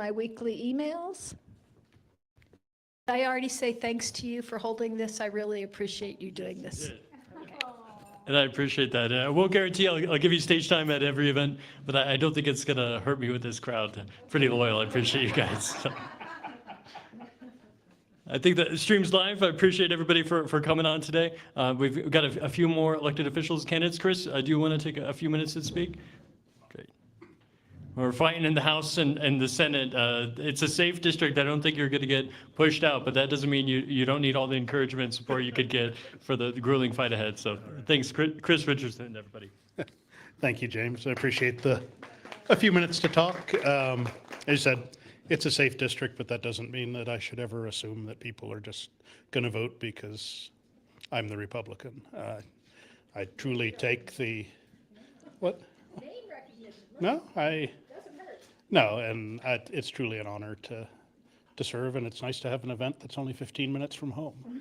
my weekly emails. I already say thanks to you for holding this. I really appreciate you doing this. And I appreciate that. I won't guarantee I'll give you stage time at every event, but I don't think it's going to hurt me with this crowd. Pretty loyal. I appreciate you guys. I think that stream's live. I appreciate everybody for coming on today. We've got a few more elected officials candidates. Chris, do you want to take a few minutes to speak? Great. We're fighting in the House and the Senate. It's a safe district. I don't think you're going to get pushed out, but that doesn't mean you don't need all the encouragement and support you could get for the grueling fight ahead. So thanks, Chris Richardson and everybody. Thank you, James. I appreciate a few minutes to talk. As you said, it's a safe district, but that doesn't mean that I should ever assume that people are just going to vote because I'm the Republican. I truly take the, what? Name recognition. No, Doesn't hurt. no, and it's truly an honor to serve, and it's nice to have an event that's only 15 minutes from home.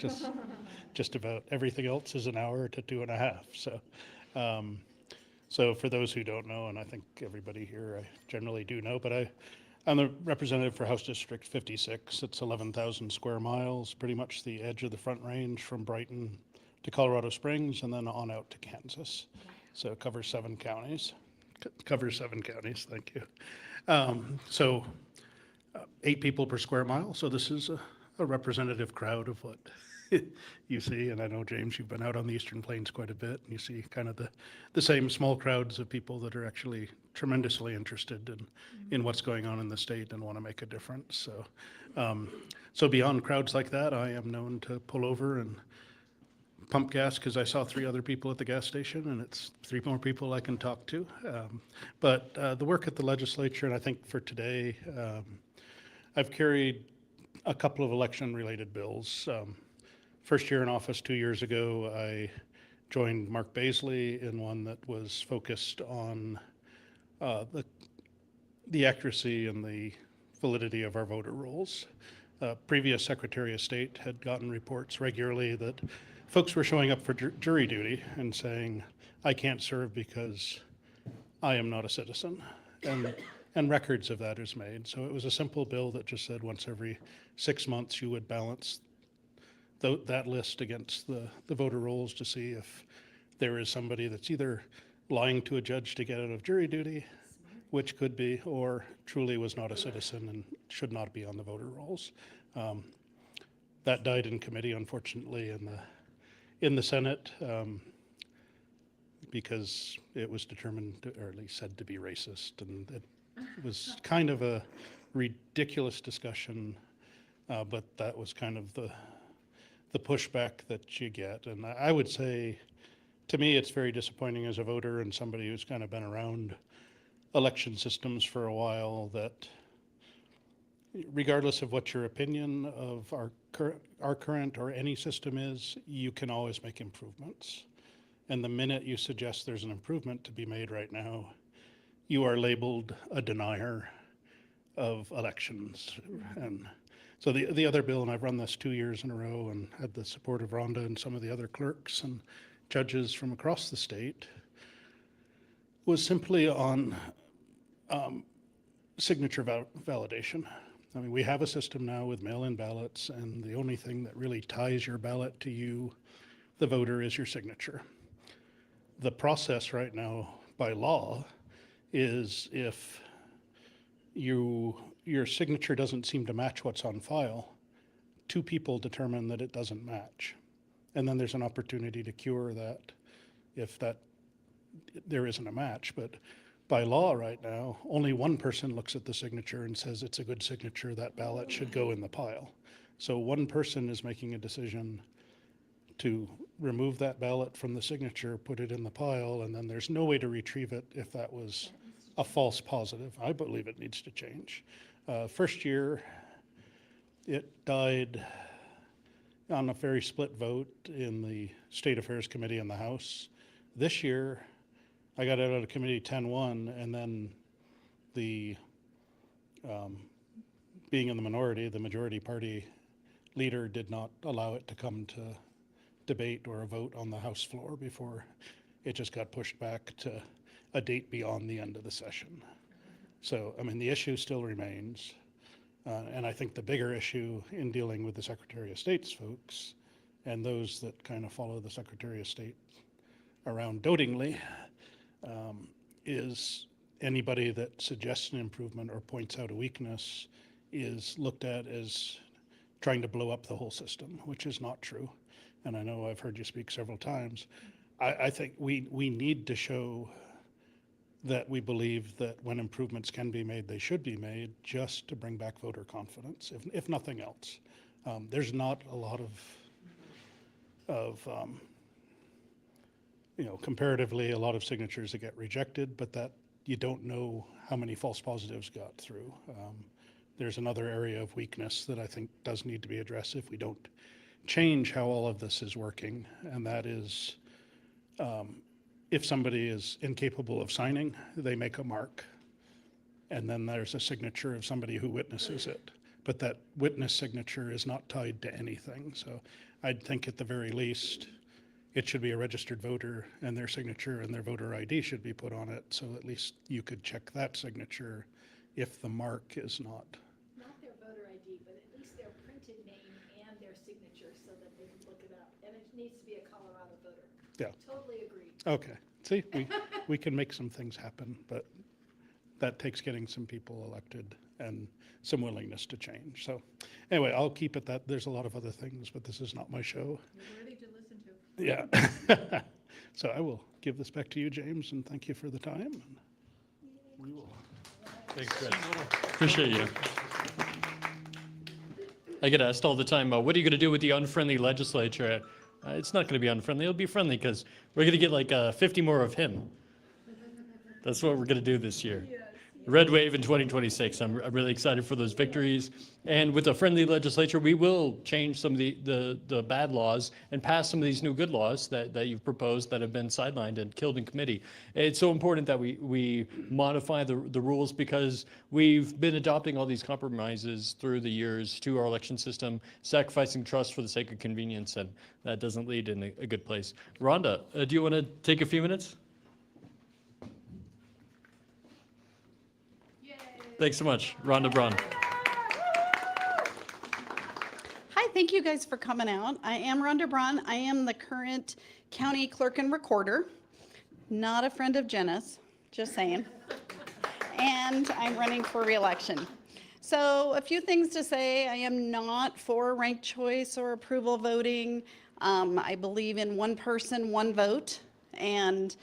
Just about everything else is an hour to 2.5. So for those who don't know, and I think everybody here I generally do know, but I'm the representative for House District 56. It's 11,000 square miles, pretty much the edge of the Front Range from Brighton to Colorado Springs and then on out to Kansas. So it covers 7 counties. Thank you. So 8 people per square mile. So this is a representative crowd of what you see. And I know, James, you've been out on the Eastern Plains quite a bit. And you see kind of the same small crowds of people that are actually tremendously interested in what's going on in the state and want to make a difference. So beyond crowds like that, I am known to pull over and pump gas because I saw 3 other people at the gas station, and it's 3 more people I can talk to. But the work at the legislature, and I think for today, I've carried a couple of election-related bills. First year in office 2 years ago, I joined Mark Baisley in one that was focused on the accuracy and the validity of our voter rolls. Previous Secretary of State had gotten reports regularly that folks were showing up for jury duty and saying, I can't serve because I am not a citizen. And records of that is made. So it was a simple bill that just said once every 6 months you would balance that list against the voter rolls to see if there is somebody that's either lying to a judge to get out of jury duty, which could be, or truly was not a citizen and should not be on the voter rolls. That died in committee, unfortunately, in the Senate because it was determined, or at least said to be racist, and it was kind of a ridiculous discussion, but that was kind of the pushback that you get. And I would say, to me, it's very disappointing as a voter and somebody who's kind of been around election systems for a while that regardless of what your opinion of our current or any system is, you can always make improvements. And the minute you suggest there's an improvement to be made right now, you are labeled a denier of elections. And so the other bill, and I've run this 2 years in a row and had the support of Rhonda and some of the other clerks and judges from across the state, was simply on signature validation. I mean, we have a system now with mail-in ballots, and the only thing that really ties your ballot to you, the voter, is your signature. The process right now by law is if your signature doesn't seem to match what's on file, 2 people determine that it doesn't match. And then there's an opportunity to cure that if there isn't a match. But by law right now, only 1 person looks at the signature and says it's a good signature, that ballot should go in the pile. So 1 person is making a decision to remove that ballot from the signature, put it in the pile, and then there's no way to retrieve it if that was a false positive. I believe it needs to change. First year, it died on a very split vote in the State Affairs Committee in the House. This year, I got it out of committee 10-1, and then being in the minority, the majority party leader did not allow it to come to debate or a vote on the House floor before it just got pushed back to a date beyond the end of the session. So, I mean, the issue still remains. And I think the bigger issue in dealing with the Secretary of State's folks and those that kind of follow the Secretary of State around dotingly is anybody that suggests an improvement or points out a weakness is looked at as trying to blow up the whole system, which is not true. And I know I've heard you speak several times. I think we need to show that we believe that when improvements can be made, they should be made just to bring back voter confidence, if nothing else. There's not a lot of comparatively a lot of signatures that get rejected, but that you don't know how many false positives got through. There's another area of weakness that I think does need to be addressed if we don't change how all of this is working, and that is if somebody is incapable of signing, they make a mark, and then there's a signature of somebody who witnesses it. But that witness signature is not tied to anything. So I'd think at the very least, it should be a registered voter, and their signature and their voter ID should be put on it. So at least you could check that signature if the mark is not. Not their voter ID, but at least their printed name and their signature so that they can look it up. And it needs to be a Colorado voter. Yeah. Totally agree. Okay. See, we can make some things happen, but that takes getting some people elected and some willingness to change. So anyway, I'll keep it that. There's a lot of other things, but this is not my show. You're worthy to listen to. Yeah. So I will give this back to you, James, and thank you for the time. And we will. Thanks, Chris. Appreciate you. I get asked all the time, what are you going to do with the unfriendly legislature? It's not going to be unfriendly. It'll be friendly because we're going to get like 50 more of him. That's what we're going to do this year. Red wave in 2026. I'm really excited for those victories. And with a friendly legislature, we will change some of the bad laws and pass some of these new good laws that you've proposed that have been sidelined and killed in committee. It's so important that we modify the rules because we've been adopting all these compromises through the years to our election system, sacrificing trust for the sake of convenience, and that doesn't lead in a good place. Rhonda, do you want to take a few minutes? Thanks so much, Rhonda Braun. Hi, thank you guys for coming out. I am Rhonda Braun. I am the current county clerk and recorder. Not a friend of Jenna's, just saying. And I'm running for re-election. So a few things to say. I am not for ranked choice or approval voting. I believe in one person, one vote. And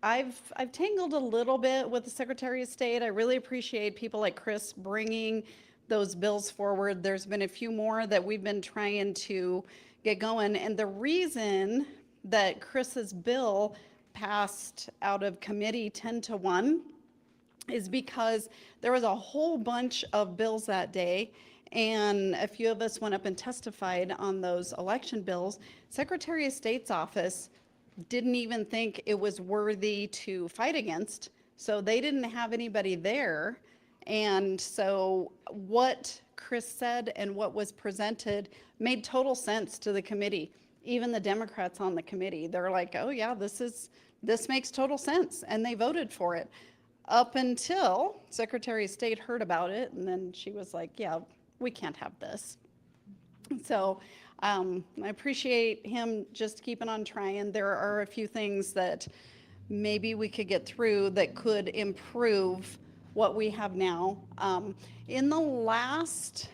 I've tangled a little bit with the Secretary of State. I really appreciate people like Chris bringing those bills forward. There's been a few more that we've been trying to get going. And the reason that Chris's bill passed out of committee 10-1 is because there was a whole bunch of bills that day, and a few of us went up and testified on those election bills. Secretary of State's office didn't even think it was worthy to fight against, so they didn't have anybody there. And so what Chris said and what was presented made total sense to the committee. Even the Democrats on the committee, they're like, oh yeah, this makes total sense, and they voted for it. Up until Secretary of State heard about it, and then she was like, yeah, we can't have this. So I appreciate him just keeping on trying. There are a few things that maybe we could get through that could improve what we have now. In the last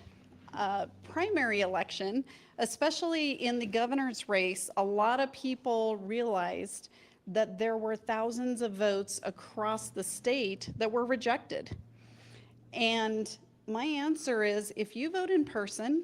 primary election, especially in the governor's race, a lot of people realized that there were thousands of votes across the state that were rejected. And my answer is, if you vote in person,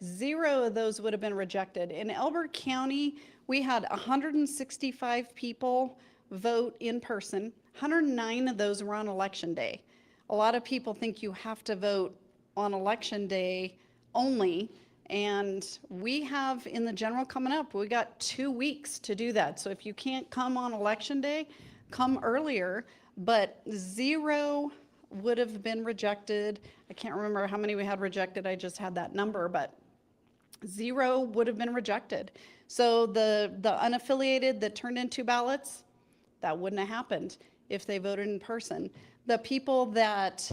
0 of those would have been rejected. In Elbert County, we had 165 people vote in person. 109 of those were on election day. A lot of people think you have to vote on election day only, and we have in the general coming up, we got 2 weeks to do that. So if you can't come on election day, come earlier, but 0 would have been rejected. I can't remember how many we had rejected. I just had that number, but 0 would have been rejected. So the unaffiliated that turned into ballots, that wouldn't have happened if they voted in person. The people that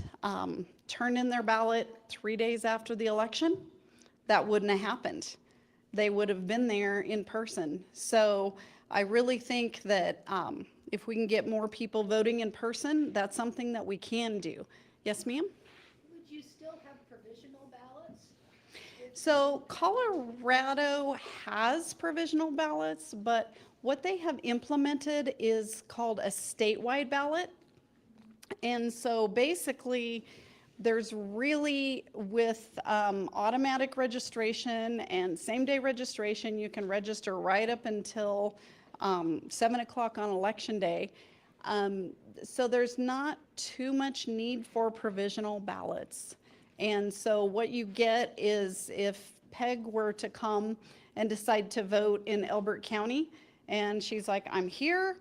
turned in their ballot 3 days after the election, that wouldn't have happened. They would have been there in person. So I really think that if we can get more people voting in person, that's something that we can do. Yes, ma'am? Would you still have provisional ballots? So Colorado has provisional ballots, but what they have implemented is called a statewide ballot. And so basically, there's really, with automatic registration and same-day registration, you can register right up until 7 o'clock on election day. So there's not too much need for provisional ballots. And so what you get is if Peg were to come and decide to vote in Elbert County, and she's like, I'm here,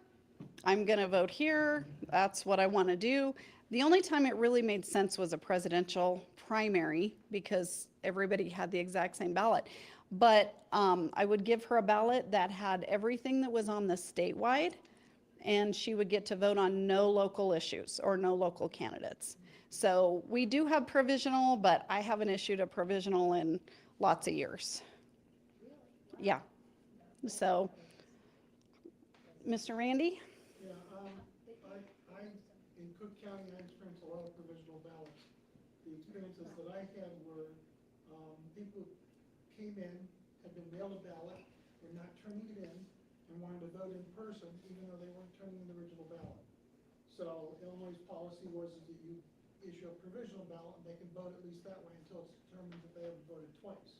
I'm gonna vote here, that's what I wanna do. The only time it really made sense was a presidential primary because everybody had the exact same ballot. But I would give her a ballot that had everything that was on the statewide, and she would get to vote on no local issues or no local candidates. So we do have provisional, but I haven't issued a provisional in lots of years. Yeah. So, Mr. Randy? Yeah, in Cook County, I experienced a lot of provisional ballots. The experiences that I had were, people came in, had been mailed a ballot, were not turning it in, and wanted to vote in person, even though they weren't turning in the original ballot. So Illinois' policy was that you issue a provisional ballot, and they can vote at least that way until it's determined that they haven't voted twice.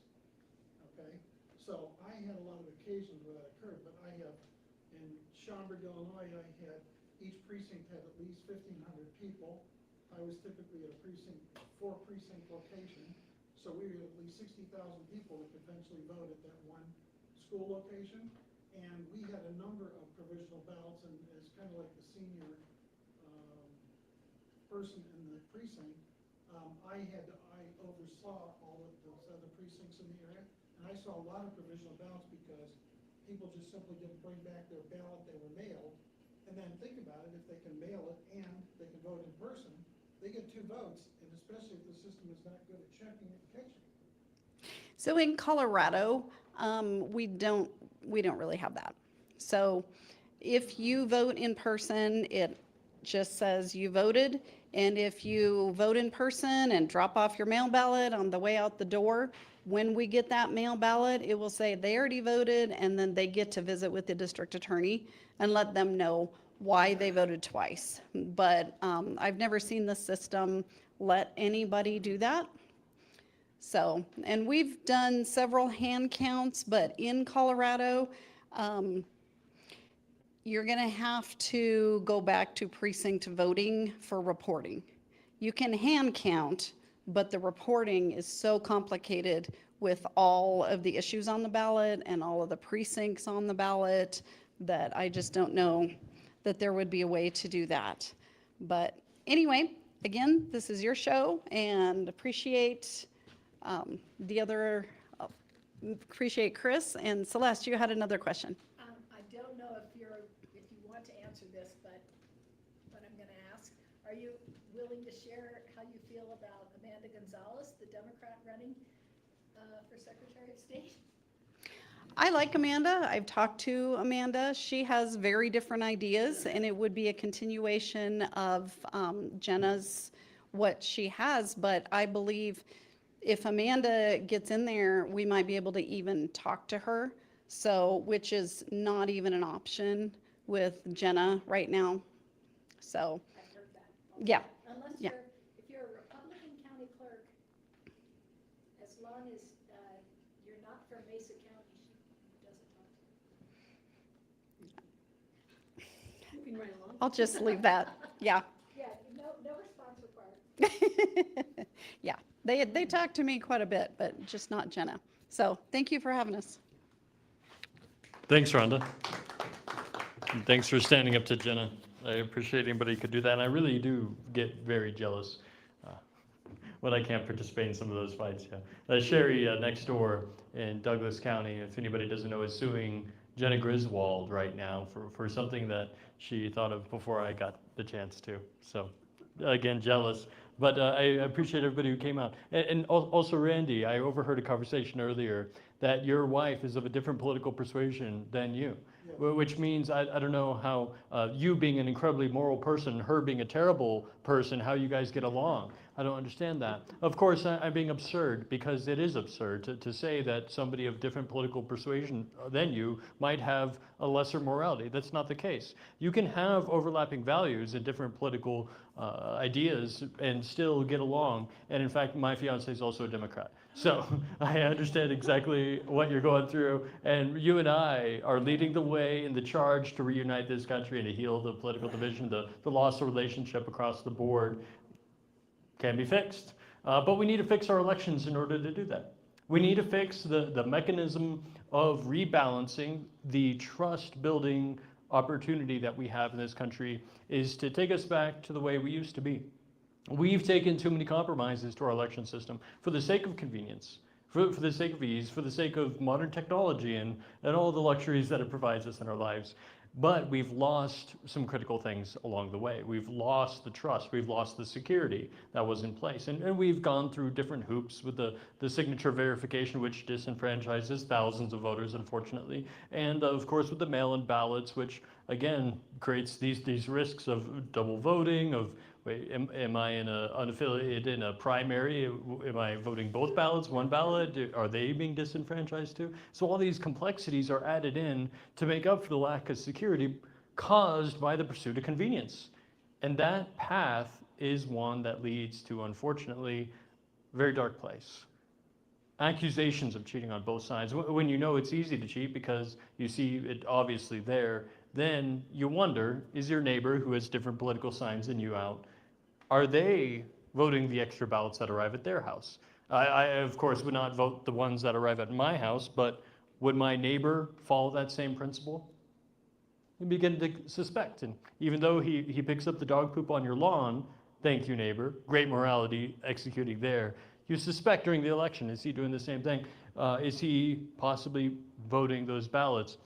Okay? So I had a lot of occasions where that occurred, but I have, in Schaumburg, Illinois, I had, each precinct had at least 1,500 people. I was typically at a precinct, 4 precinct location. So we had at least 60,000 people that could potentially vote at that one school location. And we had a number of provisional ballots, and as kind of like the senior person in the precinct, I oversaw all of those other precincts in the area. And I saw a lot of provisional ballots because people just simply didn't bring back their ballot they were mailed. And then think about it, if they can mail it and they can vote in person, they get 2 votes, and especially if the system is not good at checking it and catching it. So in Colorado, we don't really have that. So if you vote in person, it just says you voted. And if you vote in person and drop off your mail ballot on the way out the door, when we get that mail ballot, it will say they already voted, and then they get to visit with the district attorney and let them know why they voted twice. But I've never seen the system let anybody do that. So, and we've done several hand counts, but in Colorado, you're gonna have to go back to precinct voting for reporting. You can hand count, but the reporting is so complicated with all of the issues on the ballot and all of the precincts on the ballot that I just don't know that there would be a way to do that. But anyway, again, this is your show, and appreciate appreciate Chris. And Celeste, you had another question. I don't know if you want to answer this, but I'm going to ask. Are you willing to share how you feel about Amanda Gonzalez, the Democrat running for Secretary of State? I like Amanda. I've talked to Amanda. She has very different ideas, and it would be a continuation of Jenna's, what she has. But I believe if Amanda gets in there, we might be able to even talk to her. So, which is not even an option with Jenna right now. So, I've heard that. yeah. Unless Yeah. if you're a Republican county clerk, as long as you're not from Mesa County, she doesn't talk to you. Moving right along. I'll just leave that. Yeah. Yeah, no response required. Yeah. They talk to me quite a bit, but just not Jenna. So thank you for having us. Thanks, Rhonda. And thanks for standing up to Jenna. I appreciate anybody who could do that, and I really do get very jealous when I can't participate in some of those fights. Yeah. Sherry next door in Douglas County, if anybody doesn't know, is suing Jenna Griswold right now for something that she thought of before I got the chance to. So again, jealous. But I appreciate everybody who came out. And also, Randy, I overheard a conversation earlier that your wife is of a different political persuasion than you. Which means I don't know how you being an incredibly moral person, her being a terrible person, how you guys get along. I don't understand that. Of course, I'm being absurd because it is absurd to say that somebody of different political persuasion than you might have a lesser morality. That's not the case. You can have overlapping values and different political ideas and still get along. And in fact, my fiance is also a Democrat. So I understand exactly what you're going through, and you and I are leading the way in the charge to reunite this country and to heal the political division, the loss of relationship across the board can be fixed. But we need to fix our elections in order to do that. We need to fix the mechanism of rebalancing the trust building opportunity that we have in this country is to take us back to the way we used to be. We've taken too many compromises to our election system for the sake of convenience, for the sake of ease, for the sake of modern technology and all the luxuries that it provides us in our lives. But we've lost some critical things along the way. We've lost the trust. We've lost the security that was in place. And we've gone through different hoops with the signature verification, which disenfranchises thousands of voters, unfortunately. And of course, with the mail-in ballots, which again creates these risks of double voting, of wait, am I unaffiliated in a primary? Am I voting both ballots, one ballot? Are they being disenfranchised too? So all these complexities are added in to make up for the lack of security caused by the pursuit of convenience. And that path is one that leads to, unfortunately, a very dark place. Accusations of cheating on both sides. When you know it's easy to cheat because you see it obviously there, then you wonder, is your neighbor who has different political signs than you out, are they voting the extra ballots that arrive at their house? I, of course, would not vote the ones that arrive at my house, but would my neighbor follow that same principle? You begin to suspect. And even though he picks up the dog poop on your lawn, thank you, neighbor, great morality executing there, you suspect during the election, is he doing the same thing? Is he possibly voting those ballots?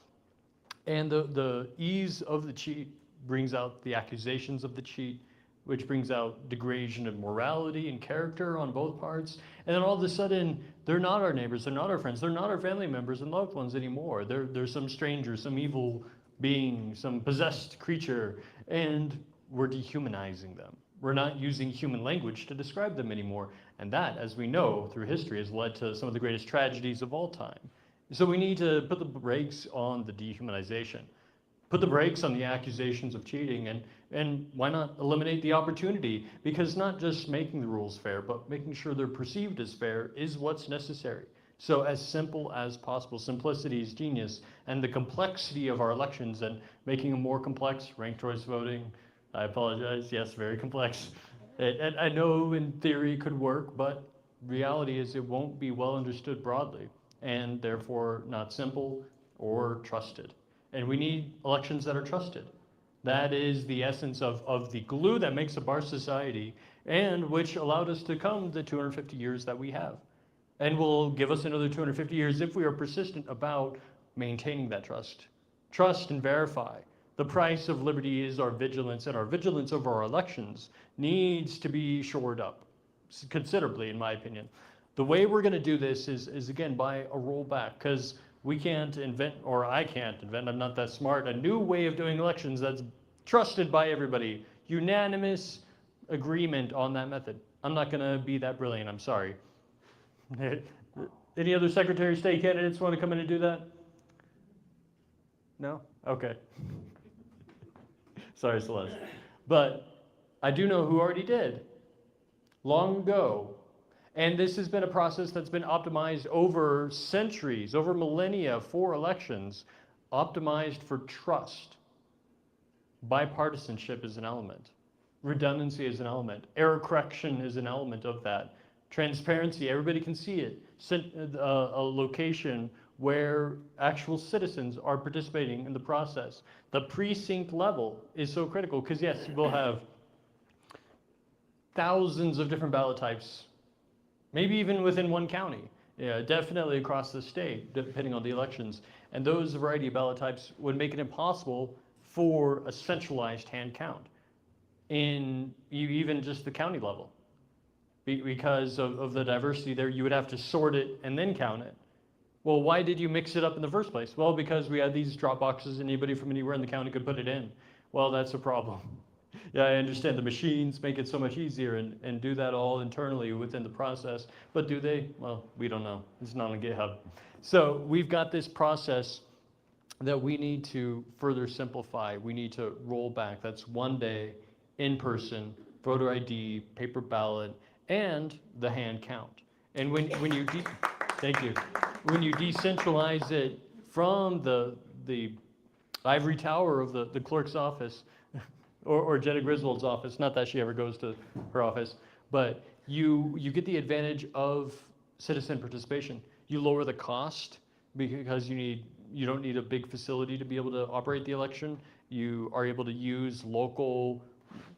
And the ease of the cheat brings out the accusations of the cheat, which brings out degradation of morality and character on both parts. And then all of a sudden, they're not our neighbors, they're not our friends, they're not our family members and loved ones anymore. They're some stranger, some evil being, some possessed creature, and we're dehumanizing them. We're not using human language to describe them anymore. And that, as we know through history, has led to some of the greatest tragedies of all time. So we need to put the brakes on the dehumanization. Put the brakes on the accusations of cheating, and why not eliminate the opportunity? Because not just making the rules fair, but making sure they're perceived as fair is what's necessary. So as simple as possible. Simplicity is genius, and the complexity of our elections and making them more complex, ranked choice voting, I apologize, yes, very complex. And I know in theory it could work, but reality is it won't be well understood broadly, and therefore not simple or trusted. And we need elections that are trusted. That is the essence of the glue that makes up our society and which allowed us to come the 250 years that we have. And will give us another 250 years if we are persistent about maintaining that trust. Trust and verify. The price of liberty is our vigilance, and our vigilance over our elections needs to be shored up considerably, in my opinion. The way we're going to do this is again, by a rollback, because we can't invent, or I can't invent, I'm not that smart, a new way of doing elections that's trusted by everybody. Unanimous agreement on that method. I'm not going to be that brilliant, I'm sorry. Any other Secretary of State candidates want to come in and do that? No? Okay. Sorry, Celeste. But I do know who already did. Long ago. And this has been a process that's been optimized over centuries, over millennia for elections, optimized for trust. Bipartisanship is an element. Redundancy is an element. Error correction is an element of that. Transparency, everybody can see it. A location where actual citizens are participating in the process. The precinct level is so critical because yes, we'll have thousands of different ballot types, maybe even within one county, definitely across the state, depending on the elections. And those variety of ballot types would make it impossible for a centralized hand count in even just the county level. because of the diversity there, you would have to sort it and then count it. Well, why did you mix it up in the first place? Well, because we had these drop boxes and anybody from anywhere in the county could put it in. Well, that's a problem. Yeah, I understand the machines make it so much easier and do that all internally within the process, but do they? Well, we don't know. It's not on GitHub. So we've got this process that we need to further simplify. We need to roll back. That's one day, in person, voter ID, paper ballot, and the hand count. And when you thank you. When you decentralize it from the ivory tower of the clerk's office, or Jenna Griswold's office, not that she ever goes to her office, but you get the advantage of citizen participation. You lower the cost because you don't need a big facility to be able to operate the election. You are able to use local,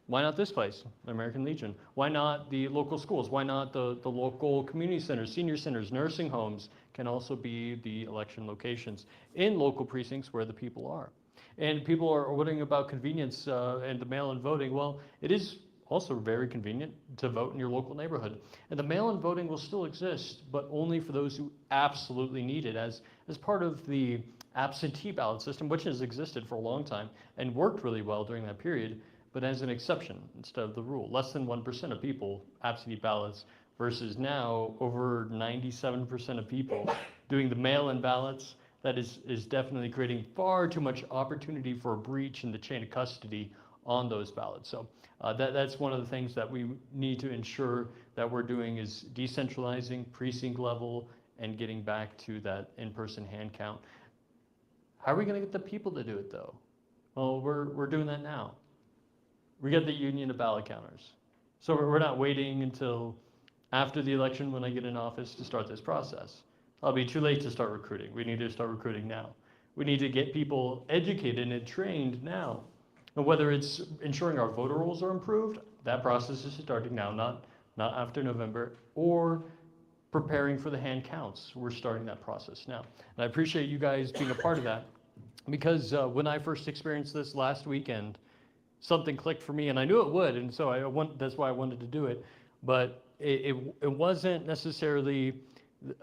why not this place, the American Legion? Why not the local schools? Why not the local community centers, senior centers, nursing homes can also be the election locations in local precincts where the people are. And people are wondering about convenience and the mail-in voting. Well, it is also very convenient to vote in your local neighborhood. And the mail-in voting will still exist, but only for those who absolutely need it as part of the absentee ballot system, which has existed for a long time and worked really well during that period, but as an exception instead of the rule. Less than 1% of people absentee ballots versus now over 97% of people doing the mail-in ballots. That is definitely creating far too much opportunity for a breach in the chain of custody on those ballots. So that's one of the things that we need to ensure that we're doing is decentralizing precinct level and getting back to that in-person hand count. How are we going to get the people to do it though? Well, we're doing that now. We got the union of ballot counters. So we're not waiting until after the election when I get in office to start this process. I'll be too late to start recruiting. We need to start recruiting now. We need to get people educated and trained now. And whether it's ensuring our voter rolls are improved, that process is starting now, not after November, or preparing for the hand counts. We're starting that process now. And I appreciate you guys being a part of that, because when I first experienced this last weekend, something clicked for me, and I knew it would, and so that's why I wanted to do it. But it wasn't necessarily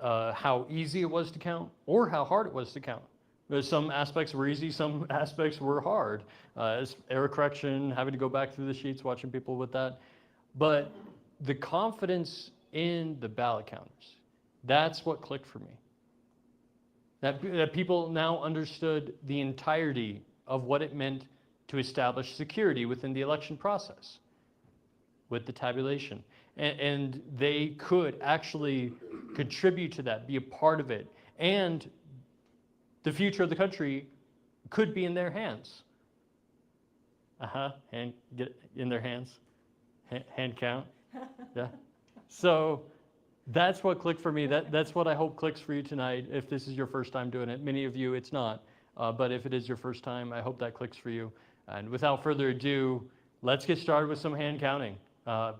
how easy it was to count or how hard it was to count. There's some aspects were easy, some aspects were hard. As error correction, having to go back through the sheets, watching people with that. But the confidence in the ballot counters, that's what clicked for me. That people now understood the entirety of what it meant to establish security within the election process with the tabulation. And they could actually contribute to that, be a part of it. And the future of the country could be in their hands. And get in their hands. Hand count. Yeah. So that's what clicked for me. That's what I hope clicks for you tonight if this is your first time doing it. Many of you, it's not. But if it is your first time, I hope that clicks for you. And without further ado, let's get started with some hand counting.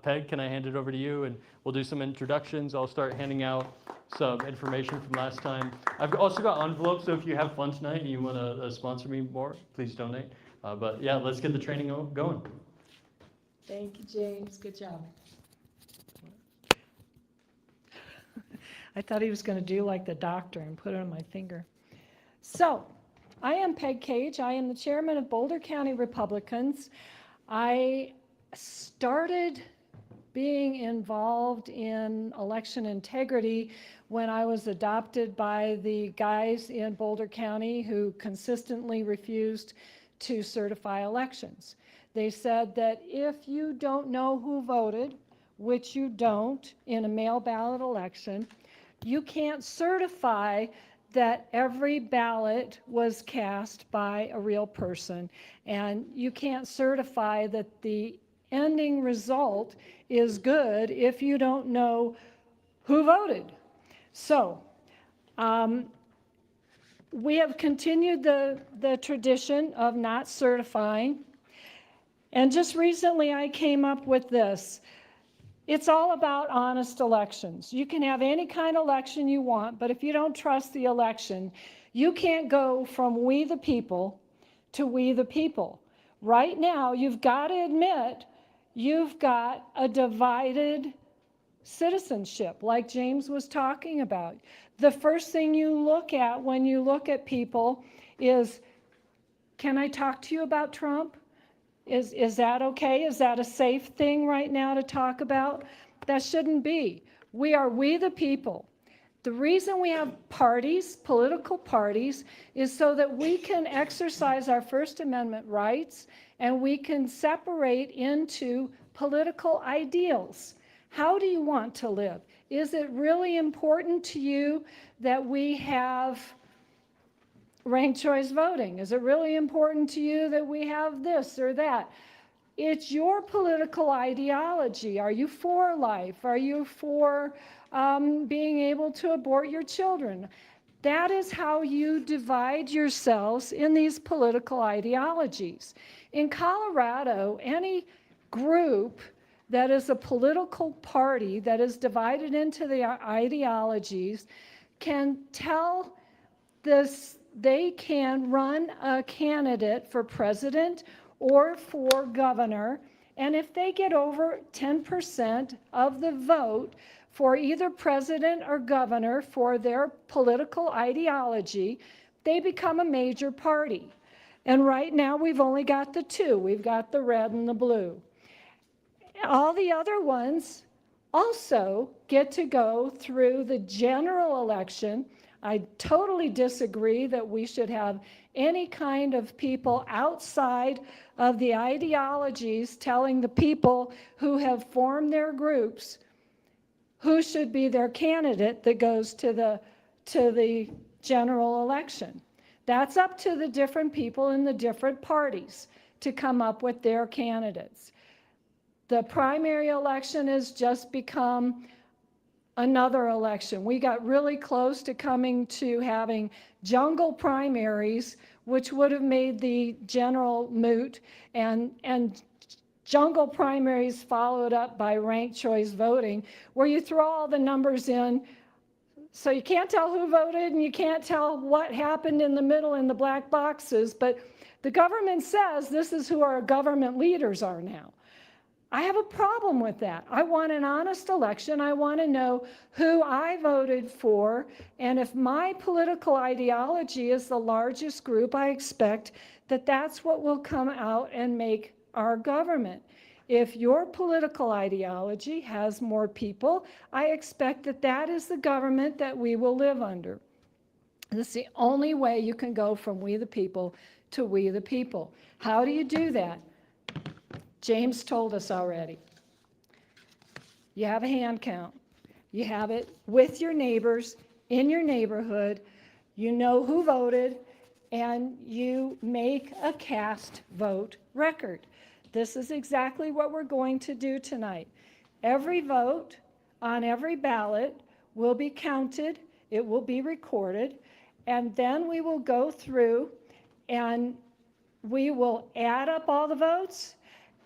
Peg, can I hand it over to you? And we'll do some introductions. I'll start handing out some information from last time. I've also got envelopes, so if you have fun tonight and you want to sponsor me more, please donate. But yeah, let's get the training going. Thank you, James. Good job. I thought he was going to do like the doctor and put it on my finger. So, I am Peg Cage. I am the chairman of Boulder County Republicans. I started being involved in election integrity when I was adopted by the guys in Boulder County who consistently refused to certify elections. They said that if you don't know who voted, which you don't in a mail ballot election, you can't certify that every ballot was cast by a real person, and you can't certify that the ending result is good if you don't know who voted. So we have continued the tradition of not certifying, and just recently I came up with this. It's all about honest elections. You can have any kind of election you want, but if you don't trust the election, you can't go from we the people to we the people. Right now, you've got to admit, you've got a divided citizenship, like James was talking about. The first thing you look at when you look at people is, can I talk to you about Trump? Is that okay? Is that a safe thing right now to talk about? That shouldn't be. We are we the people. The reason we have parties, political parties, is so that we can exercise our First Amendment rights and we can separate into political ideals. How do you want to live? Is it really important to you that we have ranked choice voting? Is it really important to you that we have this or that? It's your political ideology. Are you for life? Are you for being able to abort your children? That is how you divide yourselves in these political ideologies. In Colorado, any group that is a political party that is divided into the ideologies can tell this, they can run a candidate for president or for governor, and if they get over 10% of the vote for either president or governor for their political ideology, they become a major party. And right now we've only got the two. We've got the red and the blue. All the other ones also get to go through the general election. I totally disagree that we should have any kind of people outside of the ideologies telling the people who have formed their groups who should be their candidate that goes to the general election. That's up to the different people in the different parties to come up with their candidates. The primary election has just become another election. We got really close to coming to having jungle primaries, which would have made the general moot, and jungle primaries followed up by ranked choice voting, where you throw all the numbers in, so you can't tell who voted and you can't tell what happened in the middle in the black boxes, but the government says this is who our government leaders are now. I have a problem with that. I want an honest election. I want to know who I voted for, and if my political ideology is the largest group, I expect that that's what will come out and make our government. If your political ideology has more people, I expect that that is the government that we will live under. This is the only way you can go from we the people to we the people. How do you do that? James told us already. You have a hand count. You have it with your neighbors in your neighborhood. You know who voted, and you make a cast vote record. This is exactly what we're going to do tonight. Every vote on every ballot will be counted. It will be recorded, and then we will go through and we will add up all the votes,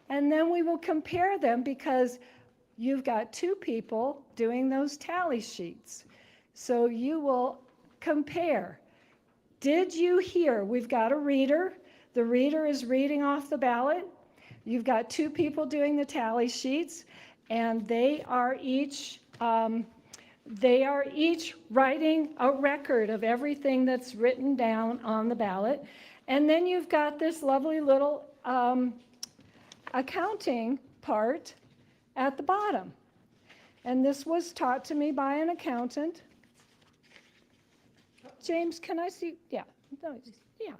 and then we will compare them, because you've got two people doing those tally sheets. So you will compare. Did you hear? We've got a reader. The reader is reading off the ballot. You've got two people doing the tally sheets, and they are each writing a record of everything that's written down on the ballot. And then you've got this lovely little accounting part at the bottom. And this was taught to me by an accountant. James, can I see? Yeah. Yeah.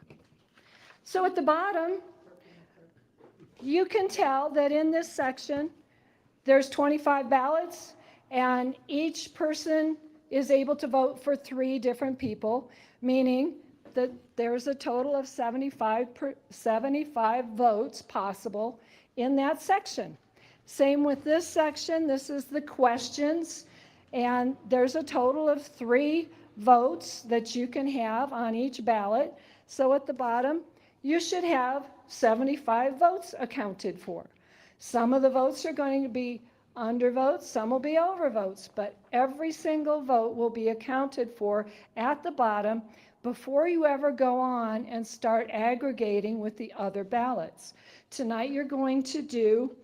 So at the bottom, you can tell that in this section, there's 25 ballots, and each person is able to vote for 3 different people, meaning that there's a total of 75 votes possible in that section. Same with this section. This is the questions, and there's a total of 3 votes that you can have on each ballot. So at the bottom, you should have 75 votes accounted for. Some of the votes are going to be undervotes, some will be overvotes, but every single vote will be accounted for at the bottom before you ever go on and start aggregating with the other ballots. Tonight you're going to do,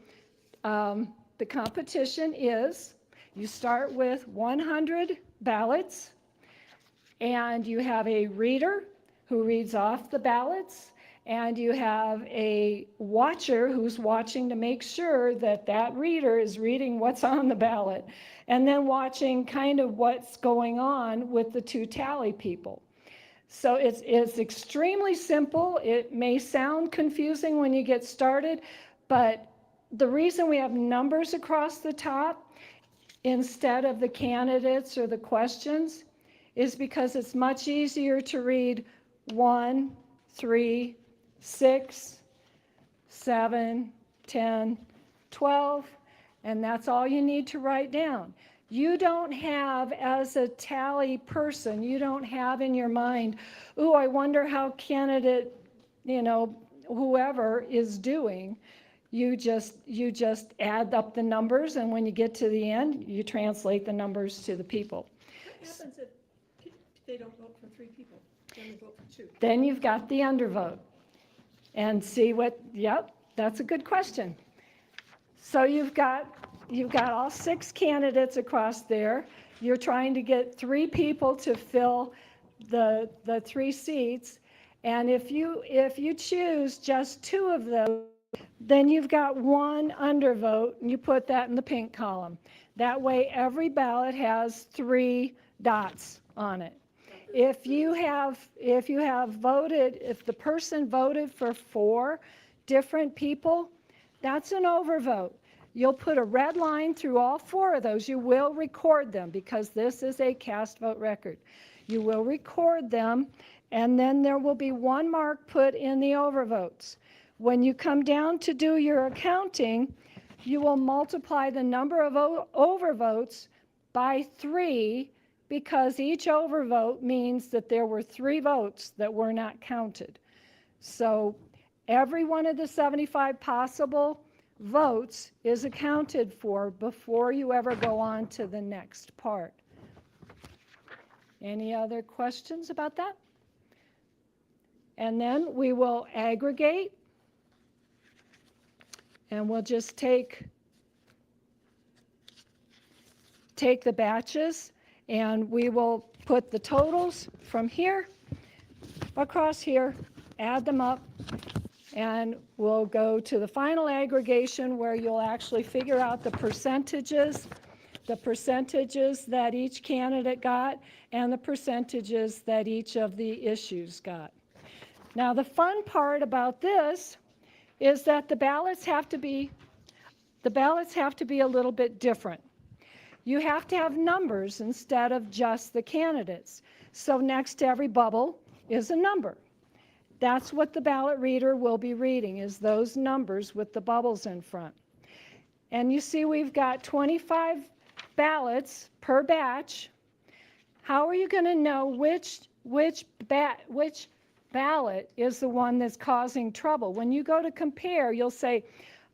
the competition is, You start with 100 ballots, and you have a reader who reads off the ballots, and you have a watcher who's watching to make sure that that reader is reading what's on the ballot, and then watching kind of what's going on with the two tally people. So it's extremely simple. It may sound confusing when you get started, but the reason we have numbers across the top instead of the candidates or the questions is because it's much easier to read 1, 3, 6, 7, 10, 12, and that's all you need to write down. You don't have, as a tally person, you don't have in your mind, ooh, I wonder how candidate, whoever is doing. You just add up the numbers, and when you get to the end, you translate the numbers to the people. What happens if they don't vote for 3 people, then they vote for 2? Then you've got the undervote. And see yep, that's a good question. So you've got all 6 candidates across there. You're trying to get 3 people to fill the 3 seats. And if you choose just 2 of those, then you've got 1 undervote, and you put that in the pink column. That way every ballot has 3 dots on it. If the person voted for 4 different people, that's an overvote. You'll put a red line through all 4 of those. You will record them because this is a cast vote record. You will record them, and then there will be 1 mark put in the overvotes. When you come down to do your accounting, you will multiply the number of overvotes by 3, because each overvote means that there were 3 votes that were not counted. So every one of the 75 possible votes is accounted for before you ever go on to the next part. Any other questions about that? And then we will aggregate, and we'll just take the batches, and we will put the totals from here across here, add them up, and we'll go to the final aggregation where you'll actually figure out the percentages that each candidate got, and the percentages that each of the issues got. Now, the fun part about this is that the ballots have to be a little bit different. You have to have numbers instead of just the candidates. So next to every bubble is a number. That's what the ballot reader will be reading, is those numbers with the bubbles in front. And you see we've got 25 ballots per batch. How are you going to know which ballot is the one that's causing trouble? When you go to compare, you'll say,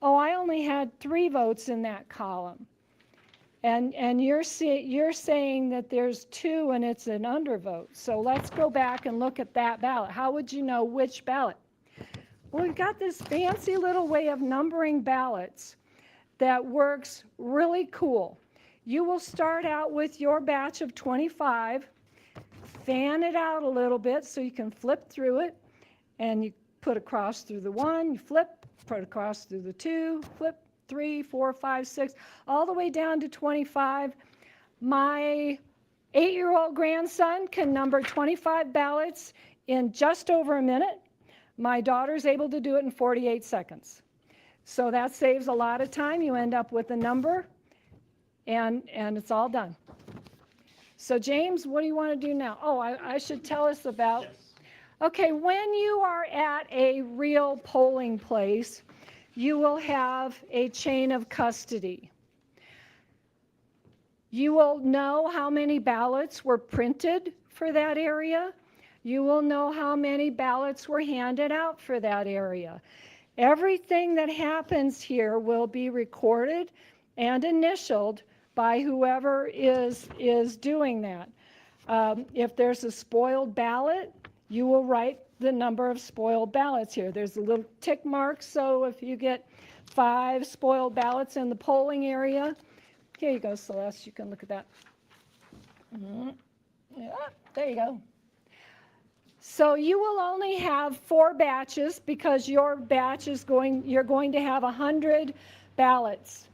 oh, I only had 3 votes in that column. And you're saying that there's 2 and it's an undervote. So let's go back and look at that ballot. How would you know which ballot? Well, we've got this fancy little way of numbering ballots that works really cool. You will start out with your batch of 25, fan it out a little bit so you can flip through it, and you put a cross through the 1, you flip, put a cross through the 2, flip, 3, 4, 5, 6, all the way down to 25. My 8-year-old grandson can number 25 ballots in just over a minute. My daughter's able to do it in 48 seconds. So that saves a lot of time. You end up with a number, and it's all done. So James, what do you want to do now? Oh, I should tell us about, okay, when you are at a real polling place, you will have a chain of custody. You will know how many ballots were printed for that area. You will know how many ballots were handed out for that area. Everything that happens here will be recorded and initialed by whoever is doing that. If there's a spoiled ballot, you will write the number of spoiled ballots here. There's a little tick mark, so if you get 5 spoiled ballots in the polling area, Here you go, Celeste, you can look at that. Yeah, there you go. So you will only have 4 batches because your batch is you're going to have 100 ballots.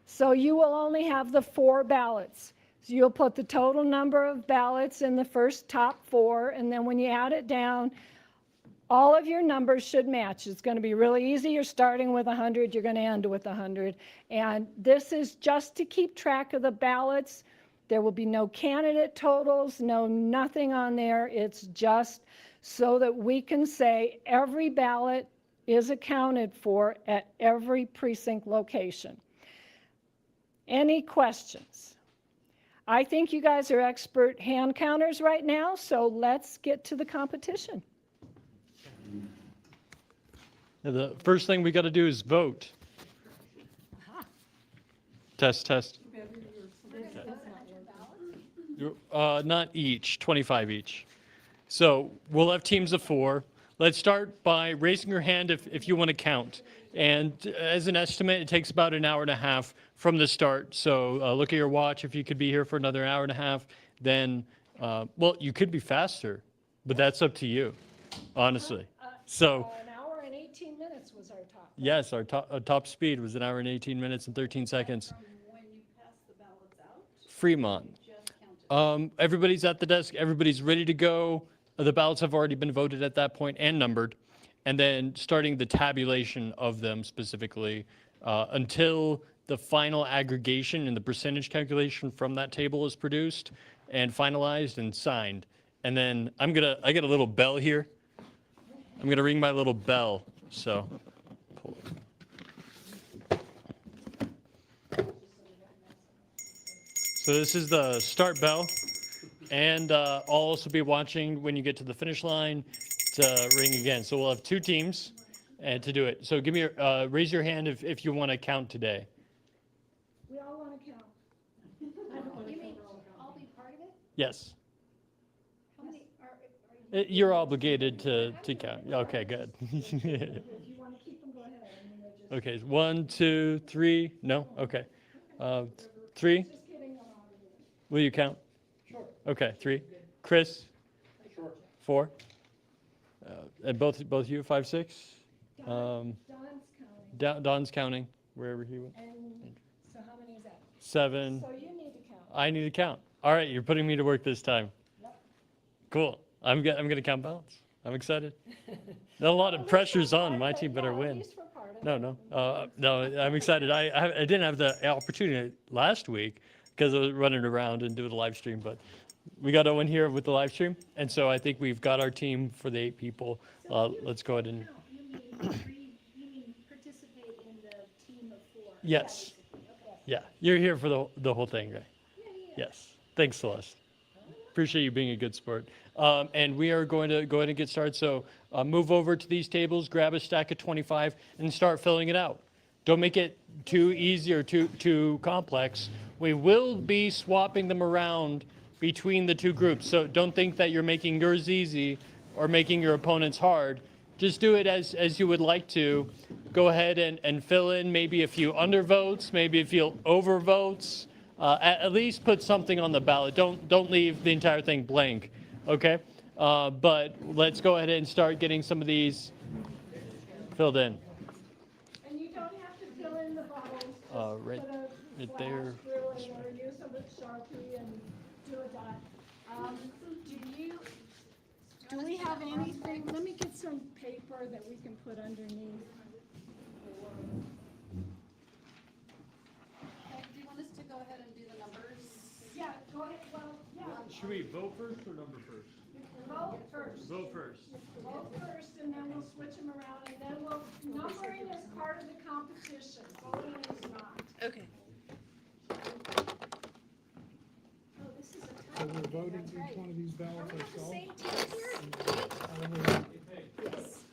So you will only have the 4 ballots. So you'll put the total number of ballots in the first top 4, and then when you add it down, all of your numbers should match. It's going to be really easy. You're starting with 100, you're going to end with 100. And this is just to keep track of the ballots. There will be no candidate totals, nothing on there. It's just so that we can say every ballot is accounted for at every precinct location. Any questions? I think you guys are expert hand counters right now, so let's get to the competition. Now, the first thing we got to do is vote. Test. Not each, 25 each. So we'll have teams of 4. Let's start by raising your hand if you want to count. And as an estimate, it takes about an hour and a half from the start. So look at your watch. If you could be here for another hour and a half, then, well, you could be faster, but that's up to you, honestly. So An hour and 18 minutes was our top. yes, our top speed was an hour and 18 minutes and 13 seconds. When you pass the ballots out, Fremont. just count it. Everybody's at the desk. Everybody's ready to go. The ballots have already been voted at that point and numbered. And then starting the tabulation of them specifically until the final aggregation and the percentage calculation from that table is produced and finalized and signed. And then I get a little bell here. I'm going to ring my little bell. So this is the start bell. And I'll also be watching when you get to the finish line to ring again. So we'll have 2 teams and to do it. So give me raise your hand if you want to count today. We all want to count. You mean I'll be part of it? Yes. How many are you? You're obligated to count. Okay, good. If you want to keep them, go ahead. I mean, they're just Okay, 1, 2, 3. No? Okay. 3. getting them audited. Will you count? Sure. Okay, 3. Chris? Sure. 4. And both you, 5, 6? Don's counting. Don's counting, wherever he went. And so how many is that? 7. So you need to count. I need to count. All right, you're putting me to work this time. Cool. I'm gonna count ballots. I'm excited. A lot of pressure's on. My team better Yeah, win. at least we're part of it. No, I'm excited. I didn't have the opportunity last week because I was running around and doing a live stream, but we got Owen here with the live stream, and so I think we've got our team for the 8 people. Let's go ahead and No, you mean participate in the team of 4? yes, Okay. yeah, you're here for the whole thing, right? Yeah. Yes. Thanks, Celeste. Appreciate you being a good sport. And we are going to go ahead and get started. So move over to these tables, grab a stack of 25, and start filling it out. Don't make it too easy or too complex. We will be swapping them around between the 2 groups. So don't think that you're making yours easy or making your opponents hard. Just do it as you would like to. Go ahead and fill in maybe a few undervotes, maybe a few overvotes. At least put something on the ballot. Don't leave the entire thing blank, okay? But let's go ahead and start getting some of these filled in. And you don't have to fill in the bubbles. Right there. Or use a Sharpie and do a dot. Do we have anything? Let me get some paper that we can put underneath. Do you want us to go ahead and do the numbers? Yeah, go ahead. Well, yeah. Should we vote first or number first? Vote first. Vote first. Vote first, and then we'll switch them around, and then numbering is part of the competition, voting is not. Okay. Oh, this is a So tie. we're voting each one of these ballots Are we on the ourselves? same team here? Yes.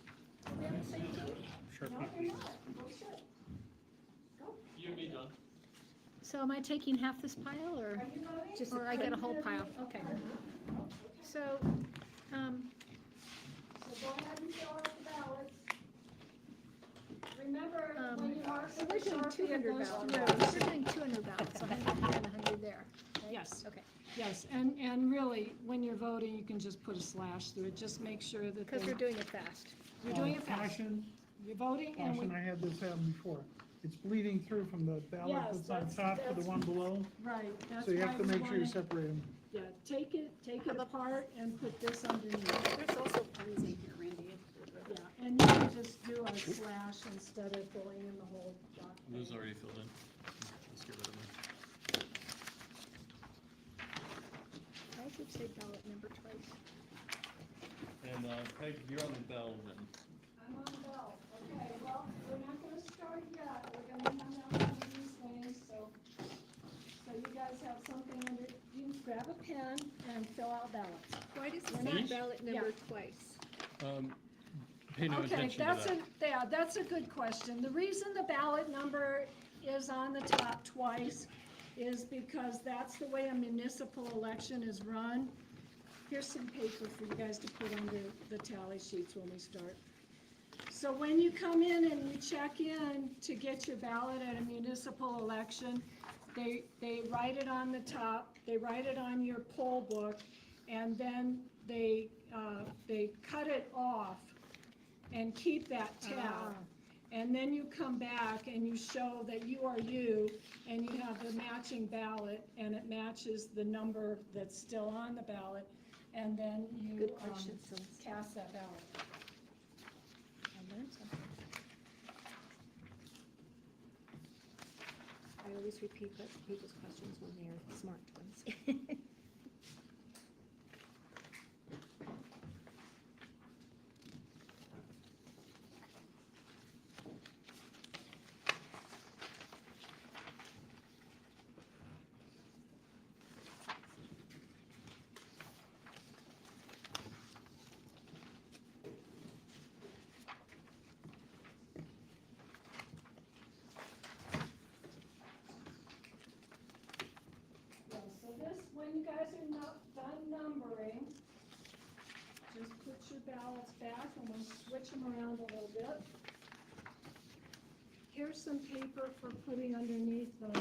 Are we on the same team? No, you're not. Oh, shit. You and me, Don. So am I taking half this pile, or just, or I get a whole pile? Okay. So, So go ahead and fill out the ballots. remember when you mark So the we're doing Sharpie, it 200 goes ballots. through. We're doing 200 ballots, 100 here and 100 there, right? Yes. Okay, Yes, and really, when you're voting, you can just put a slash through it, just make sure that because we're doing it fast. you're doing it fast. Caution, You're voting and we, caution, I had this happen before. It's bleeding through from the ballot Yes, that's on that's- top to the that's- one below, right, that's so you why have to we make sure you wanna, separate them. yeah, take it apart and put this underneath. There's also pens in here, Randy. Yeah, and you can just do a slash instead of filling in the whole document. Those already filled in. Let's get rid of them. Why did you say ballot number twice? And Peg, you're on the bell then. I'm on the bell. Okay, well, we're not gonna start yet. We're gonna come out some of these things, so you guys have something under, you can grab a pen and fill out ballots. Why does We're it not- say ballot number twice? Pay no Okay, attention to that. that's a good question. The reason the ballot number is on the top twice is because that's the way a municipal election is run. Here's some paper for you guys to put under the tally sheets when we start. So when you come in and you check in to get your ballot at a municipal election, they write it on the top, they write it on your poll book, and then they cut it off and keep that tab. And then you come back and you show that you are you, and you have the matching ballot, and it matches the number that's still on the ballot, and then you Good question, so cast that ballot. I learned something. I always repeat people's questions when they're smart ones. Yeah, so this, when you guys are not done numbering, just put your ballots back, and we'll switch them around a little bit. Here's some paper for putting underneath the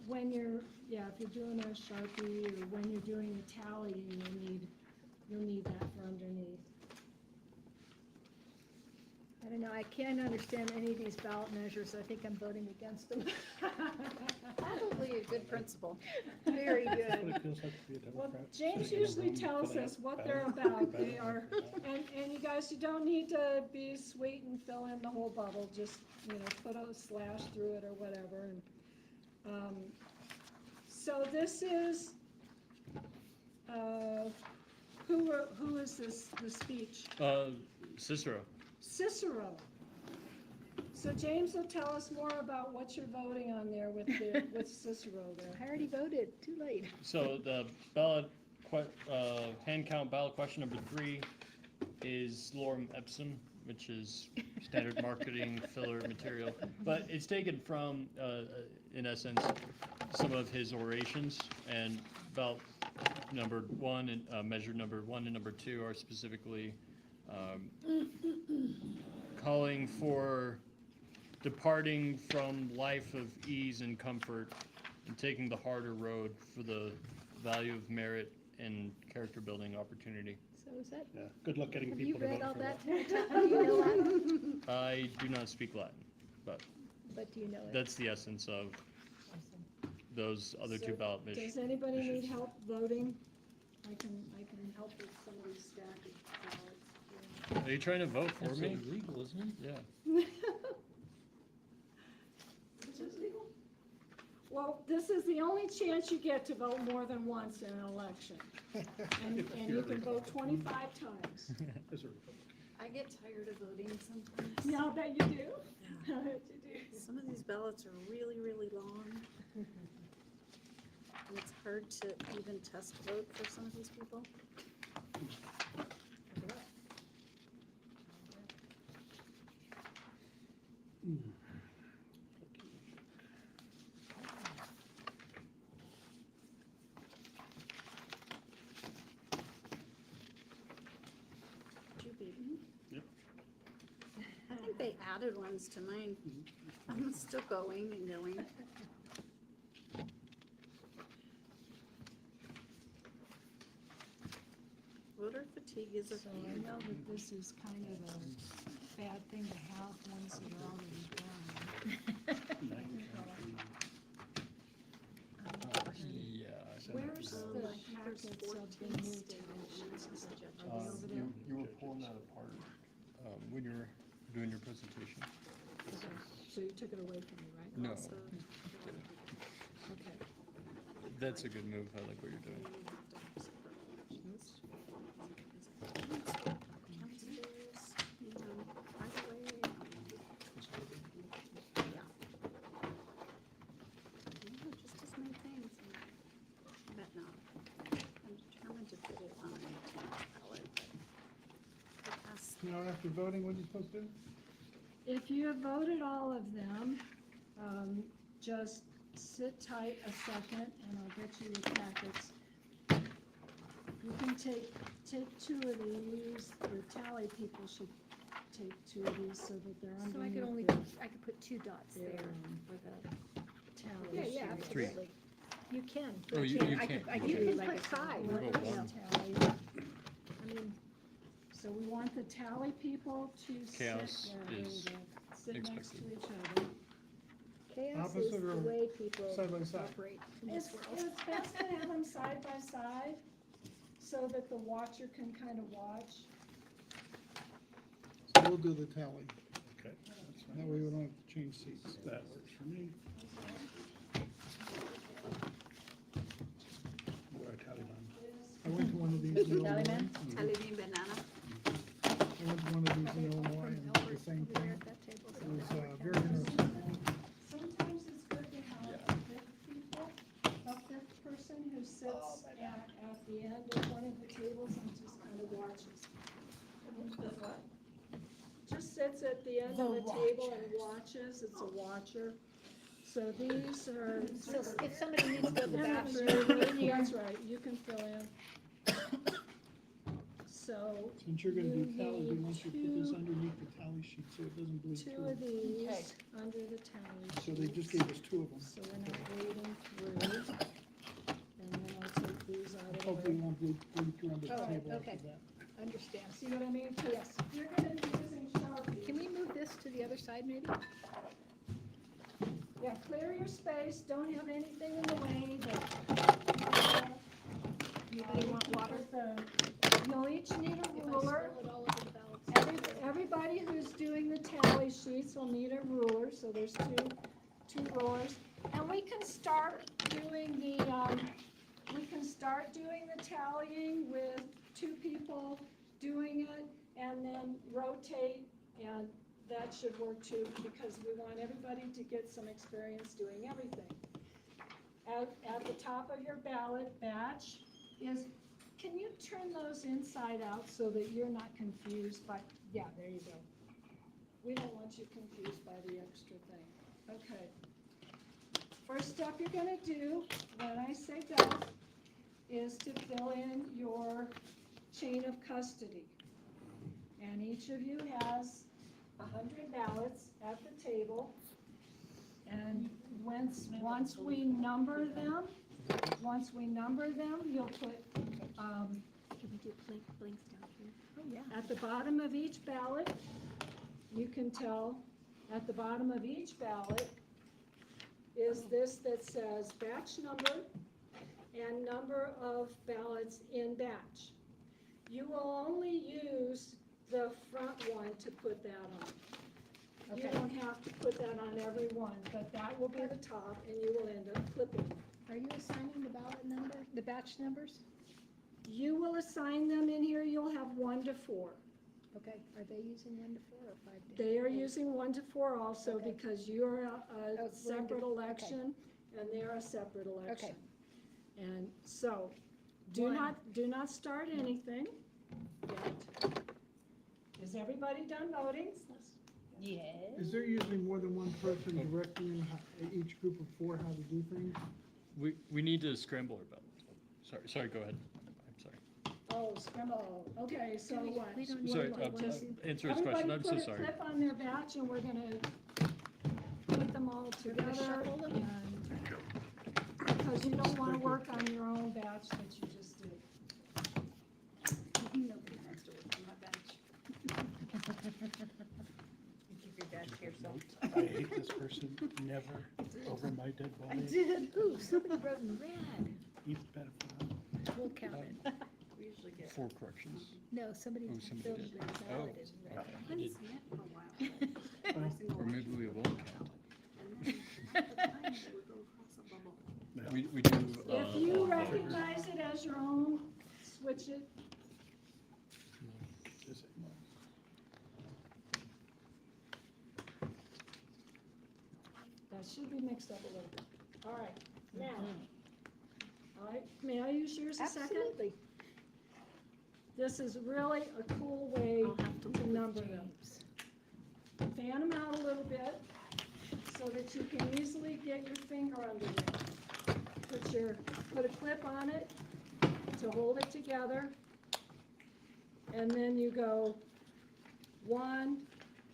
when you're, yeah, if you're doing a Sharpie, or when you're doing the tallying, you'll need that for underneath. I don't know, I can't understand any of these ballot measures. I think I'm voting against them. Probably a good principle. Very That's good. what it feels like to be a Well, Democrat. James sitting in a usually room tells filling us out what ballot they're after about. ballot They after are, ballot. and you guys, you don't need to be sweet and fill in the whole bubble, just, put a slash through it or whatever, and, so this is, who is the speech? Cicero. Cicero. So James will tell us more about what you're voting on there with Cicero there. I already voted, too late. So the ballot, hand count ballot question number 3 is lorem ipsum, which is standard marketing filler material. But it's taken from, in essence, some of his orations, and ballot number 1 and measure number 1 and number 2 are specifically calling for departing from life of ease and comfort and taking the harder road for the value of merit and character building opportunity. So is that, Yeah, good luck getting have you people to read vote all for that? that. Do you know Latin? I do not speak Latin, but But do you know it? that's the essence of those other two So, ballot measures. Does anybody need help voting? I can help with some of these stacked ballots. Are you trying to vote for That's me? illegal, isn't it? Yeah. Which is legal. Well, this is the only chance you get to vote more than once in an election. And you can vote 25 times. As a Republican. I get tired of voting sometimes. Yeah, I'll bet you do. I bet you do. Some of these ballots are really, really long. And it's hard to even test vote for some of these people. I think they added ones to mine. I'm still going and going. Voter fatigue is a So I know that this is kind of a bad thing to have ones that are already done. Where's the packets of the new tally sheets? Are they over there? You were pulling that apart when you were doing your presentation. So you took it away from me, right? No, Okay. that's a good move. I like what you're doing. Just as many things, but no. I'm determined to put it on the ballot. Now, after voting, what are you supposed to do? If you have voted all of them, just sit tight a second and I'll get you your packets. You can take two of these. The tally people should take two of these so that they're So I underneath could only, their- I could put 2 dots their, there. for the tally. Yeah, yeah, sheet. absolutely. You can. Oh, but you I can't. could You do can like put a 5. We'll go one. Tally. I mean, So we want the tally people to sit, Chaos there you is go. Sit next to expected. each other. chaos is Opposite the or way people side by side? operate in It's, this world. it's best to have them side by side so that the watcher can kind of watch. So we'll do the tally. Okay, that's That fine. way we don't have to change seats. That works for me. What I tallied on. I went to one of these in Tally Illinois. man? Tally bean banana. I went to one of these in Illinois and it was the same Over there thing. at that table. It was very interesting. Sometimes it's good to have a fifth people, a fifth person who sits at the end of one of the tables and just kind of watches. Just sits at the end of the table and watches, it's a watcher. So these are. So if somebody needs to go to the And bathroom, that's right, you can fill in. So, Since you're gonna do You tally, do you need want you to put this two- underneath the tally sheet so it doesn't bleed two through? of these under the tally So they just sheets. gave us 2 of them. So we're not wading through. And then I'll take these out of the Hopefully it way. won't bleed through under the Oh, table okay. after that. understand. See what I mean? 'Cause Yes. you're gonna be using Sharpie. Can we move this to the other side maybe? Yeah, clear your space, don't have anything in the way that. Anybody want water? You'll each need a If I ruler. spill it all over the ballots. Everybody who's doing the tally sheets will need a ruler, so there's two rulers. And we can start doing the tallying with 2 people doing it and then rotate, and that should work too, because we want everybody to get some experience doing everything. At the top of your ballot batch is, can you turn those inside out so that you're not confused by, yeah, there you go. We don't want you confused by the extra thing. Okay. First step you're gonna do, when I say go, is to fill in your chain of custody. And each of you has 100 ballots at the table. And once we number them, you'll put, Can we do blanks down here? Oh, yeah. at the bottom of each ballot, you can tell, at the bottom of each ballot is this that says batch number and number of ballots in batch. You will only use the front one to put that on. You Okay. don't have to put that on every one, but that will be the top and you will end up clipping. Are you assigning the ballot number, the batch numbers? You will assign them in here, you'll have 1 to 4. Okay, are they using 1 to 4 or 5 to 8? They are using 1 to 4 also Okay. because you're Oh, a we're separate okay. election and they're a separate election. Okay. And so, do One. not start anything yet. Is everybody done voting? Is there usually more than one person directing each group of 4 how to do things? We need to scramble our ballots. Sorry, go ahead. I'm sorry. Oh, scribble, okay, so what? We don't need Sorry, to just- answer his question, I'm so Everybody sorry. put a clip on their batch and we're gonna put them all together. shuffle them? and- Because you don't wanna work on your own batch that you just did. Nobody wants to work on my bench. Keep your batch to yourself. I hate this person, never over my dead I body. did. Ooh, somebody wrote in red. Eat the pedophile. We'll count it. We usually get. 4 corrections. No, somebody Oh, somebody filled did. their Oh. ballot in red. I haven't seen it for a while. Or maybe we won't count. And then at the time, they would go across a bubble. We do. If you recognize it as your own, switch it. Is it? That should be mixed up a little bit. All right, now. All right, may I use yours a second? Absolutely. This is really a cool way I'll have to to work with number them. Fan them out a little bit so that you can easily get your finger under there. Put a clip on it to hold it together. And then you go 1,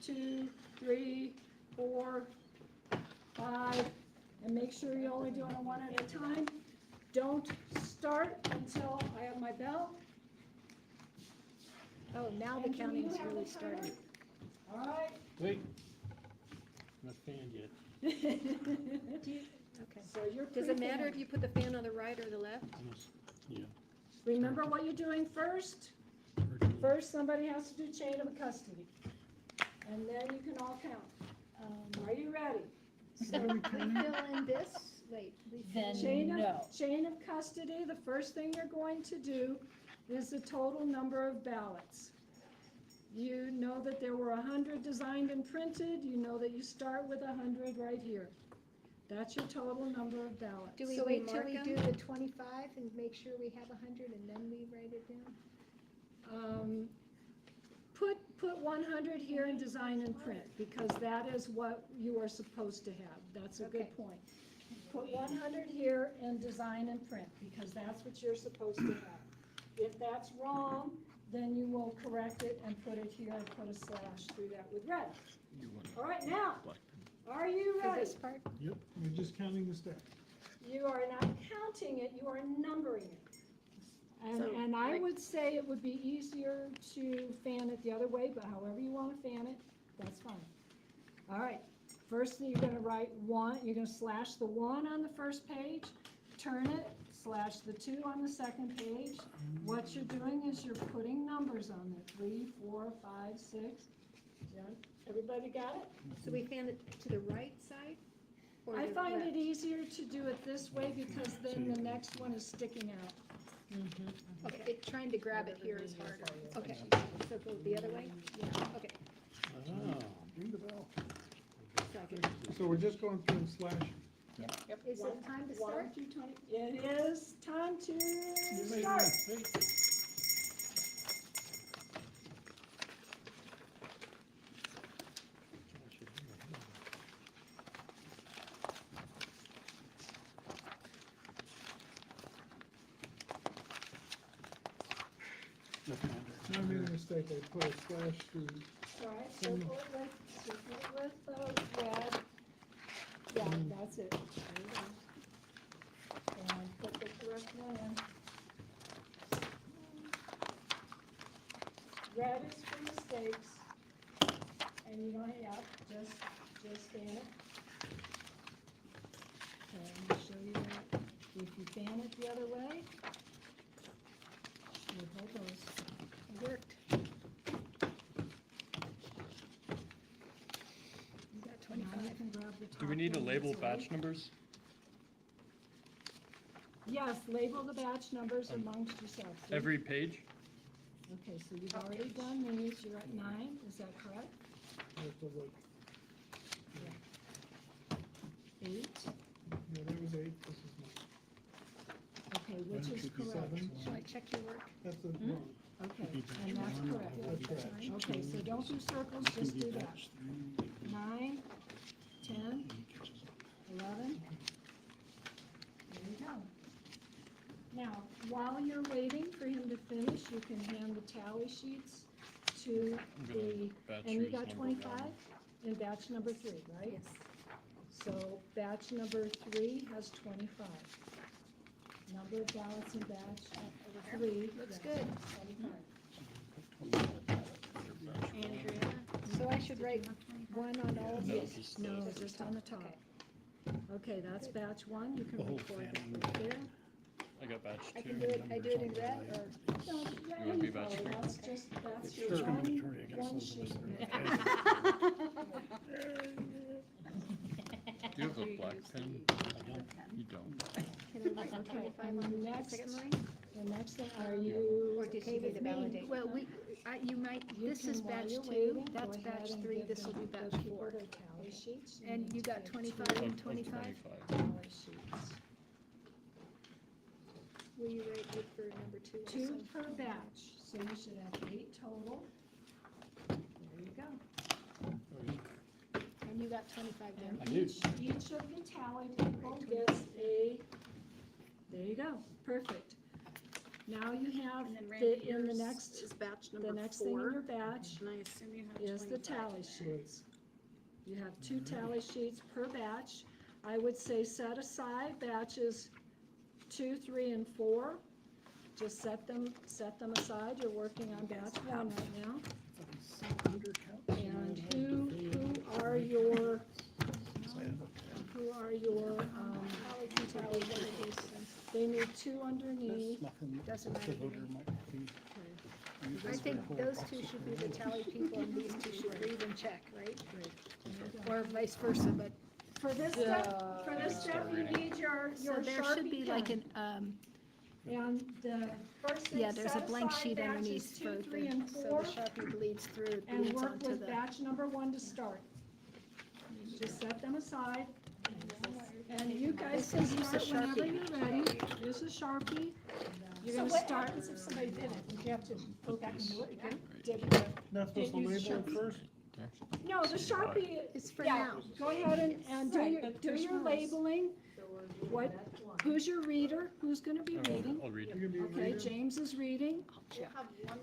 2, 3, 4, 5, and make sure you're only doing it one at a time. Don't start until I have my bell. Oh, now the And do you counting's have really the timer? started. All right. Wait. Not fanned yet. Do you, okay. So you're Does it pretty matter fan. if you put the fan on the right or the left? Yeah. Remember what you're doing first? First, somebody has to do chain of custody. And then you can all count. Are you ready? So we fill in this, wait, we fill in. Chain of custody, the first thing you're going to do is the total number of ballots. You know that there were 100 designed and printed, you know that you start with 100 right here. That's your total number of ballots. Do we So wait till mark we 'em? do the 25 and make sure we have 100 and then we write it down? Put 100 here in design and print, because that is what you are supposed to have. That's a good Okay. point. Put 100 here in design and print, because that's what you're supposed to have. If that's wrong, then you will correct it and put it here and put a slash through that with red. All right, now, are you For ready? this part? Yep, we're just counting the steps. You are not counting it, you are numbering it. So, And I like- would say it would be easier to fan it the other way, but however you want to fan it, that's fine. All right, first thing you're gonna write 1, you're gonna slash the 1 on the first page, turn it, slash the 2 on the second page. What you're doing is you're putting numbers on there, 3, 4, 5, 6. Everybody got it? So we fan it to the right side? Or I the find left? it easier to do it this way because then the next one is sticking out. Okay, trying to grab it here is harder. Okay, so go the other way? Yeah. Okay, Oh. Ring the bell. so I can, So we're just going through and slash. is it time to start? 1 through 20. It is time to Wait, start. wait. I made a mistake, I put a slash through. All right, circle it with red. Yeah, that's it. There you go. And put the correct one in. Red is for mistakes. And you don't have, just fan it. Okay, let me show you that. If you fan it the other way, your whole goes. It worked. You got Now you 25. can grab the Do we top need to one label that's away. batch numbers? Yes, label the batch numbers amongst yourselves. See? Every page? Okay, so you've already done these, you're at 9, is that correct? I have to look. 8, Yeah, that was 8, this is 9. okay, which is correct? 7. Shall I check your work? That's the Hmm? wrong. Okay, and that's correct. That's right. Okay, so don't do circles, just do that. 9, 10, 11. There you go. Now, while you're waiting for him to finish, you can hand the tally sheets to the, and you got 25 in batch number 3, right? Yes. So batch number 3 has 25. Number of ballots in batch 3. Looks yes, good. 25. Andrea? So I should write One on all of No, these? just No, those. just on the top. Okay, that's batch 1. You can The whole record that family. right there. I got batch I 2. can do it, I do it in red or? No, yeah, You wanna be any batch color, 3? that's just, that's your Discriminatory against one those sheet. Do you have a black pen? You don't. Can I write Okay, 25 and on the the next, second line? the next thing, are you Or did okay she do with the me? validate? Well, you might, You this can, is while batch you're 2, waiting, that's go ahead batch and 3, give this will the- be the batch people 4. their tally sheets. And need you to got take 25 two and 25? tally sheets. Will you rate it for number 2 also? 2 per batch, so you should have 8 total. There you go. And you got 25 And there. each of the tally people gets a, there you go, perfect. Now you have, And then Randy, in the yours next, is batch the number next thing in 4. your batch And I assume you have is the 25 tally in there. sheets. You have 2 tally sheets per batch. I would say set aside batches 2, 3, and 4. Just set them aside. You're working on batch 1 right now. And who are your, tally sheets? They need 2 underneath. Doesn't matter The to voter me. might be. I think those 2 should be the tally people and these 2 should read and check, right? Or vice versa, but, For this step, you need your so there should Sharpie be like pen. an, And the first thing, yeah, there's a set blank aside sheet batches underneath 2, for 3, and the, so 4, the Sharpie bleeds through, it and bleeds work onto with the. batch number 1 to start. Just set them aside. And you guys can start whenever you're ready. Here's a Sharpie. You're gonna start. if somebody did it? Would you have to go back and do it again? Not supposed to use label it Sharpie. first? No, the Sharpie, It's for yeah, now. go ahead and do your labeling. What, who's your reader? Who's gonna be reading? I'll read. You can be Okay, reading. James is reading,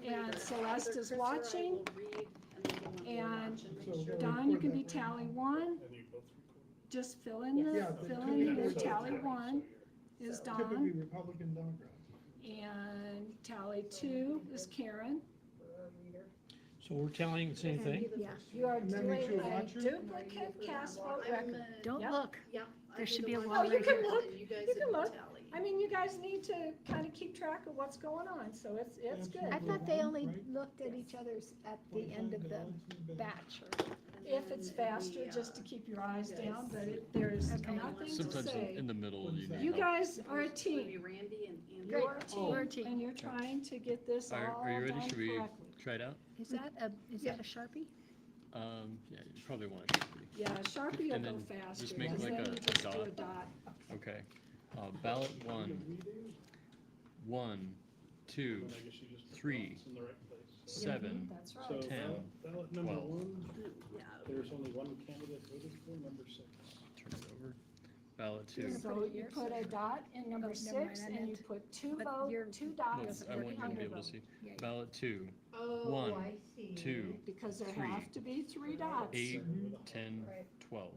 and Celeste is watching, and Don, you can be tally 1. Just fill in Yeah, your tally 1 is Typically Don, Republican, Democrat. and tally 2 is Karen. So we're tallying the same thing? Yeah, You are And that doing makes you a a watcher? duplicate cast vote record. don't Yep. look. There should be a Oh, wall you right can here. look, you can look. I mean, you guys need to kind of keep track of what's going on, so it's good. I thought they only Right. looked at each other's at the end of the batch, or, If it's faster, just to keep your eyes down, but there's Okay. nothing to Sometimes say. in the middle, you need You help. guys are a team. Randy and Andrew. You're a We're a team, team. and you're trying to get this all Are you ready? done Should we correctly. try it out? is that a Sharpie? Yeah, you probably want to. Yeah, Sharpie will And go then faster, just make because like then a you just do a dot. dot. Okay. Ballot 1, 1, 2, 3, 7, That's right. So 10, ballot number 12. 1, there's only one candidate voted for, number 6. turn it over. Ballot 2. So you put a dot in number Oh, never mind, 6, I and you meant- put 2 but votes, you're- 2 No, dots I want you to under be able to vote. see. Yeah, yeah. Ballot 2, Oh, 1, I see. 2, Because there 3, have to be 3 dots. 8, 10, Right. 12.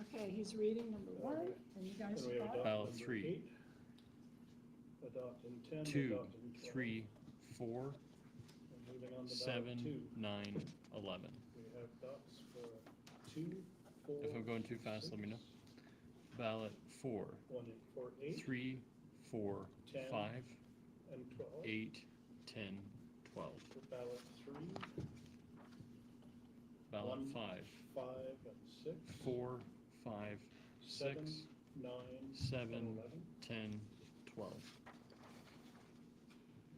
Okay, he's reading number 1, and you guys Then we have a got dot Ballot number 3. 8, a dot in 10, a 2, dot in 12. 3, 4, And moving on to ballot 7, 2, 9, 11. we have dots for 2, 4. If I'm going too fast, let me know. Ballot 4, 1 for 8, 3, 4, 10, 5, and 12. 8, 10, 12. For ballot 3, Ballot 1, 5, 5, and 6. 4, 5, 7, 6, 9, 7, 11. 10, 12.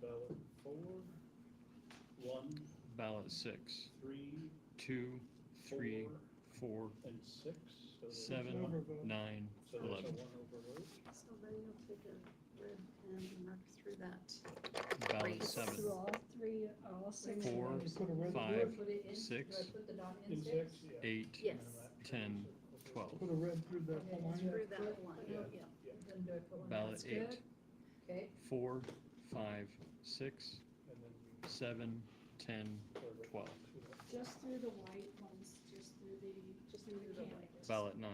Ballot 4, 1, Ballot 6, 3, 2, 3, 4, and 6. So there's 7, one- 9, So there's a 11. 1 overvote. So then you'll take a red pen and mark through that. Ballot Great. 7, through all 3, all 6. 4, You put a red 5, through it. 6, In 6, yeah. 8, Yes. 10, 12. Put a red through that line. Through that one. Yeah. Ballot That's 8, good. Okay, 4, 5, 6, And then 7, 10, 12. Just through the white ones, just through the candidates. Ballot 9.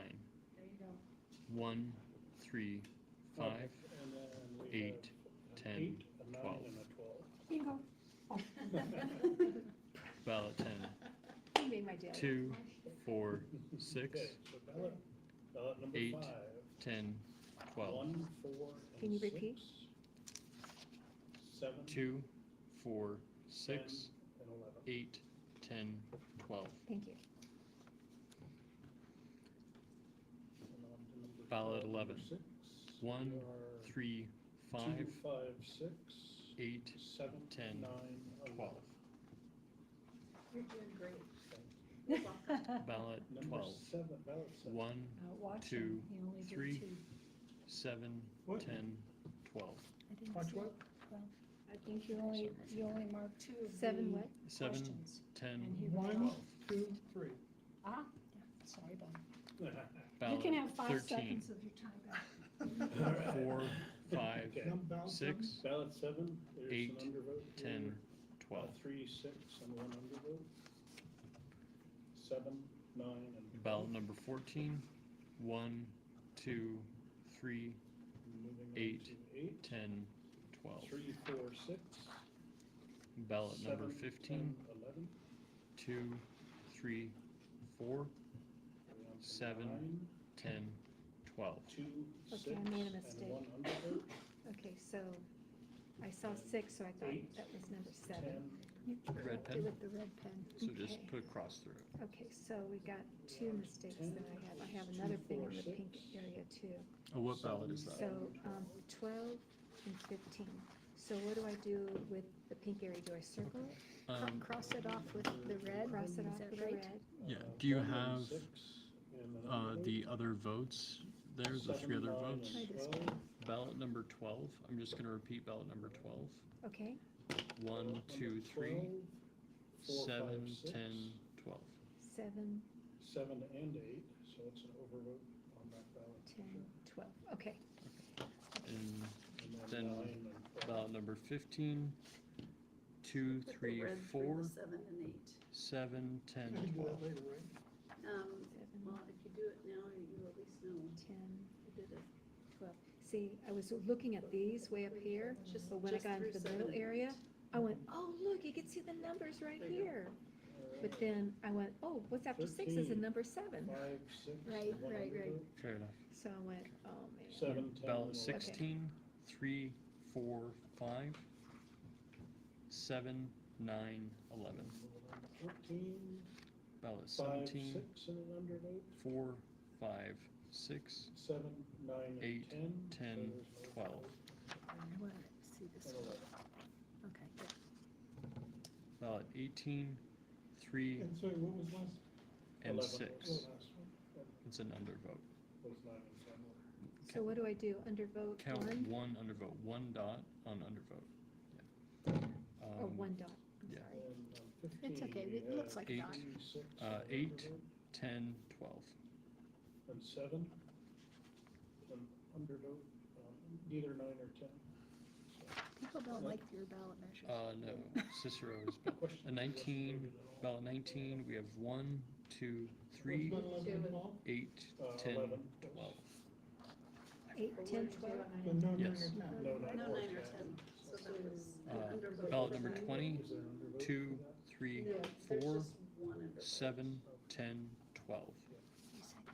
There you go. 1, 3, 5, And then we 8, have 10, an 8, a 9, 12. and a 12. Bingo. Ballot 10. you made my day. 2, 4, 6, Okay, so ballot number 8, 5. 10, 12. 1, 4, and Can you 6, repeat? 7, 2, 4, 10, 6, and 11. 8, 10, 12. Thank you. And on to number Ballot 12, 11. number 6. 1, We are 3, 5, 2, 5, 6, 8, 7, 10, 9, 12. You're doing great. Ballot Number 12. 7, ballot 7. 1, Watch 2, him, he only did 3. 2. 7, What? 10, 12. I didn't Watch see what? it. Well, I think you only marked 2 of 7 the what? 7, questions. 10, And he 1, wrote- 2, 3. Ah, yeah, sorry, Bob. You Ballot can have 5 13. seconds of your time back. 4, 5, Okay. Ballot 6, Ballot 7, there's 8, an undervote. 10, here. 12. 3, 6, and 1 undervote. 7, 9, and 12. Ballot number 14. 1, 2, 3, Moving on 8, to 8, 10, 12. 3, 4, 6. Ballot 7, number 15. 10, 11. 2, 3, 4, Going on to 7, 9, 10, 12. 2, Okay, 6, I made a and mistake. 1 undervote. Okay, so I saw 6, so I thought 8, that was number 7. 10, Red Do pen? with the red pen. So just Okay. put a cross through it. Okay, so we got 2 mistakes that I have. I have another thing in the pink area too. Oh, what ballot is that? So, 12 and 15. So what do I do with the pink area? Do I circle it? Cross it off with the red. Cross it is off that with the right? red? Yeah, do you 1 and have 6, and an undervote. the other votes there, the 3 other 7, 9, votes? and Try this 12. Ballot number 12, I'm just gonna repeat ballot number 12. Okay, 1, 2, 3, 4, 7, 5, 6, 10, 12. 7, 7 and 8, so it's an overvote on that ballot. 10, 12. Okay, And And then 9 and 12. ballot number 15, 2, 3, 4, 7 and 8. 7, 10, You can do 12. that later, right? 7, Well, if you do it now, you at least know 10, you did it. 12. See, I was looking at these way up here, but when I just got into through the 7 middle and 8. area, I went, oh, look, you can see the numbers right There you go. here. But then I went, oh, what's after 6 is a 13. number 7. 5, 6, Right, and 1 right, right. undervote. Fair enough. So I went, oh, man. 7, 10, Ballot and 16, 3, 4, 5, 7, 9, 11. 14, Ballot 5, 17, 6, and an undervote. 4, 5, 6, 7, 9, 8, and 10. 10, so there's no 12. I want to see this And one. 11. Okay, good. Ballot 18, 3, And sorry, what was last? and 11 6. was the last one. It's an undervote. Was 9 and 10 were. So what do I do? Undervote Count 1? 1 undervote, 1 dot on undervote. Yeah. Or 1 dot? I'm yeah. sorry. And on 15, It's okay, we it looks have like a 8, dot. 6, 8, undervote, 10, 12. and 7. And undervote, either 9 or 10. People don't like your ballot measures. No, Cicero is, Question. a 19, ballot 19, we have 1, 2, 3, What's 11 and 12? 8, 10, 11. 12. 8, 10, 12? But no, 9 Yes. or 10. No, 9 No, or 9 or 10. 10. So that was an undervote. Ballot number 20, Is there an undervote 2, for that? 3, There's 4, just one undervote. 7, 10, 12. You said you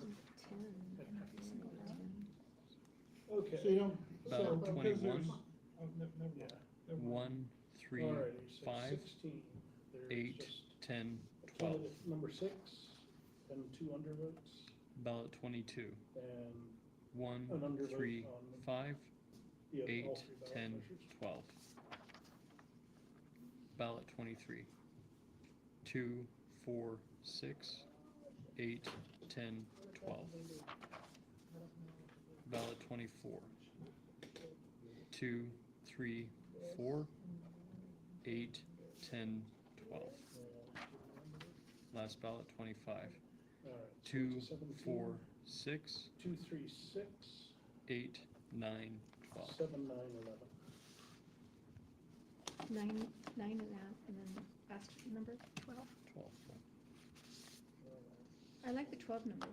voted for 10. every single one. Okay. So you don't, so Ballot because 21. there's, oh, never mind. Yeah. Never mind. 1, 3, Alrighty, so 5, 16, there's 8, just 10, a 12. candidate number 6, and 2 undervotes, Ballot 22, and 1, an undervote 3, on 5, you have 8, all 3 ballot 10, measures. 12. Ballot 23, 2, 4, 6, 8, 10, 12. Ballot 24, 2, 3, 4, 8, 10, 12. Last ballot 25, Alright, so 2, it's a 17, 4, 6, 2, 3, 6, 8, 9, 12. 7, 9, 11. 9 and that, and then last number, 12. 12. I like the 12 number.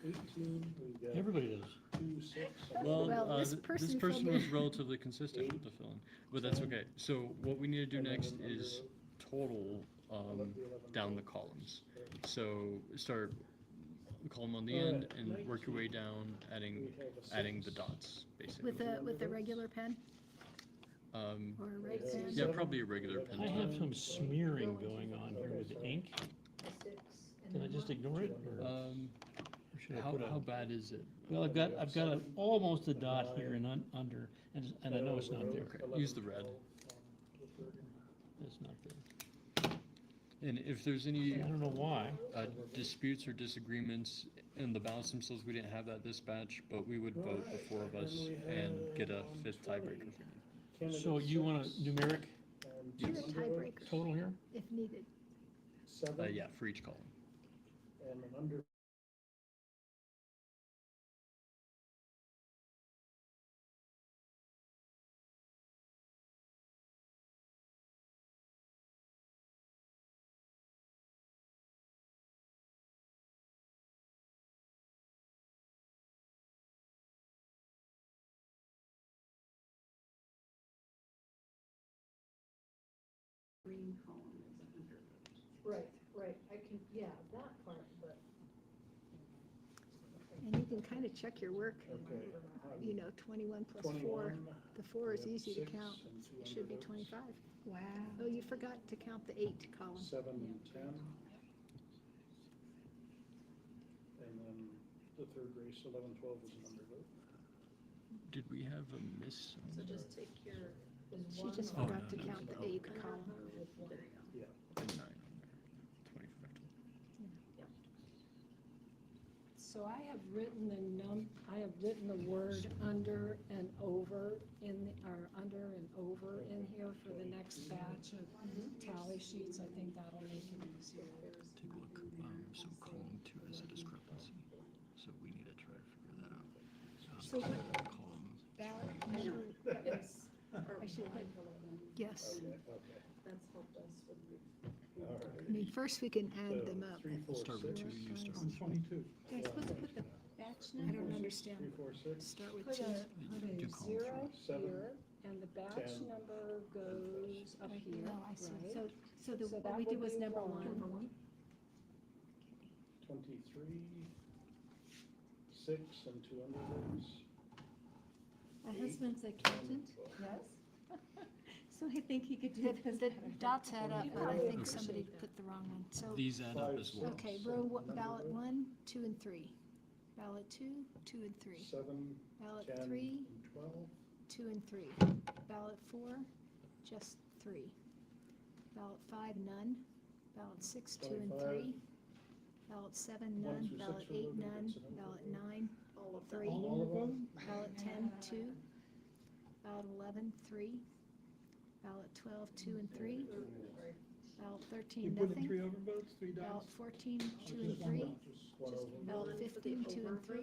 18, we got Everybody does. 2, 6. Well, Well, this this person person filled was in. relatively consistent with the fill-in, but that's okay. So what we need to do next is total down the columns. So start the column on the end and work your way down, adding the dots, basically. With a regular pen Um, or a red pen? yeah, probably a regular pen. I have some smearing going on here with ink. Can I just ignore it, or or should I put How a? bad is it? Well, I've got almost a dot here and under, and I know it's not there. Okay, use the red. It's not there. And if there's any I don't know why. disputes or disagreements in the ballots themselves, we didn't have that this batch, but we would vote the 4 of us and get a 5th tiebreaker if we need. So you want a numeric Do a tiebreaker total here? if needed. 7, Yeah, for each column. and an under. Green column is under vote. Right, I can, yeah, that part, but. And you can kind of check your work, Okay. 21 plus 4. 21. The 4 is we have easy to 6 count. and 2 It should be under 25. Wow. Oh, you forgot to count the 8 column. 7 and 10. And then the third race, 11, 12 is an undervote. Did we have a miss? So just take your, She just Oh, forgot no, to no, count the no. 8 column. there you go. And 9 on there. 25. So I have written the word under and over or under and over in here for the next batch of tally sheets. I think that'll make it easier. Take a look. So column 2 has a discrepancy. So we need to try to figure that out. So what Column ballot number is, I should put, yes. That's helped us with the. All right. I mean, first we can add them up. 3, 4, Start with 2. You start On with 22. you're supposed to put the batch I number. don't understand. 3, 4, 6. Start with Put 2. a Do column 0 7, here, and the batch 10. number goes up here, No, I see. right? So So what that we did would was be number one. 1. 23, 6 and 2 undervotes. My husband's accountant, Yes? so I think he could do The this. dots add up, but I think Okay. somebody put the wrong one. So, These add up as well. okay, ballot 1, 2, and 3. Ballot 2, 2, and 3. 7, Ballot 10, 3, and 12. 2 and 3. Ballot 4, just 3. Ballot 5, none. Ballot 6, 2 and 3. Ballot 7, One none. through Ballot six are 8, voted, none. it's an Ballot overvote. 9, All of them. 3. All of them? Ballot 10, 2. Ballot 11, 3. Ballot 12, 2 and 3. Ballot You 13, put in nothing. 3 overvotes, 3 Ballot dots? 14, 2 and 3. Just one over. Ballot One for the 15, 2 and 3.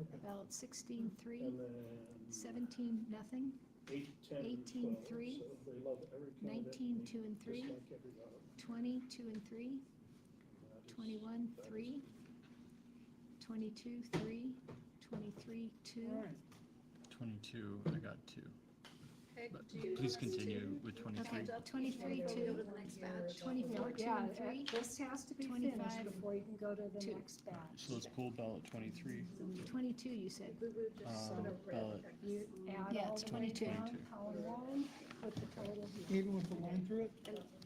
Okay. Ballot 16, 3. And then 17, nothing. 8, 10, and 18, 12. 3. So they love every candidate, 19, 2 and just 3. like every ballot. 20, 2 and 3. And that is- 21, that is 3. 22, 3. 23, 2. All right. 22, I got 2. Peg, But do you please want us to- continue with 23. Okay, 23, Go 2. to the next batch. 24, 2 Yeah, and 3. this has to be 25, finished before you can go to the 2. next batch. So let's pull ballot 23. 22, you said. Ballot You add Yeah, all it's the way 22. down, column 1, put the total here. Even with the line through it?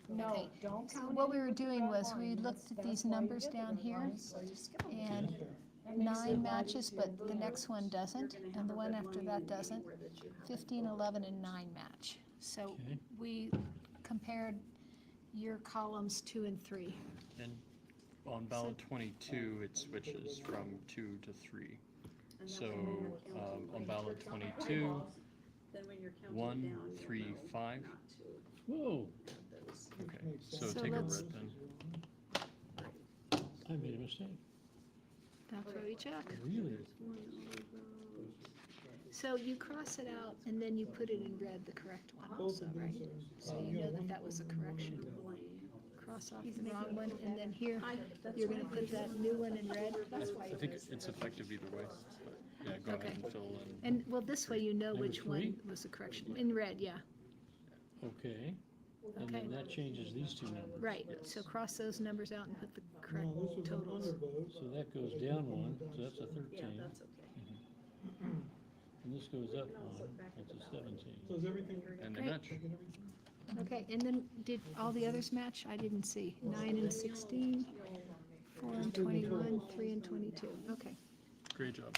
No, Okay, don't so count what we were anything with doing red was we line. looked at That's these why you numbers get the down red here, line, so you skip them. and That makes it 9 a lot matches, easier. but the next one doesn't, You're gonna and the have a one red after line that doesn't. anywhere that you haven't 15, voted. 11, and 9 match. So Okay. we compared your columns 2 and 3. And on ballot 22, it switches from 2 to 3. And then So when you're counting- on when ballot you're counting 22, eyeballs, then when you're counting 1, down, you'll 3, know 5. not to Whoa, add those. Okay, so So take a let's- red pen. I made a mistake. That's what we check. Really? One overvote. So you cross it out and then you put it in red, the correct one also, right? So you know that that was a correction. Cross off the wrong one, and then here, you're gonna put that new one in red? I think it's effective either way, but yeah, go ahead Okay. and fill in. And, well, this way you know Number which one 3? was the correction, in red, yeah, Okay, and Okay. then that changes these two numbers. right. So cross those numbers out and put the correct No, this was an totals. undervote. So that goes down one, so that's a 13. Yeah, that's okay. And this goes up one, that's a 17. So is everything? And they Great. match. Checking everything? Okay, and then did all the others match? I didn't see. 9 and 16, 4 and 21, 3 and 22. Okay. Great job.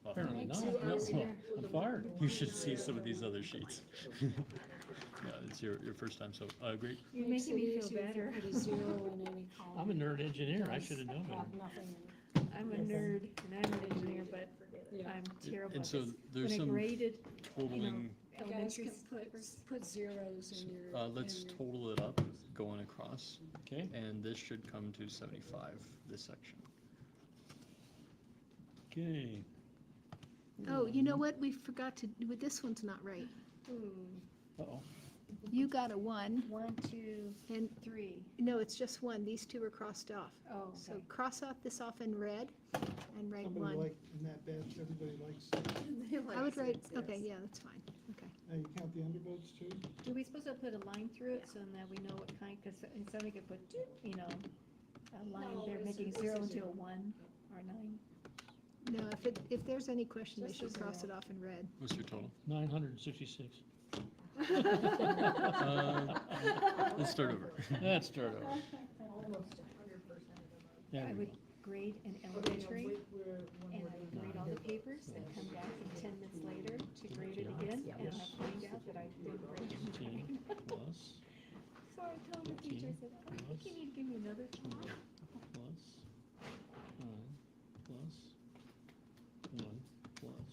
Wow. Apparently not. So No, is there- I'm fired. You should see some of these other sheets. Yeah, it's your first time, so, great. You're making me feel better. Put a 0 in any column. I'm a nerd engineer, I Does should have known better. have nothing in it. I'm a nerd and I'm an engineer, but Yeah. I'm terrible. And so at this. there's When I some graded, totaling, You guys elementary can put zeros in your. let's in your- total it up, going across, Okay, and this should come to 75, this section. okay. Oh, you know what? We forgot to, this one's not right. Uh-oh. You got a 1, 1, 2, and, 3. no, it's just 1. These two are crossed off. Oh, So okay. cross off this off in red and write Somebody 1. like, in that batch, everybody likes, I would write, okay, yeah, that's fine. Okay. now you count the undervotes too? Are we supposed to put a line through it so that we know what kind, because somebody could put, you know, a line, they're making 0 into a 1 or 9. No, if there's any question, they should cross it off in red. What's your total? 966. Let's start over. Let's start over. There I we would go. grade an elementary, and I would grade all the papers, and come back in 10 minutes later to grade it again, and I find out that I didn't grade it. 17 plus, So I told the teacher, I said, I think you need to give me another try. plus, 9, plus, 1, plus,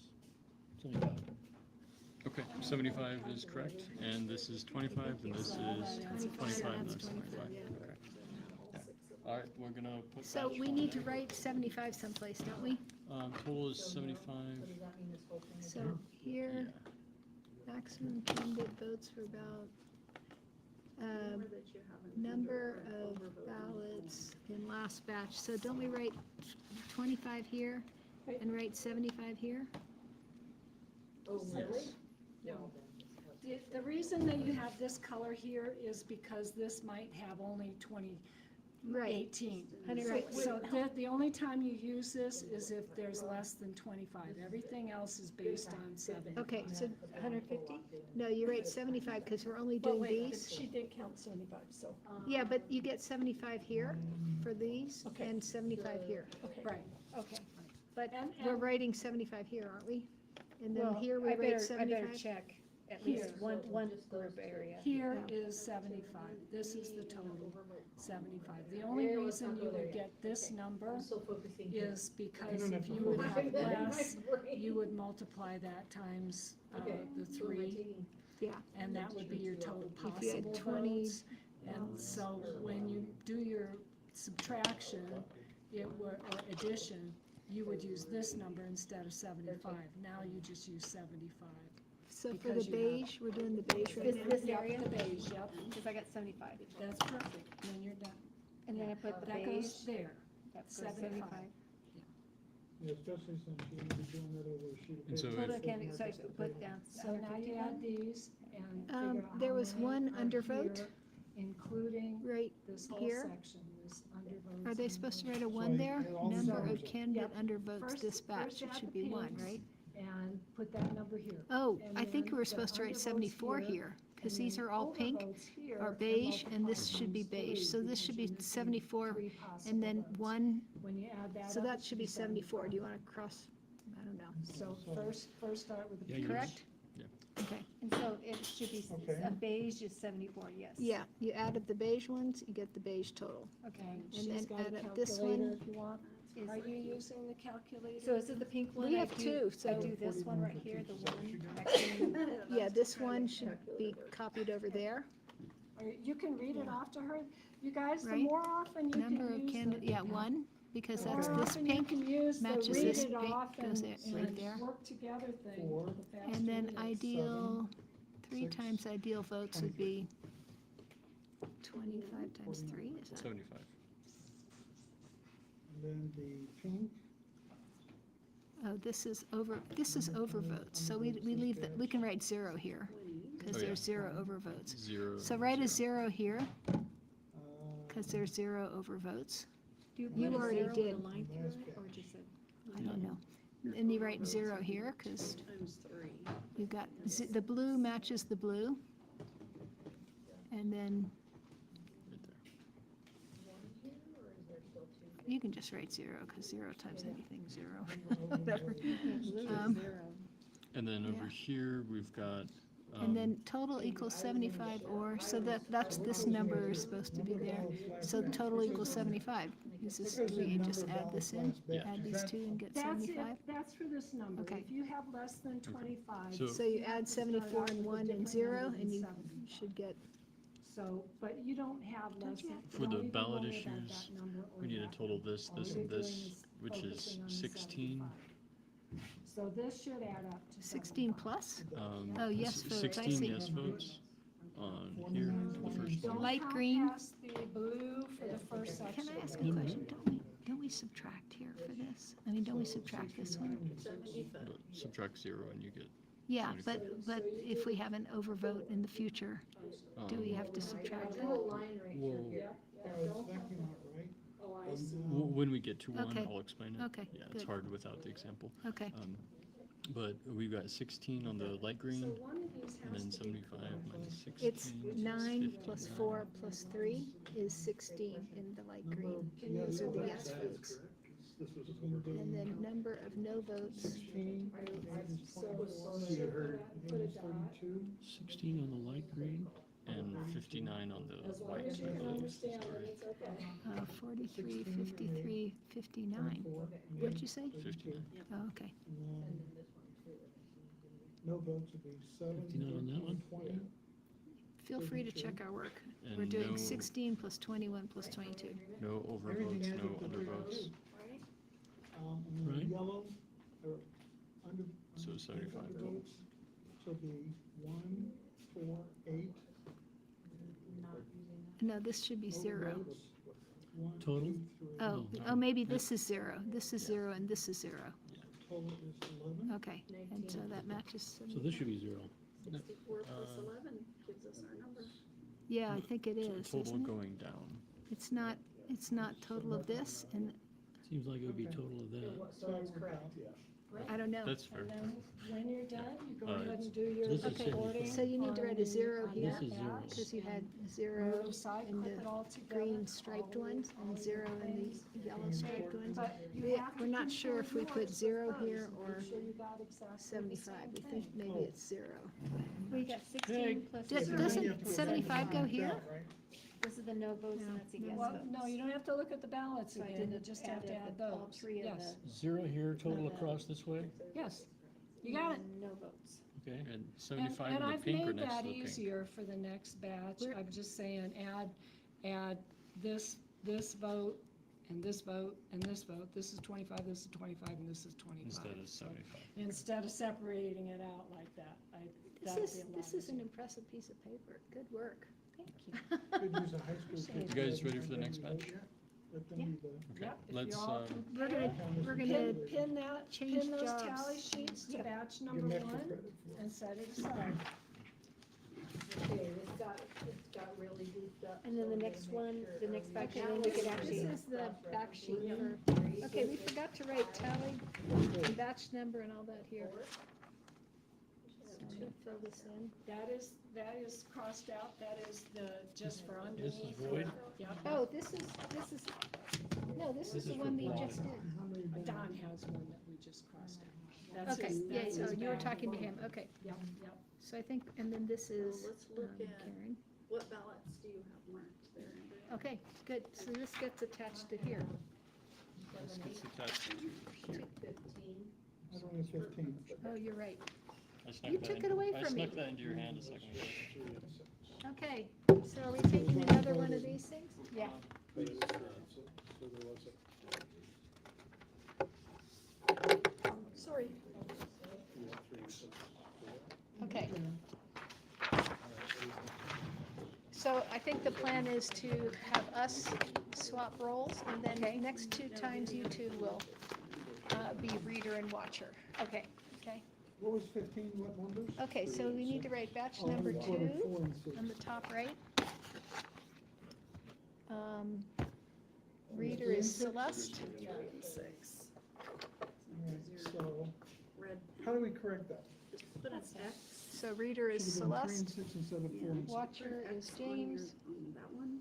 75. Okay, 75 is correct, and this is 25, and this is 25, and that's 25. Okay. Yeah. All right, we're gonna put. So batch we one need to there. write 75 someplace, don't we? Total is 75. So here, maximum candidate votes for ballot. Number of ballots in last batch. So don't we write 25 here and write 75 here? The reason that you have this color here is because this might have only 2018. Right. So the only time you use this is if there's less than 25. Everything else is based on 70. Okay, so, 150? no, you write 75 because we're only But doing wait, these. she did count 75, so. Yeah, but you get 75 here for these Okay. and 75 here. Right, okay. But And- we're and- writing 75 here, aren't we? And then Well, here we I write better 75? check at least Here. one group area. Here is 75. This is the total, 75. The only reason you would get this number is because if you would have less, you would multiply that times the 3, Yeah. and that would be your total If you had possible 20 votes. And so when you do your subtraction, or addition, you would use this number instead of 75. Now you just use 75. So for Because the you have- beige, we're doing the beige right now? This Yep, area? the beige, yep. Because I got 75. That's perfect. Then you're done. And then I put the That beige. goes there. That goes 75. Yeah, especially since you're gonna be doing that over a sheet of paper. And so Total if- candidate, so I should put down So now you add these and figure out There how was many one are undervote. here, including Right this whole here. section, this undervotes. Are they and supposed to votes. write a 1 there? all the Number numbers of are- candidate Yep. undervotes First- this batch, first it add should the be 1, pinks. right? And put that number here. Oh, And I think then we were the supposed to write undervotes 74 here, here, because and these then are all pink overvotes here or are beige, and this multiplied should be times beige. 3, So this should be because you would do 74, 3 and possible then votes. 1, When you add that so up, that it should be 74. Do you want to cross, I don't know, So first start with the Yeah, pinks. correct? Yeah. Okay, And so it should be, Okay. a beige is 74, yes. yeah, you added the beige ones, you get the beige total. Okay. She's then got add a up this calculator one. if you want. Is- Are you using the calculator? So is it the pink one? We I have do- two, I so- do this one right here, the one actually. Yeah, this one should be copied over there. Or you can read it off to her. You guys, the Right. more often you can Number of use candidate, the yeah, 1, because Or that's this often you pink, can use the matches read this it pink, off goes and it right there. work together thing. Four. the faster And then it is. ideal, 3 6, times ideal votes would be 25 times 3, is that? 75. And then the pink, Oh, this is overvotes, so we leave that, we can write 0 here, because Oh, yeah. there's 0 overvotes. 0. So write a 0 here, uh, because there's 0 overvotes. Do You put a already 0 and did. a line through it, or just a I don't know. And you write 0 here, because times 3? you've got, the blue matches the blue. And then you can just write 0, because 0 times anything is 0. Whatever. Um, And then over Yeah. here, we've got. And then total equals 75, or, so that's this number is supposed to be there. So total equals 75. Is this, do we just add this in? Yeah. Add these two and get That's 75? it, that's for this number. Okay. If you have less than 25. So- So you add 74 and 1 and 0, and you 70. should get, So, but you don't have Don't less you than. have- For the don't even ballot worry about issues, that number or we need a that total number. this, All this, you're and doing this, is which is focusing on the 16. 75. So this should add up to 16 75. plus? Um, Oh, yes votes, I 16 see. yes votes on here for the first Don't one. Light count green. past the blue for the first section. Can I ask a question? Don't we subtract here for this? I mean, don't we subtract this one? But subtract 0 and you get. Yeah, but if we have an overvote in the future, do we have to subtract that? Well, exactly not right. when we get to one, Okay. I'll explain it. Okay, Yeah, it's good. hard without the example. Okay, But we've got 16 on the light green, and then 75 minus 16. it's 9 is plus 59. 4 plus 3 is 16 in the light green. And those are the yes votes. And then number of no votes, 16, So put a dot. 16 on the light green and 59 on the As long white. as you can So understand sorry, it, it's okay. 43, 53, 59. What'd you say? 59. Oh, okay. and then no votes would be 7, 59 on that one? 20. Feel free to check our work. We're And doing no- 16 plus 21 plus 22. No overvotes, no undervotes. And then Right. yellow, or under. So 75. votes, so it'd be 1, 4, 8. No, this should be 0. 1, Total? 2, 3. Oh, maybe this is 0. This is 0 and this is 0. Total is 11. Okay, and so that matches. So this should be 0. 64 plus 11 gives us our number. Yeah, I think it So is, total isn't it? going down. It's not total of this, and Seems like it would be total of that. So that's correct. I don't know. That's fair. And then when you're done, you go Uh, ahead and do your This is Okay, recording. so you need to write a 0 on here, This is 0. because you had Move 0 aside, in clip the it all together, green striped all ones and 0 in the yellow striped ones. But you We- have to We're not keep sure if we yours put 0 first. here Make or sure you got exactly the 75. same We thing. think maybe it's 0. We got 16 plus. Doesn't 75 go here? This is the no votes, and that's a yes Well, vote. no, you don't have to look at the ballots So I again, you didn't just have to add add the- all those. 3 of Yes, 0 here, total across this way? yes, you got it. No votes. Okay. And And 75 and in the I've pink or made next that to the pink? easier for the next batch, We're- I'm just saying, add this vote, and this vote, and this vote, this is 25, this is 25, and this is 25. Instead of 75. Instead of separating it out like that, that'd be a lot This is an easier. impressive piece of paper. Good work. Thank you. Could use a high school You kid. guys ready for the next batch? Let them be the. Okay, Yep, if let's, you all can We're gonna pin change those jobs. tally sheets to Yeah. batch Give number them extra 1 credit for it. and set it aside. Okay, it's got really goofed up. And then the next one, the next batch, and then we could actually. This is the back sheet for, okay, we forgot to write tally, and batch number and all that here. So I'm gonna fill this in. That is crossed out, that is just for This is underneath. void? Yep. Oh, this is, no, this is the one that you just did. Don has one that we just crossed out. That's Okay, his- yeah, that's so his you were ballot. talking to him, okay. Yep, yep. So I think, and then this is let's look at- Karen. What ballots do you have marked there, Amber? Okay, good, so this gets attached to here. This gets attached to here. 15. That's only 15. Oh, you're right. I snuck You that took in- it away I from me. snuck that into your hand a second ago. Okay, so are we taking another one of these things? Yeah. Sorry. Okay. So I think the plan is to have us swap roles, and then next 2 times you two will be reader and watcher. Okay. Okay? What was 15, what numbers? Okay, so we need to write batch Oh, number we 2 quoted 4 and 6. on the top right. Reader is Celeste. Alright, so, how do we correct that? Put an X. So reader is Should've been 3 and Celeste. 6 instead of 4 and 6. Watcher is X on your- James. on that one.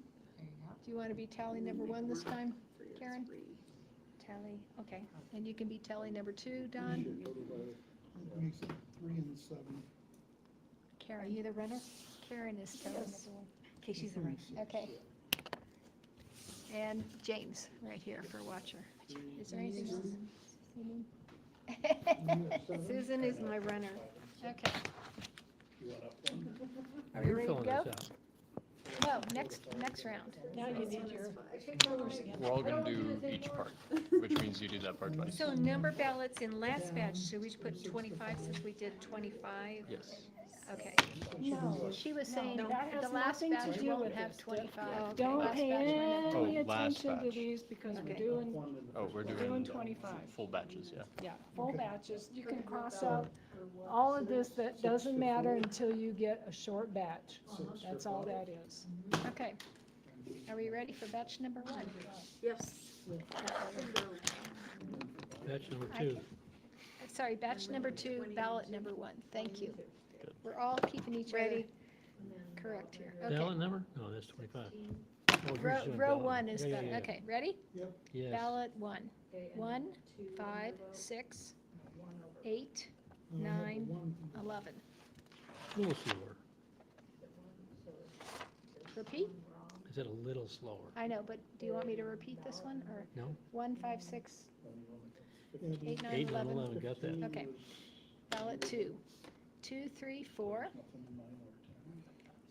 Do you want to be tally number 1 this time? For your Karen? 3. Tally, okay. And you can be tally number 2, Don? It makes it 3 and 7. Karen. Are you the runner? Karen is tally number 1. Okay, she's the runner. Okay. And James, right here for watcher. Is there anything else? you need? Susan is my runner. Okay. Are we You're ready to filling go? this out. No, next round. Now you need your. We're all gonna do each part, which means you do that part twice. So number ballots in last batch, should we put 25 since we did 25? Yes. Okay. No, She was saying that has the last nothing to batch do won't with have this. 25. don't Last pay batch went Oh, any last attention to batch. these because we're Okay. doing, Oh, we're doing doing 25. full batches, yeah. Yeah, full batches. You can cross out all of this, that doesn't matter until you get a short batch. That's all that is. Okay. Are we ready for batch number 1? Yes. Batch number I 2. can- Sorry, batch number 2, ballot number 1. Thank you. We're all keeping each other Ready? correct here. Ballot Okay. number? No, that's 25. Oh, yours Row doing row ballot. 1 is Yeah, yeah, the, yeah. okay, ready? Yes. Ballot 1. 1, 5, 6, 8, No, I have the 9, 1. 11. A little slower. Repeat? I said a little slower. I know, but do you want me to repeat this one, or No? 1, 5, 6, Yeah, 8, 9, 8, 9, 11? 11, got that. Okay. Ballot 2. 2, 3, 4,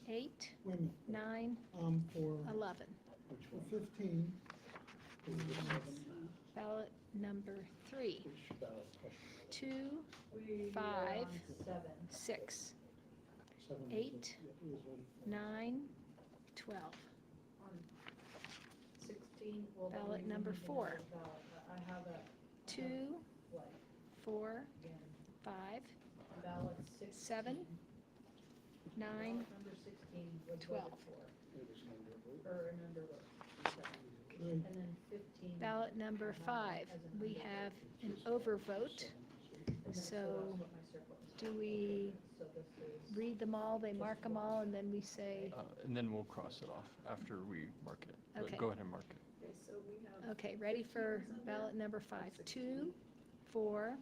8, Wait a minute, 9, for 11. 15, Ballot number 3. 2, 5, 6, 8, 9, 12. Ballot number 4. 2, 4, 5, 7, 9, 12. Ballot number 5, we have an overvote. So do we read them all, they mark them all, and then we say, And then we'll cross it off after we mark it. But Okay. Go ahead and mark it. okay, ready for ballot number 5? 2, 4,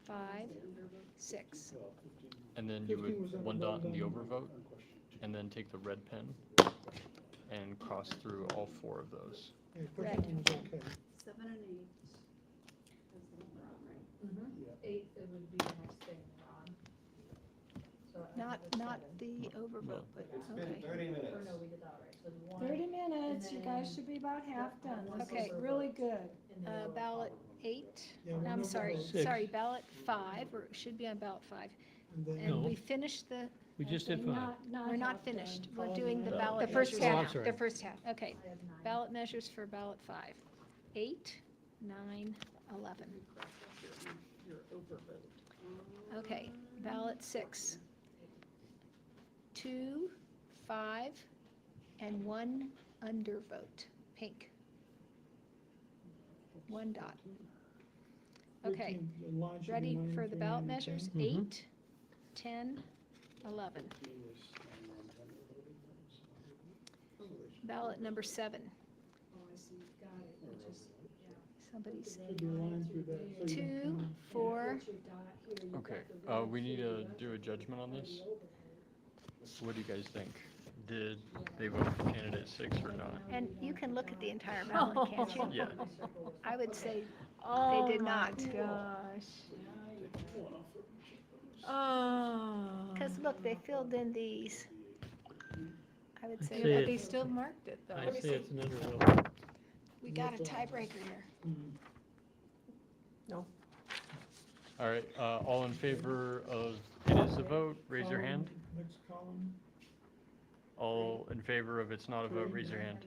5, 6. And then you 15 was would under one dot in the well done. overvote, and then take the red pen and cross through all 4 of those. yeah, Red. 15 was okay. 7 and 8 is the number on, right? Not the overvote, but, okay. 30 minutes, you guys should be about half done. This Okay. is really good. Ballot 8, Yeah, we I'm know sorry, ballot 6. sorry, ballot 5, or it should be on ballot 5. And then, And No. we finished the, We just did 5. we're not half done. finished, we're doing the The ballot The first measures Oh, I'm now. half, sorry. the first half. Okay, ballot measures for ballot 5. 8, 9, 11. Okay, ballot 6. 2, 5, and 1 undervote, pink. 1 dot. Okay, 13, the line should be ready 9, for the 3, ballot 9, and measures? 10. 8, 10, 11. Ballot number 7. Somebody's Should be a line through that. So you 2, can- 4, Okay, we need to do a judgment on this. What do you guys think? Did they vote for candidate 6 or not? and you can look at the entire ballot, can't you? Yeah. I would say Oh, did my not. gosh. Oh. because look, they filled in these. I would say, See But it. they still marked it, though. I say it's an undervote. We got a tiebreaker here. All right, all in favor of it is a vote, raise your hand. Next column, All in favor of it's not a vote, raise your hand.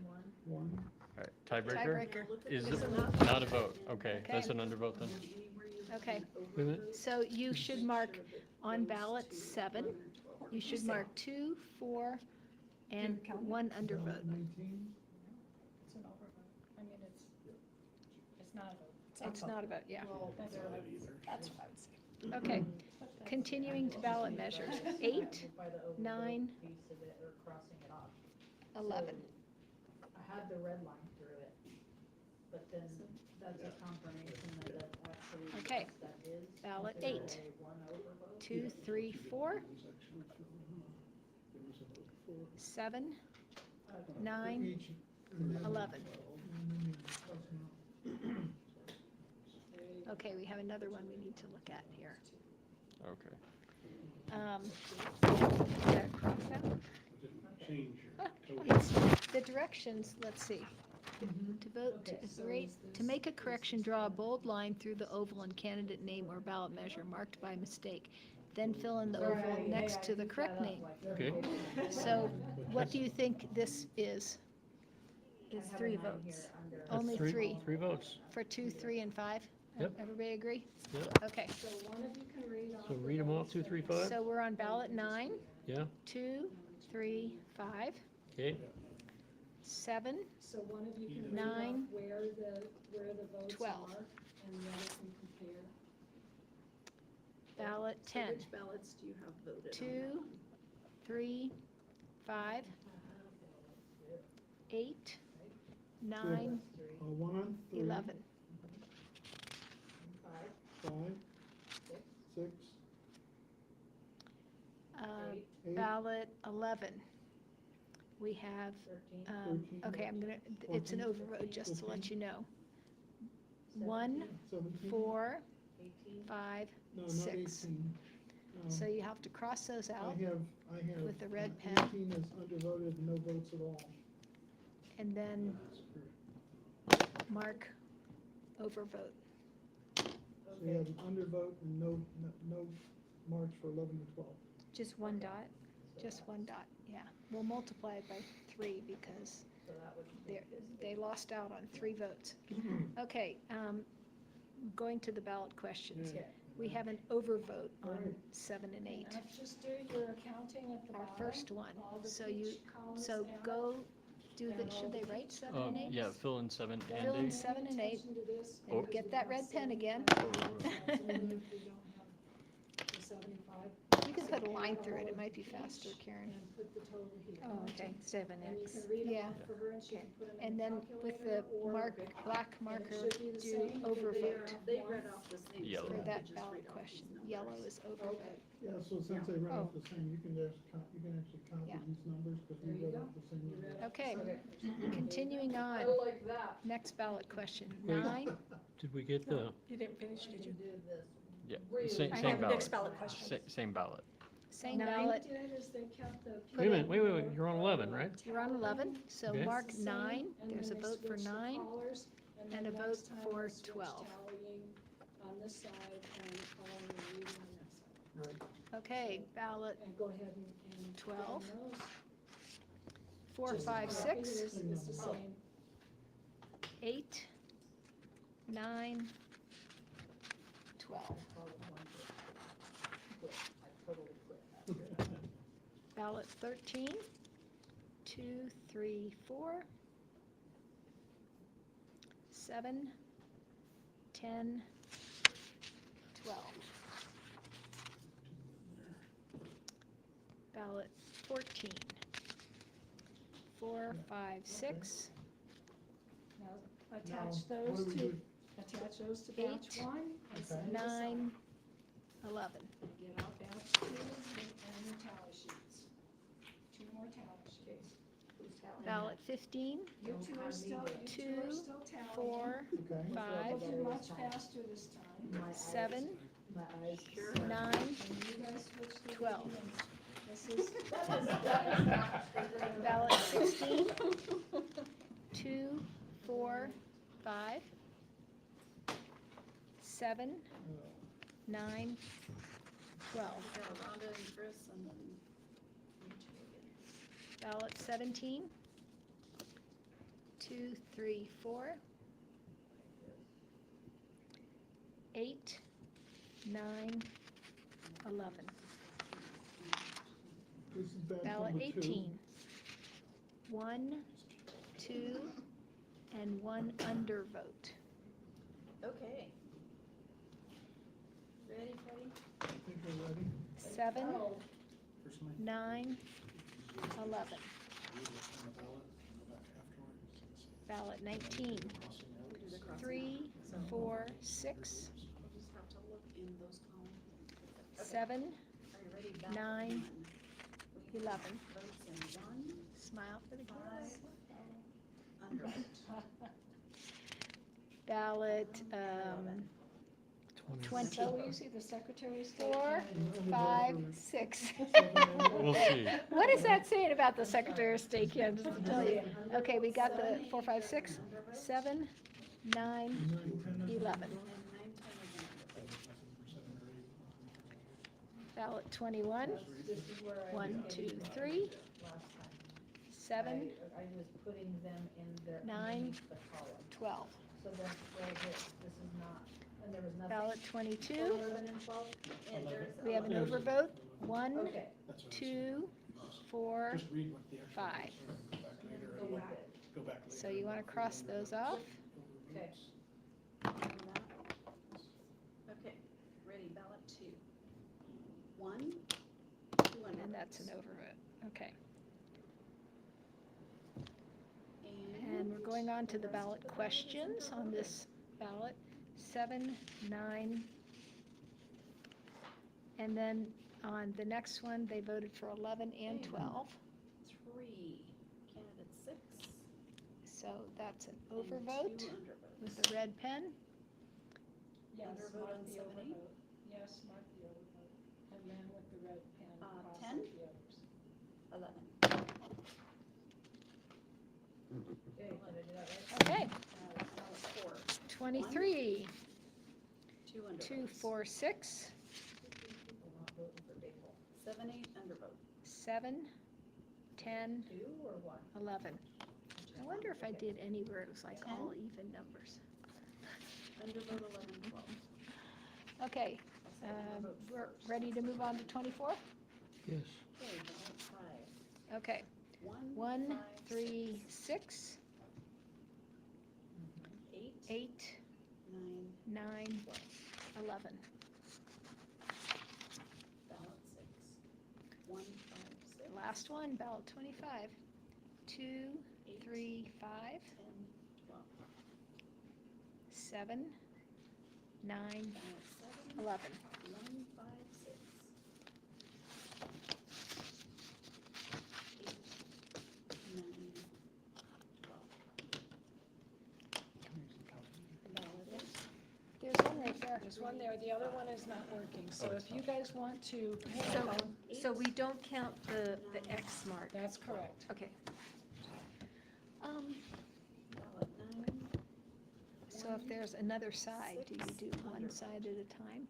one. All right, tiebreaker Tiebreaker. is Is it not a vote. Okay, that's an undervote then. Okay, Wait a minute. so you should mark on ballot 7, you should mark 2, 4, and 1 undervote. 19, It's an overvote. I mean, it's not a vote. It's not a vote, yeah. That's what I would say. Okay, continuing to ballot measures, 8, 9, 11. I had the red line through it, but then that's a confirmation that that actually. Okay. that is Ballot considered 8. a one overvote. 2, 3, 4, 7, 9, each, 11. Okay, we have another one we need to look at here. Okay. Is that crossed out? It's the directions, let's see. To vote, to make a correction, draw a bold line through the oval in candidate name or ballot measure marked by mistake. Then fill in the oval next to the correct name. Okay. So what do you think this is? I have 3 votes. Only That's 3 3 votes. for 2, 3, and 5? Yep. Everybody agree? Yep. Okay, So one of you can read off. So read them off, 2, 3, 5. so we're on ballot 9, Yeah, 2, 3, 5, okay. 7, So one of you can read 9, off where the votes 12. are, and the other can compare. ballot 10, Which ballots do you have voted 2, 3, 5, 8, 9, one on 3. 11. 5, 6, Uh, 8, Ballot 11, we have, 13, okay, it's an 14, overvote, just to let 15, you know. 1, 17. 4, 5, No, not 6. 18. So you have to cross those I out, have. with the red 18 is undervoted, no votes at all. and then mark overvote. So you have an undervote and no marks for 11 and 12. Just one dot? Just one dot, yeah. We'll multiply it by 3 because they lost out on 3 votes. Okay, going to the ballot questions. We have an overvote on 7 and 8. And just do your accounting at the Our bottom. first one. all the So each columns so out, go do the, and all should they the write 7 and 8? Yeah, fill in 7 then and Fill in 8. 7 and 8, attention to this, Oh. because get we that have red pen again. 75. If we don't have the 75. You can put a line through it, it might be faster, Karen. And put the total here. Oh, okay, 7X. And you can read Yeah. them off for her, and she can put them in And the then with the calculator, or- black and it marker, should be the do same. overvote. They read off the same. Yellow. so For you that just ballot read off question. these numbers. Yellow is overvote. Yeah, so since they read off Oh. the same, you can actually copy Yeah. these numbers, because we read off the same numbers. Okay, continuing on. like that. Next ballot question, Wait. 9, Did we get the, You didn't finish, did you? Yeah, Really? same I same have ballot. next ballot question. Same ballot. same 9 ballot. did is they kept the. wait a minute, wait, you're on 11, right? You're on 11, so Okay. mark It's the same, 9, and there's a then they vote for switched the 9. colors, and then a next vote time for they switched 12. tallying on this side and following the reading on that side. Okay, ballot And go ahead and. 12. fill in those. 4, Just 5, copy 6, this, and it's the same. 8, 9, 12. Ballot 13, 2, 3, 4, 7, 10, 12. Ballot 14, 4, 5, 6, Now, Now, attach what those do we to, do? attach those to batch 8, 1. and send this out. 9, 11. Get out batch 2 and your tally sheets. 2 more tally sheets. Ballot 15, You two are still, you two are 2, still tallying. 4, Okay. 5, You'll do much faster this time. 7, My eyes. 9, And you guys switch the 12. readings. This is. Ballot 16, 2, 4, 5, 7, 9, 12. Rhonda and Chris and then you two again. Ballot 17, 2, 3, 4, 8, 9, 11. This is batch Ballot number 2. 18, 1, 2, and 1 undervote. Okay. Ready, Freddie? I think we're ready. 7, 9, 11. Ballot 19, 3, 4, 6, We'll just have to look in those columns. 7, Are you ready? Ballot 9, 1. 11. Votes in 1, Smile for the 5, kids. undervote. Ballot 20, So we see the Secretary of State. 4, 5, 6. We'll see. What is that saying about the Secretary of State candidates to tell you? Okay, we got the 4, 5, 6, 7, 9, 11. Ballot 21, 1, 2, 3, 7, I was putting them in their, 9, underneath the column. 12. So then, this is not, and there was nothing. Ballot 22, 11 and 12? we have an overvote, 1, Okay. 2, 4, Just read what the actual 5. votes are later. Go back later. So you want to cross those off? Okay. Okay, ready, ballot 2. 1, 2 undervotes. And that's an overvote, okay. And And we're going on to the ballot questions on this ballot, 7, 9. And then on the next one, they voted for 11 and 12. 3, candidate 6. So that's an and overvote 2 undervotes. with the red pen. Yes, Undervote mark on the 7, 8. overvote. Yes, mark the overvote. And then with the red pen, cross 10? out the others. 11. Okay, did I do that right? Okay, Ballot 4, 23, 2 undervotes. 2, 4, 6, People not voting for Babel. 7, 8 undervote. 7, 10, 2 or 1? 11. I wonder if I did any where it was like all even numbers. Undervote 11, 12. Okay, we're ready to move on to 24? Yes. Okay, ballot 5. Okay, 1, 1, 3, 6, 8, 8, 9, 9, 11. ballot 6. 1, 5, 6. Last one, ballot 25. 2, 3, 5, 10, 12. 7, 9, Ballot 7. 11. 1, 5, 6. 8, 9, 12. There's one right there. There's one there, the other one is not working, so if you guys want to, So we don't count the X mark? that's correct. Okay. Ballot 9. So if there's another side, do you do one side at a time?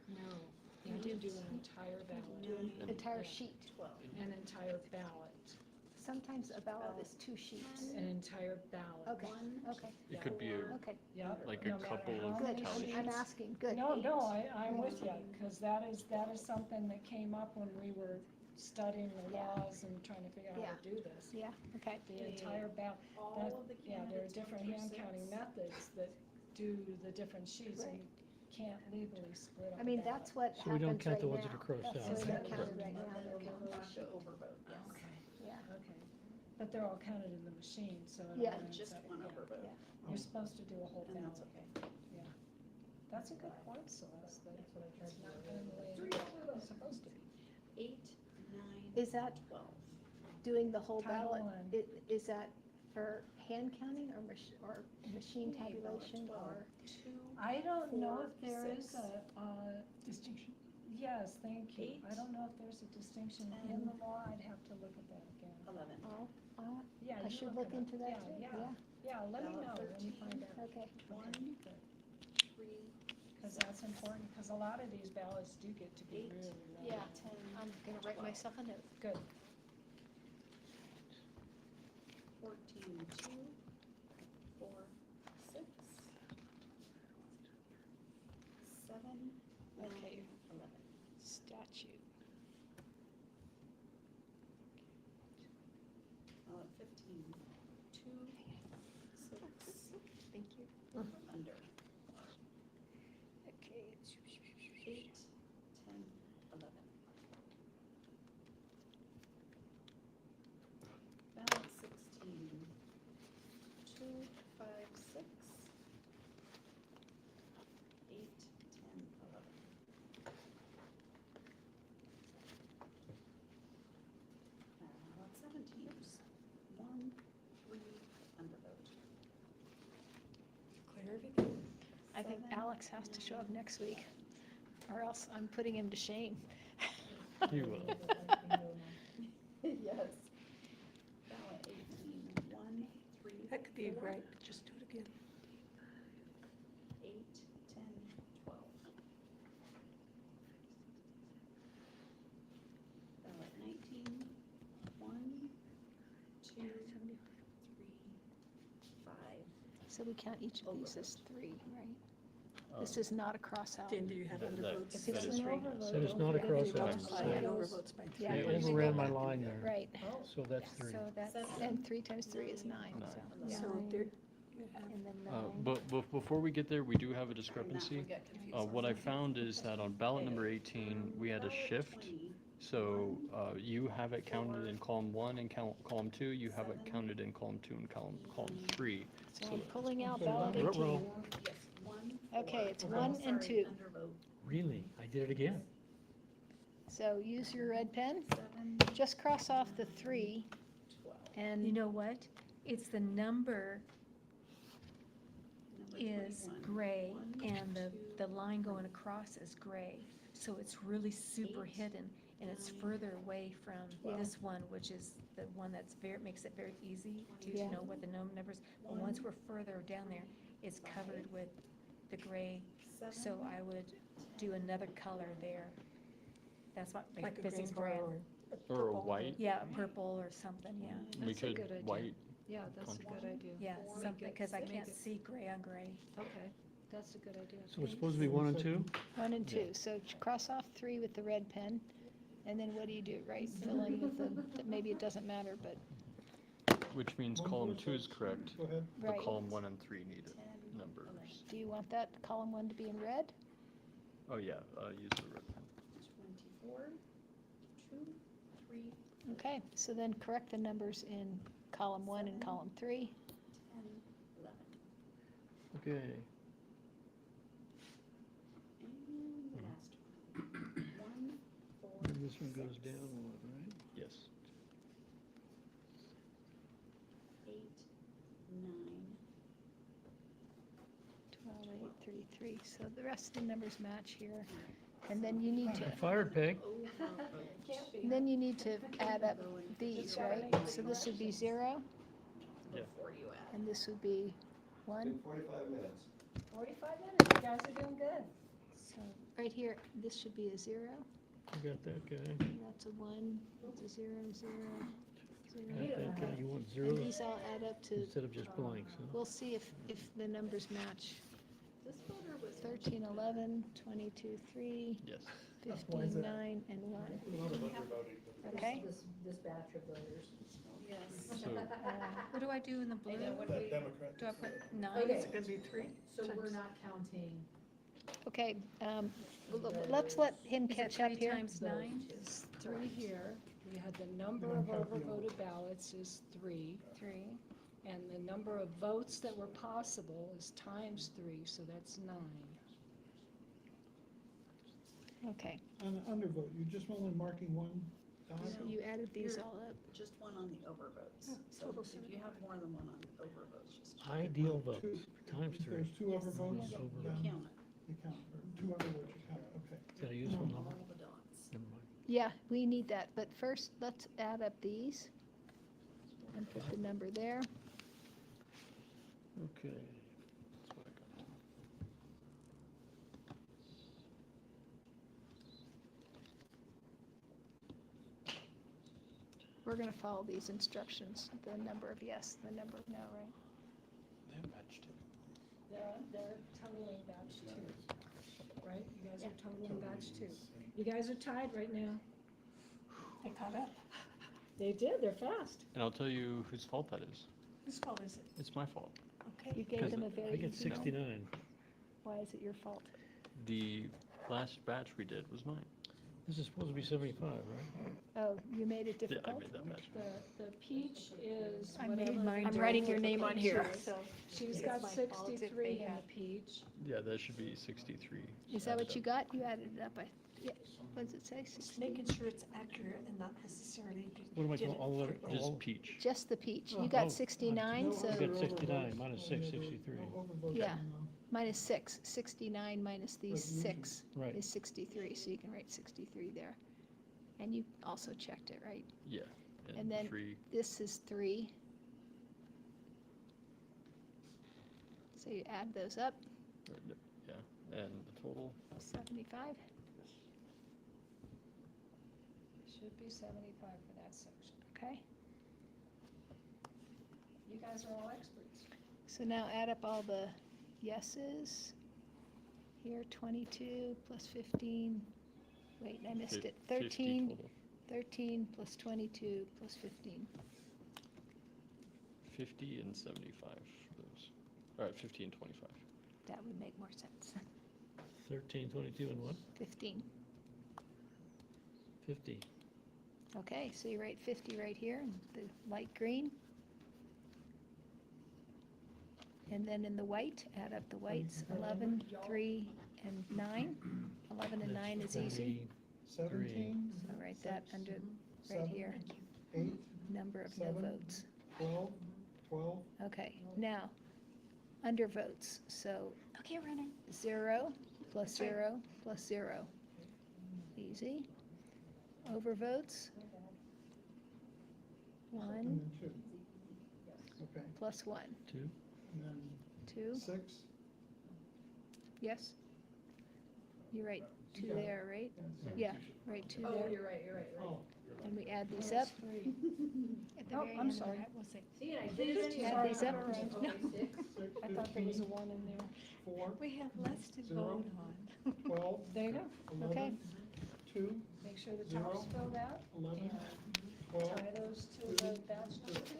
No, you do an entire ballot, Do an entire sheet? 12. an entire ballot, Sometimes a ballot is 2 sheets. an entire ballot. Okay, okay, It could be a, okay. Yeah. like a no matter couple how of Good, many tallies. I'm sheets. asking, good. No, I'm with you, because that is something that came up when we were studying the Yeah. laws and trying to figure out how to do this. Yeah, okay. The entire ballot, All of the yeah, there are candidates different 1 hand through counting 6. methods that do the different sheets, and you can't legally split up I mean, a ballot. that's what So we don't happens count right the ones now. that are crossed That's out. what's Exactly. counted right now. They're We'll counted. have to overvote, yes. Yeah, Okay, but they're all counted in the machine, so it Yeah. all ends Just up- 1 yeah. overvote. yeah. You're supposed to do a whole And that's ballot. okay. That's a good point, Celeste, that That's what I tried it's to not do. done the way it's supposed to be. 8, 9, Is that 12. doing the whole Title ballot? one. Is that for hand counting or machine Okay, ballot tabulation 12. or? 2, I don't know 4, if there is 6. a distinction. Yes, thank you. 8, I don't know if there's a distinction in 10. the law. I'd have to look at that again. 11. Oh, Yeah, I you should it look up. into that Yeah, too, yeah. yeah. Yeah, let me know Ballot when you 13. find out. Okay. 1, 3, Because that's important, because a lot of these ballots do get to be 8, really long. Yeah, 10, I'm gonna write 12. myself a note. Good. 14, 2, 4, 6, 7, 9, Okay. 11. Statute. Ballot 15, 2, 6, Thank you. under. Okay. 8, 10, 11. Ballot 16, 2, 5, 6, 8, 10, 11. Ballot 17, 1, 3, undervote. Clear everything? I think Alex has to show up next week, or else I'm putting him to shame. You will. Yes. Ballot 18, 1, 3, That could be 4, right, but just do it again. 8, 10, 12. Ballot 19, 1, 2, 3, 5. So we count each of these as three, right? This Uh, is not a cross out. Dan, do you have That- undervotes? If that it's is an right. overvote, So it's not a don't forget to cross out. multiply I had it. overvotes by three. Yeah, They but you overran go my back. line there. Right, So that's three. so that's, and 3 times 3 is 9, Nine. so. So nine, there, And then Uh, 9. But before we get there, we do have a And discrepancy. that one got confused. What I found is that on ballot number 18, we had a Ballot shift. 20, So you have it counted in column 1 and column 2, you have it counted in column 2 and column 3. So I'm pulling out ballot Ruh-roh. 18. Yes, 1, Okay, it's Oh, 1 and sorry, 2. undervote. Really? I did it again. So use your red pen, 7, just cross off the 3 12. and. you know what? It's the number Number is 21. gray 1, and the 2, line going across is gray. So it's really super 8, hidden and it's 9, further away from Yeah. this one, which is the one that's very, makes it very easy Yeah. to know what the numbers. But once we're further down there, it's covered with the gray. 7, So I would do another color there. That's what, Like a this gray is bar red. or Or a white, Yeah, purple or something, yeah. we That's a could, good idea. white, Yeah, that's a good idea. Yeah, Make something, it- because I make can't it- see gray on gray. Okay, that's a good idea. So it's supposed to be 1 and 2? 1 and 2, so cross off 3 with the red pen, and then what do you do, right? Fill in with the, maybe it doesn't matter, but, which means column 2 is correct, Go ahead. but right. column 1 and 3 need it, 10, numbers. Do you want that column 1 to be in red? Oh, yeah, use the red pen. 24, 2, 3, Okay, so then correct the numbers in column 1 and column 3. 10, 11. Okay. And the last one. 1, 4, And this one goes 6, down one, right? Yes. 8, 9, 12, 8, 3, 3, so the rest of the numbers match here. And then you need to, I fired, Peg. and then you need to add up these, right? So this would be 0, before you add. and this would be 1. 45 minutes. 45 minutes, you guys are doing good. So right here, this should be a 0. You got that guy. That's a 1, that's a 0, 0, 0. Got that guy. You want And zeros these all add up to, instead of just blanks, huh? we'll see if the numbers match. This voter was 13, 11, 22, 3, Yes. 15, 9, and 1. Okay? This batch of voters. Yes. So, What do I do in the blue? And then what do we, Do I put 9? Okay. It's gonna be 3. So we're not counting. Okay, let's let him Is it catch up 3 here. times 9? It's 3 here. We had the number of overvoted ballots is 3. 3. And the number of votes that were possible is times 3, so that's 9. Okay, On the undervote, you're just only marking one dot? so you added these all up. just one on the overvotes. So if you have more than one on overvotes, just Ideal votes, Two. times If 3. there's 2 overvotes, Yeah. you then count it, you count, or 2 undervotes, you count, okay. Is that a useful number? all the dots. Never mind. Yeah, we need that, but first, let's add up these and put the number there. Okay. We're gonna follow these instructions, the number of yes, the number of no, right? They're totaling batch two, right? You guys are totaling batch two. You guys are tied right now. They caught up. They did, they're fast. And I'll tell you whose fault that is. Whose fault is it? It's my fault. Okay. You gave them a very I get easy no. 69. Why is it your fault? The last batch we did was mine. This is supposed to be 75, right? Oh, you made it Yeah, I difficult? made that batch. The peach is I made whatever. mine I'm very writing your name on here. difficult, so She's it's got my fault if 63 they in have- the peach. Yeah, that should be 63. Is that what you got? You added it up, yeah, what does it say? Just making sure it's accurate and not necessarily. What am I calling, all the letter? Just all- peach. Just the peach. You Oh, got 69, I so, got 69, minus 6, 63. yeah, minus 6. 69 minus these 6 Right. is 63, so you can write 63 there. And you also checked it, right? Yeah. And then 3. this is 3. So you add those up, Yeah. And the total. 75. Should be 75 for that section. Okay, You guys are all experts. so now add up all the yeses. Here, 22 plus 15, wait, I missed it, 50 13, total. 13 plus 22 plus 15. 50 and 75 for those. All right, 50 and 25. That would make more sense. 13, 22, and what? 15. 50. Okay, so you write 50 right here, in the light green. And then in the white, add up the whites, 11, 3, and 9. 11 and 9 is easy, 17, so write that under, right 7, here, 8, number of no 7. votes. 12, 12, Okay, now, under votes, so Okay, running. 0 plus 0 plus 0. Easy. Over votes, 1 and then 2. Okay, plus 1, 2. and then 2, 6, yes? You write 2 got it. there, right? and Yeah, write 2 Oh, there, you're right, you're right. Oh, and we add these up. At the Oh, very I'm end of sorry. that, we'll say, See, I Did did you it. add these up? Okay, 6. 6, I thought there was a 15, 1 in there. 4, we have less to 0, vote on. 12, There you go. 11, 2, Make sure the 0, top's filled out. 11, 12, Tie those to the batch number two.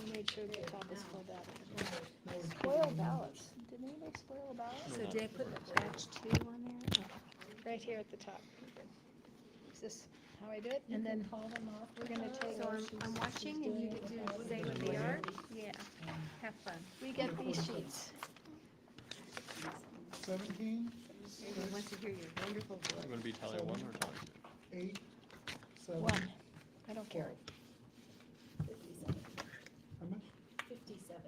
We made sure the top is filled out. Spoil ballots. Did anybody spoil a ballot? So did I put batch 2 on there? Right here at the top. Is this how I do it? And then Call them off. we're gonna take, So I'm watching and you get to say what they are? Yeah, have fun. we get these sheets. 17, Everyone wants to hear your wonderful I'm voice. going to be tally 1 or tally 2? 8, 7. 1. I don't care. 57. How much? 57.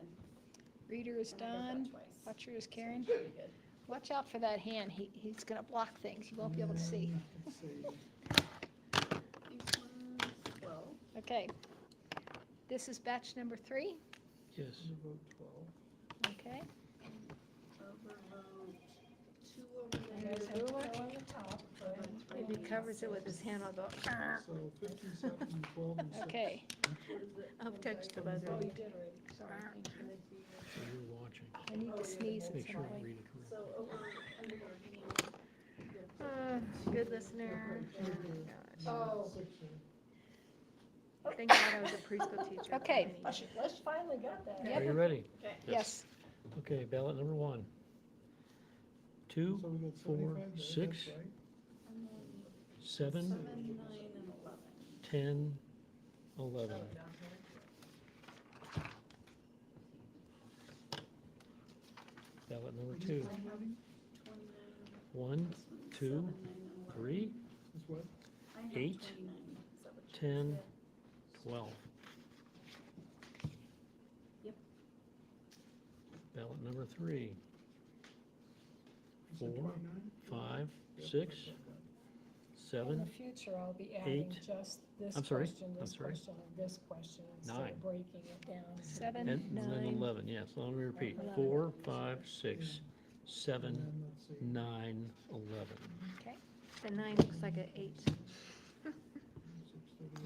Reader is And I did that done. twice. Watcher is Karen. Pretty good. Watch out for that hand. He's gonna block things. You won't be able to see. Let's see. These ones, 12. Okay. This is batch number 3. Yes. Vote 12. Okay. Overvote, 2 over You there. guys have to go on the top. If he covers it with his hand, I'll go, "Arr." So 15, 17, 12, and 6. Okay. I'll touch the buzzer. Oh, you did already. Sorry. Thank you. So you're watching. I need to sneeze at Make some sure I point. read it correctly. So over, under Good listener. Oh. 6, Thank God I was a preschool teacher. Okay. Let's finally got that. Are you ready? Yes. Okay, ballot number 1. 2, So we got 4, 75 there, 6, that's right. 7, 9 and 11. 10, 11. Ballot number 2. 1, 2, 3, That's what? 8, 10, 12. Yep. Ballot number 3. You said 4, 29? 5, 6, In the 7, future, I'll be adding 8. just this I'm sorry, question, I'm this sorry. question, and this question, instead 9. of breaking it down. 7, And then 9, 11, yes, let me repeat. 11. 4, 5, 6, 7, 9, 11. okay. The 9 looks like an 8.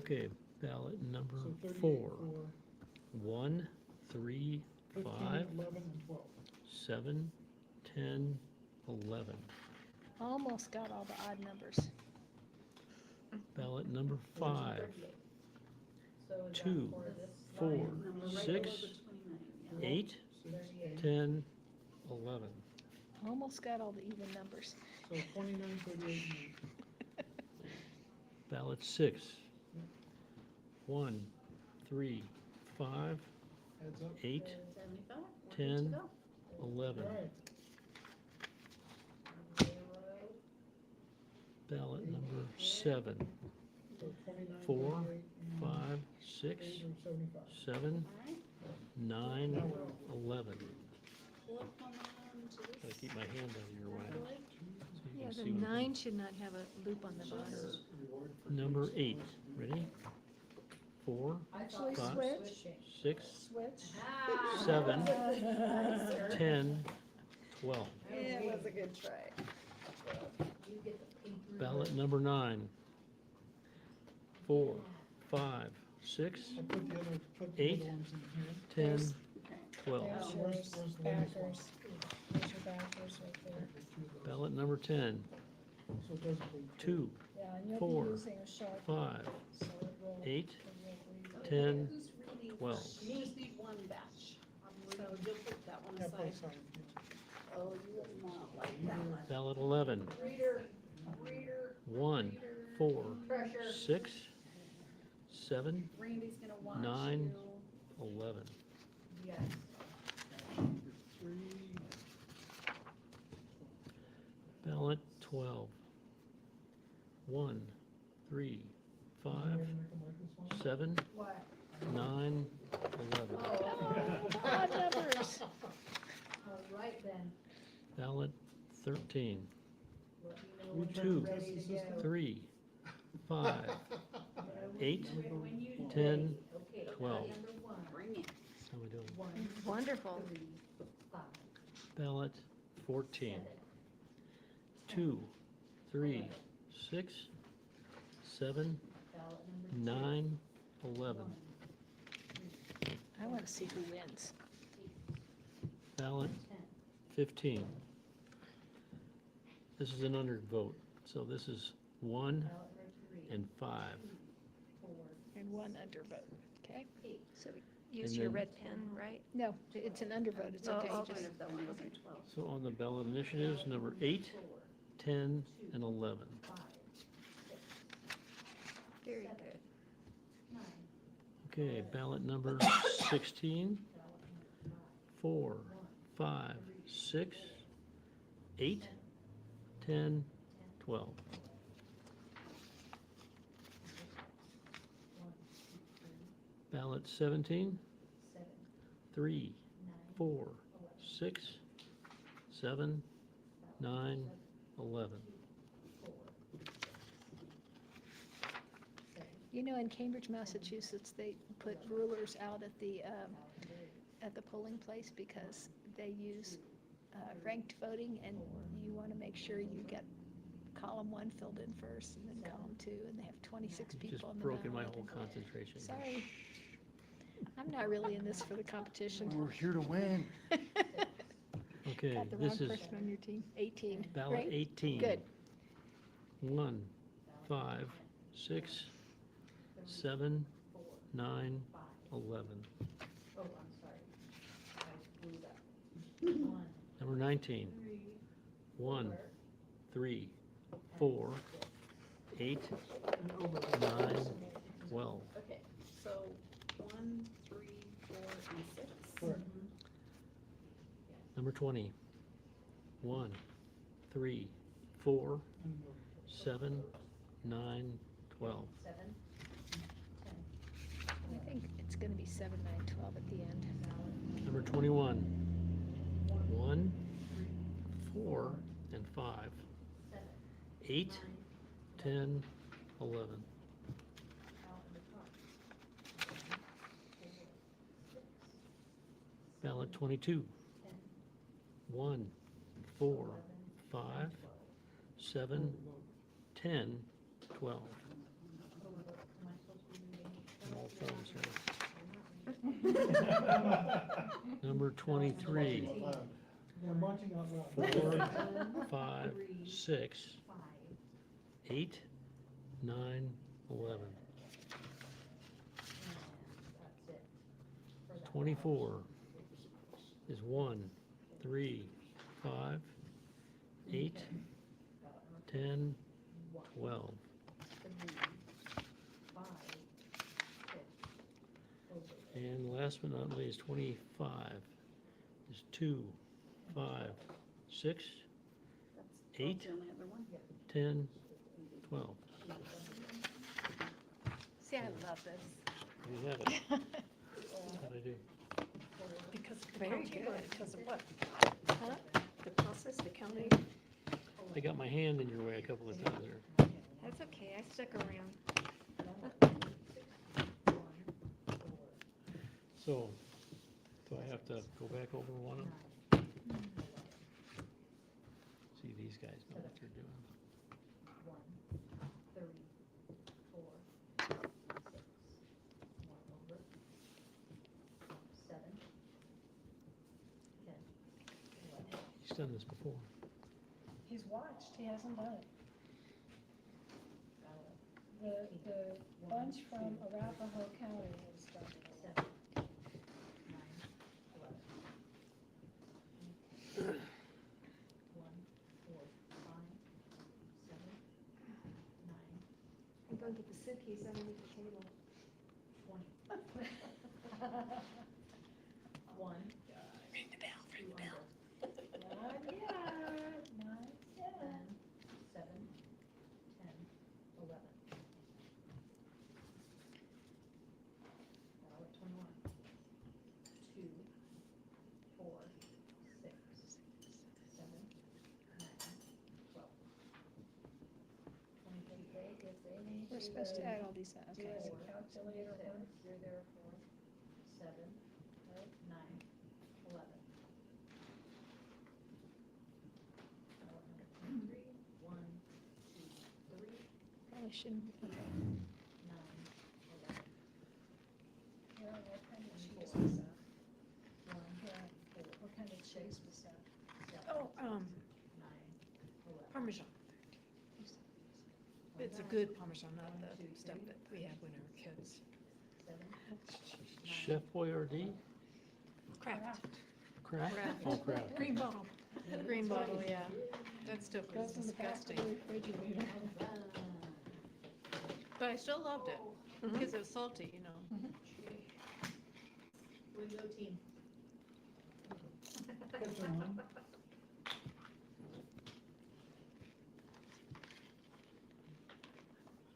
Okay, ballot number So 38 4. for 1, 3, 15, 5, 11, and 12. 7, 10, 11. Almost got all the odd numbers. Ballot number 5. So is that 2, for this 4, line? 6, 8, 10, 11. Almost got all the even numbers. So 29, 38, and Ballot 6. 1, 3, 5, adds up. 8, 75? 10, 11. All right. Ballot number 7. So 29, 4, 38, and 5, 6, 8 or 75. 7, 9, 11. Gotta keep my hand out of your way. So you Yeah, can the see what- 9 should not have a loop on the bottom. Number 8, ready? 4, Actually, 5, switch, 6, switch. 7, 10, 12. It was a good try. Ballot number 9. 4, 5, 6, I put the other, put the 8, other ones in here. 10, 12. There's Where's- yours, where's the latest one? backers. There's your backers right there. There's two of those. Ballot number 10. So it does include 2, Yeah, and you'll 4, be using a Sharpie, 5, so it will. 8, it will read. 10, Who's reading? 12. You just need one batch. So you'll put that one Yeah, put aside. aside, yeah. Oh, you would not like that one. Ballot 11. 1, 4, 6, 7, Randy's gonna watch 9, you. 11. Yes. Ballot 12. 1, 3, 5, 7, What? 9, 11. Odd numbers. All right then. Ballot 13. Let me know when you're 2, ready to go. 3, 5, 8, When you 10, Okay, 12. number 1. Bring it. How we doing? 1, Wonderful. 3, 5. Ballot 14. 2, 3, 6, 7, Ballot number 9, 11. I want to see who wins. Ballot 15. This is an undervote, so this is 1 ballot number 3, and 5. 4, And one undervote, okay? 8. So use And your then- red pen, right? No, it's an undervote, it's Oh, okay. okay. Just- If that one wasn't 12. So on the ballot initiatives, number 8, 10, and 11. Very good. Okay, ballot number 16, 4, 5, 6, 8, 10, 12. Ballot 17, 3, 4, 6, 7, 9, 11. You know, in Cambridge, Massachusetts, they put rulers out at the polling place because they use ranked voting, and you want to make sure you get column 1 filled in first, and then column 2, and they have 26 Just people on the broken my ballot. whole concentration. Sorry. I'm not really in this for the competition. We're here to win. Okay, Got the wrong this is person on your team. 18, ballot right? 18. Good. 1, 5, 6, 7, 9, 11. Oh, I'm sorry. I screwed up. 1, Number 19. 3, 1, 3, 4, 8, 9, 12. Okay, so 1, 3, 4, and 6. Correct. Number 20. 1, 3, 4, 7, 9, 12. 7, I think it's going to be 7, 9, 12 at the end. Number 21. 1, 4, and 5. 8, 10, 11. Ballot 22. 1, 4, 5, 7, 10, 12. And all thumbs here. Number 23. I'm watching out loud. 4, 5, 6, 8, 9, 11. 24 is 1, 3, 5, 8, 10, 12. And last but not least, 25 is 2, 5, 6, 8, The only other one. 10, 12. See, I love this. You have it. How'd I do? Because Very good. Because of what? Huh? The process, the counting? I got my hand in your way a couple of times there. That's okay, I stuck around. So, do I have to go back over one of them? See, these guys know what they're doing. 1, 3, 4, 6, 1 over, 7, 10, 11. He's done this before. He's watched, he hasn't done it. The bunch from Arapahoe County has done it. 7, 9, 11. 1, 4, 5, 7, 9, I'm going to get the suitcase underneath the table. 20. 1. Ring the bell, ring the bell. Not yet, not 10, yet. 7, 10, 11. Ballot 21. 2, 4, 6, 7, 9, 12. 23. If they need We're you supposed to to add all these, do okay. as a calculator work. You're there for 7, 9, 11. Ballot number 23. 1, 2, 3, Probably shouldn't. 9, 11. Yeah, what kind of cheese was that? 1, Yeah, what kind of cheese was that? 7, Oh, 9, 11. Parmesan. It's a good Parmesan, not the stuff that we had when we were kids. 7, Chef Boyardee? Kraft. Kraft? Kraft. Oh, Kraft. Green bottle. Green bottle, yeah. That stuff was Goes in the back of the disgusting. refrigerator. But I still loved it, because it was salty, you know. We go team. Catch 'em on.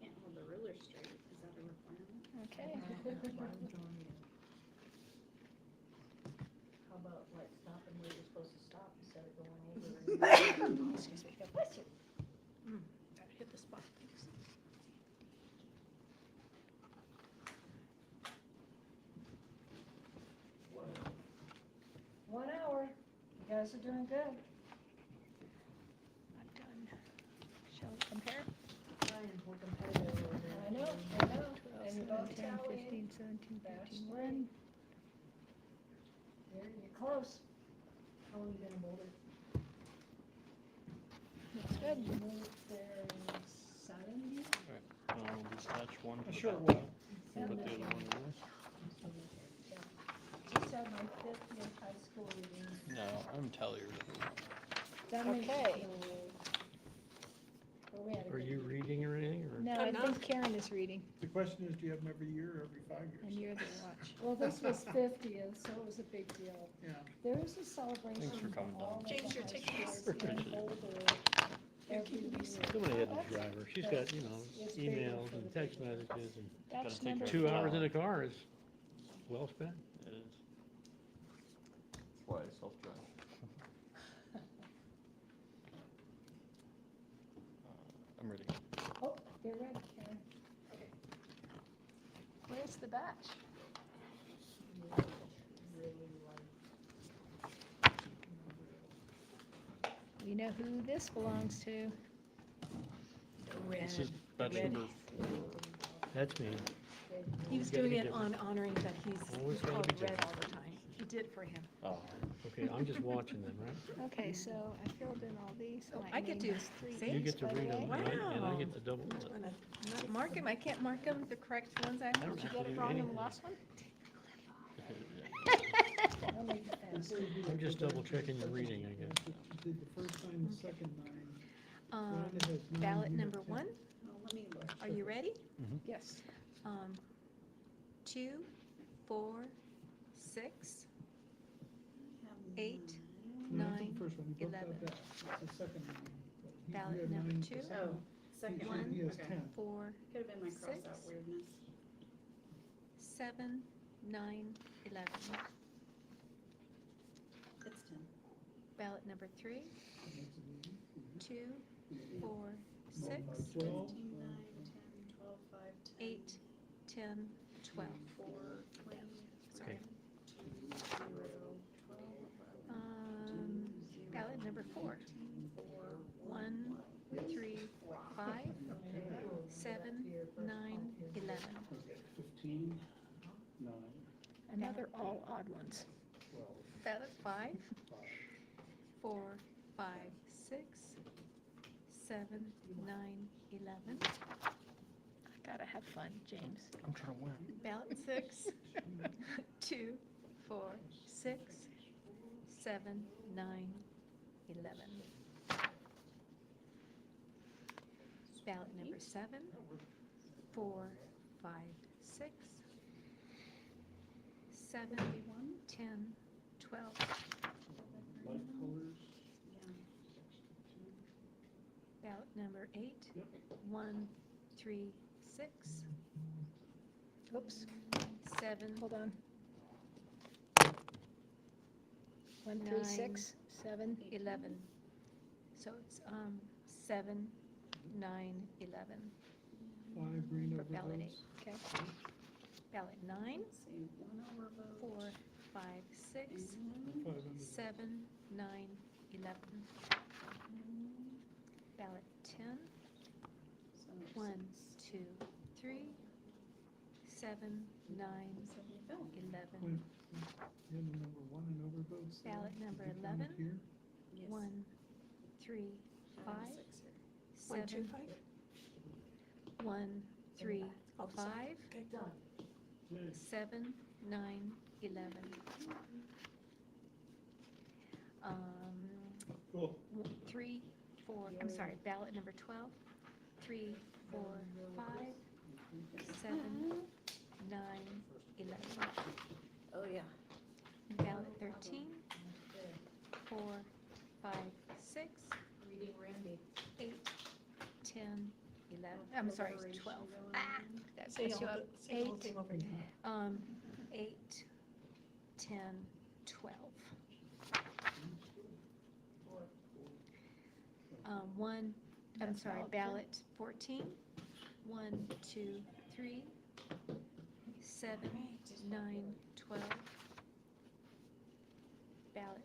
Can't hold the ruler straight. Is that a requirement? Okay. How about like stopping where you're supposed to stop instead of going over? Excuse me. Bless you. Gotta hit the spot. Thanks. 1 hour, you guys are doing good. Not done. Shall we compare? We're competitive over there. I know. And you 12, both 10, tally. 15, 17, That's 18, great. 1. You're close. How long you been in Boulder? Looks good. You moved there in 70? Dispatch one for the Sure, back. well, Put the other one away. Just had my 50th high school reunion. No, I'm Tellier. That makes Okay. Where we had a Are good you reading or anything, or? No, I think Karen is reading, the question is, do you have them every year or every 5 years? and you're the watch. Well, this was 50, and so it was a big deal. Yeah. There is a celebration Thanks for coming all down. of James, the you're high taking schools this. in Appreciate it. Boulder every year. Somebody had to drive her. She's got, you know, It's bigger emails for and the text big ones. messages and That's take number care 2 hours 12. in a car is well spent. It is. That's why I self-drive. I'm ready. Oh, Get ready, Karen. Where's the batch? We know who this belongs to. This is batch red. number, That's me. He was Gotta doing be it on honoring that he's Always gotta called be red different. all the time. He did it for him. Oh, okay, I'm just watching them, right? Okay, so I filled in all these. Oh, My I get name to is three see? You E's, get to by the read them, way. and I Wow. get to double I'm it. gonna not mark him. I can't mark them, the correct ones I I have. don't Did you have get to it do wrong in the anything. last one? I'll make it fast. I'm just double checking your reading, I guess. Did the first 9, the second 9. Um, Rhonda has 9, ballot you have number 10. one, Oh, let me look. are you ready? Yes. 2, 4, 6, 8, No, that's 9, the first one. You broke that 11. down. That's the second 9. He Ballot had number 9 2. for second. second one, He has okay. 10. 4, Could have been my cross out Six. weirdness. 7, 9, 11. It's 10. Ballot number 3, That makes it easy. 2, 4, 6, 12. 15, 9, 10, 12, 5, 10. 8, 10, 12. 4, 20. Sorry. 2, 0, 12, Ballot number 4, 1, 3, 5, 7, 9, 11. 15, 9, And now they're all odd ones. Ballot 5, 4, 5, 6, 7, 9, 11. Gotta have fun, James. I'm trying to win. Ballot 6, 2, 4, 6, 7, 9, 11. Ballot number 7, 4, 5, 6, 7, 10, 12. light colors. Ballot number 8, 1, 3, 6, Oops, 7, hold on. 1, 3, 9, 6, 7. 11. So it's 7, 9, 11 5 green for ballot 8. overvotes. Okay. Ballot 9, See, 1 overvote. 4, 5, 6, 5 under. 7, 9, 11. Ballot 10, So 1, 2, 3, 7, 9, 11. Wait, you had the number 1 in overvotes there? Ballot number Did you count it 11. here? 1, 3, 5, 1, 2, 7, 5. 1, 3, Oh, 5, sorry. Okay, done. 7, 9, 11. Cool. 3, 4, I'm sorry, ballot number 12, 3, 4, 5, 7, 9, 11. Oh, yeah. Ballot 13, 4, 5, 6, Reading Randy. 8, 10, 11, I'm sorry, 12. Ah, that Say puts you all up. the- say the whole thing over again. 8, 10, 12. 1, I'm sorry, ballot 14, 1, 2, 3, 7, 9, 12. Ballot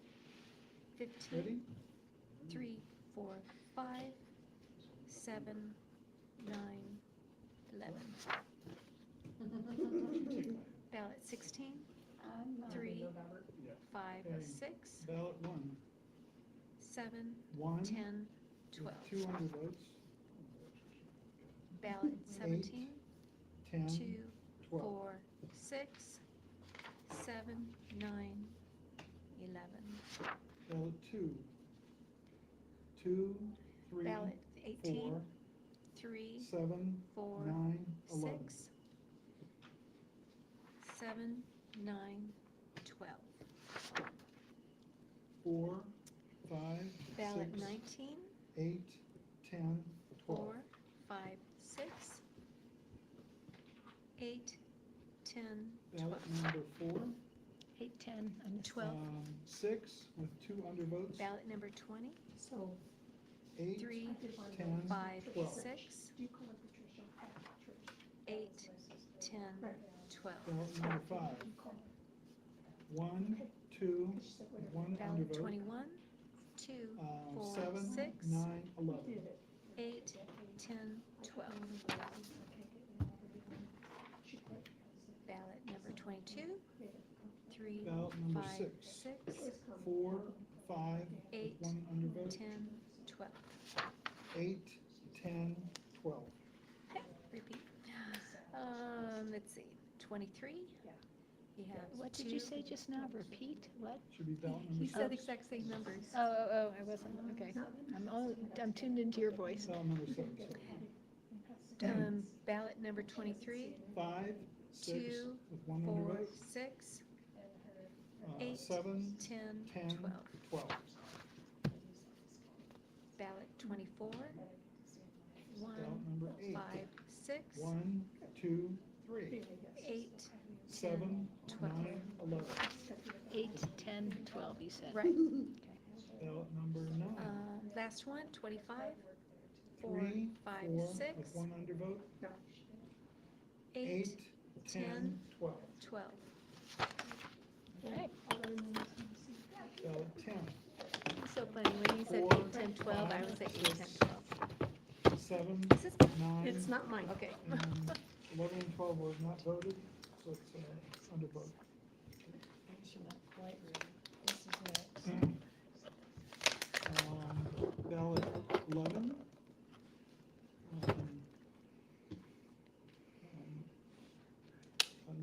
15, Ready? 3, 4, 5, 7, 9, 11. Ballot 16, 3, 5, Okay. 6, Ballot 1. 7, 1. 10, 12. 2 undervotes. Ballot 17, 10. 2, 12. 4, 6, 7, 9, 11. Ballot 2. 2, 3, Ballot 18, 4, 3, 7, 4, 9, 11. 6, 7, 9, 12. 4, 5, Ballot 6, 19, 8, 10, 12. 4, 5, 6, 8, 10, 12. Ballot number 4. 8, 10, I missed 12. 6 with 2 undervotes. Ballot number 20, So 8, 3, 10, 5, 12. 6, 12. Ballot number 5. 1, 2, 1 Ballot undervote. 21, 2, 4, 7, 6, 9, 11. 8, 10, 12. Ballot number 22, 3, Ballot number 5, 6. 6, 4, 5, 8, with 1 undervote. 10, 12. 8, 10, 12. Okay, repeat. Let's see, 23. You have What did 2. you say just now? Repeat? What? Should be ballot He number said the 6. exact same numbers. Oh, I wasn't, okay. I'm tuned into your voice. Ballot number 7. Ballot number 23, 5, 6, 2, with 1 4, undervote. 6, 8, 7, 10, 10, 12. 12. Ballot 24, 1, Ballot number 8. 5, 6, 1, 2, 3. 8, 7, 12. 9, 11. 8, 10, 12, you said. Right. Ballot number 9. Last one, 25, 4, 3, 5, 4, 6, with 1 undervote. 8, 8, 10, 12. 12. Okay. Ballot 10. It's so funny, when you said 4, 8, 10, 12, I would say 8, 10, 12. 7, This is 9, It's not mine. Okay. and 11 and 12 were not voted, so it's undervote. Ballot 11.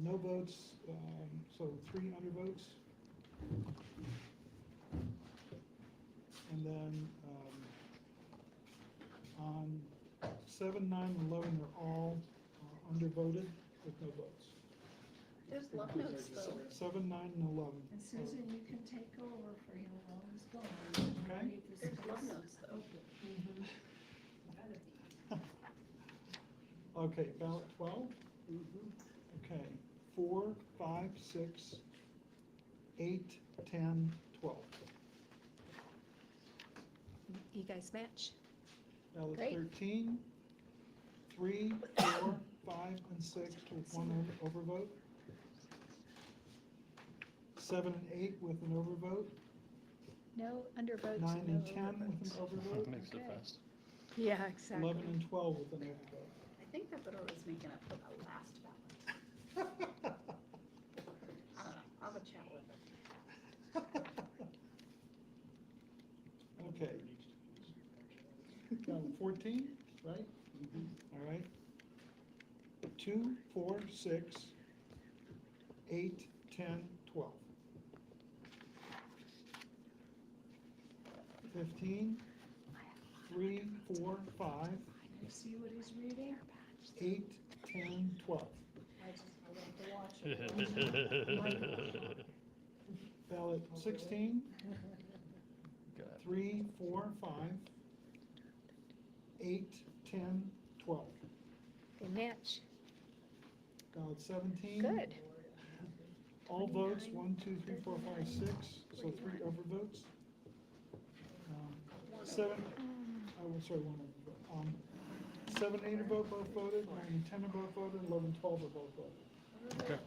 No votes, so 3 undervotes. And then on 7, 9, and 11 are all undervoted with no votes. There's love notes though. 7, 9, and 11. And Susan, you can take over for him while he's gone. Okay. There's love notes though. Okay, ballot 12? Okay, 4, 5, 6, 8, 10, 12. You guys match? Ballot Great. 13, 3, 4, 5, and 6 with 1 overvote. 7 and 8 with an overvote. No undervotes. 9 no and 10 overvotes. with an overvote. Makes it Okay. fast. Yeah, exactly. 11 and 12 with an overvote. I think that's what I was making up for the last ballot. I don't know, I'll have a chat with her. Okay. Ballot 14, right? All right. 2, 4, 6, 8, 10, 12. 15, 3, 4, 5, You see what he's reading? 8, 10, 12. I like to watch it. Ballot 16, Got 3, 4, 5, 8, 10, 12. They match. Ballot 17. Good. All votes, 1, 2, 3, 4, 5, 6, so 3 overvotes. 7, sorry, 1 overvote. 7, 8 are both voted, 9 and 10 are both voted, 11, 12 are both voted. Okay.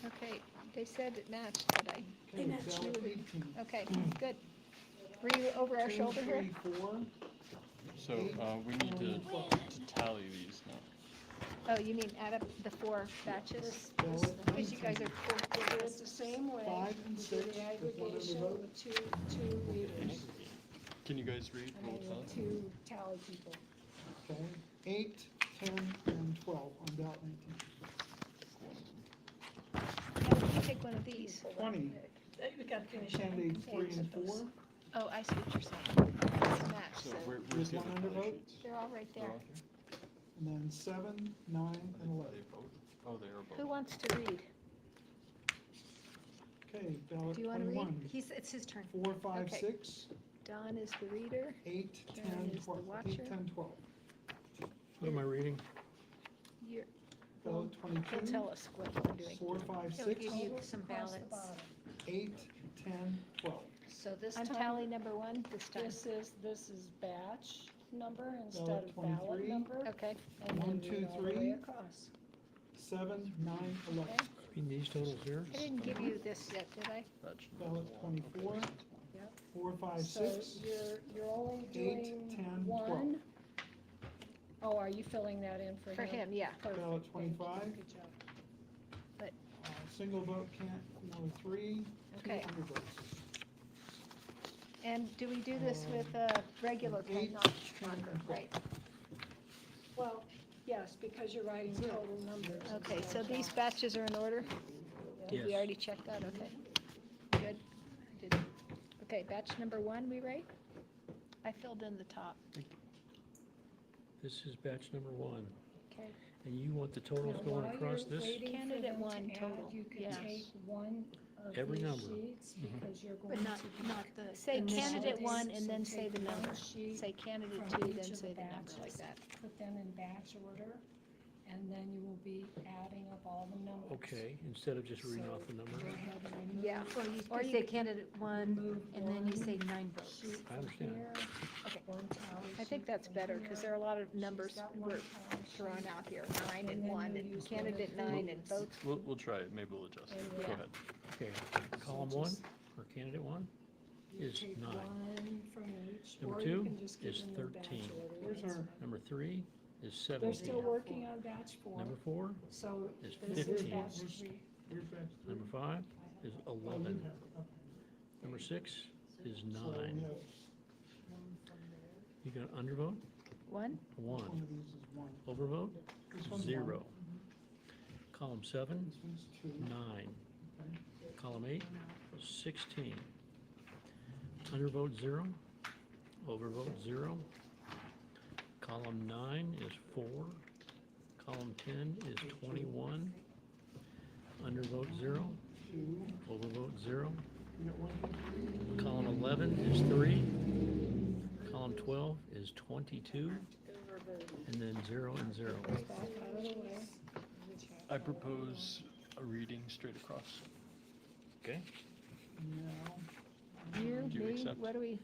Okay, they said it matched, but Okay, ballot 18. okay, good. Were you over our 2, shoulder here? 3, 4, So, we need to tally these now. Oh, you mean add up the 4 batches? ballot Because you guys 19. are We'll do it the same way. 5 and 6 The with 1 aggregation undervote. with two readers. Can you guys read I roll mean, call? with two tally people. Okay, 8, 10, and 12 on ballot 19. Now, you take one of these. 20, We gotta finish. candidates 3 and 4, Oh, I see what you're saying. It's matched, So so where's With the one other tally undervote? sheets? they're all right They're there. all here? and then 7, 9, and 11. They both? Oh, they are both. Who wants to read? Okay, ballot Do you want to read? 21. It's his turn. 4, 5, Okay. 6, Don is the reader. 8, Karen 10, is the 12. 8, watcher. 10, 12. What am I reading? You're, Ballot he'll 22. tell us what we're doing. 4, 5, He'll 6, give you some Across the ballots. bottom. 8, 10, 12. So this I'm time, tally number 1 this time. This is batch, number instead Ballot of ballot 23. number. Okay, And One, then two, read all the way three. across. 7, 9, 11. okay. Between these totals here? I didn't give you this yet, did I? Ballot 24. Yep. 4, 5, So 6. you're only 8, doing 10, 12. one. Oh, are you filling that in for him? For him, yeah. Perfect. Ballot Thank you. 25. Good job. Single vote can't, only 3. Okay. 2 undervotes. And do we do this with a regular pen, 8, not 10, marker, and 12. right? Well, yes, because you're writing total numbers. Okay, instead so of these ballots. batches are in order? Did we Yes. already check that? Okay. Good. Did- Okay, batch number 1, we rate? I filled in the top. This is batch number 1. Okay. And you want the totals Now, going while across you're this? waiting for Candidate them to one add, total, You could yes. take one of Every these number. sheets because you're going But not, to be. not the. Say initial candidate dates. 1 and So then say take the one number. sheet Say candidate from 2, each then of the say the number, like batches, that. Put them in batch order, and then you will be adding up all the numbers. Okay, instead of just reading So off the number? go ahead and remove Yeah. Or you say candidate one, remove and then you one say 9 votes. sheet I from understand. here, Okay. one tally I think sheet that's from better, because here. there are a lot of numbers She's got one were tally thrown sheet, out here, 9 and and then 1, you and use candidate one of 9 and these. votes. We'll try it, maybe we'll adjust. And Go yeah. ahead. Okay, column So 1, just- or candidate 1, You is take 9. one from each, Number or you two can just give is them the batch 13. order, Where's that's our- fine. Number 3 is They're 17. still working on batch 4, Number 4, so is this is 15. batch 3. Where's batch 3? number 5 is Oh, you 11. have it, okay. Number 6 is So we 9. have You got undervote? 1? one 1. of these is 1. Overvote? This one's 0. 1. Column 7, This one's 2. 9. Okay. Column 8, 16. Undervote 0. Overvote 0. Column 9 is 4. Column 10 is 21. Undervote 0. 2. Overvote 0. You got 1, 2, 3. Column 11 is 3. Column 12 is 22. And then 0 and 0. Back out of the way. I propose a reading straight across. Okay? Now, You, Do you me, accept? what do we?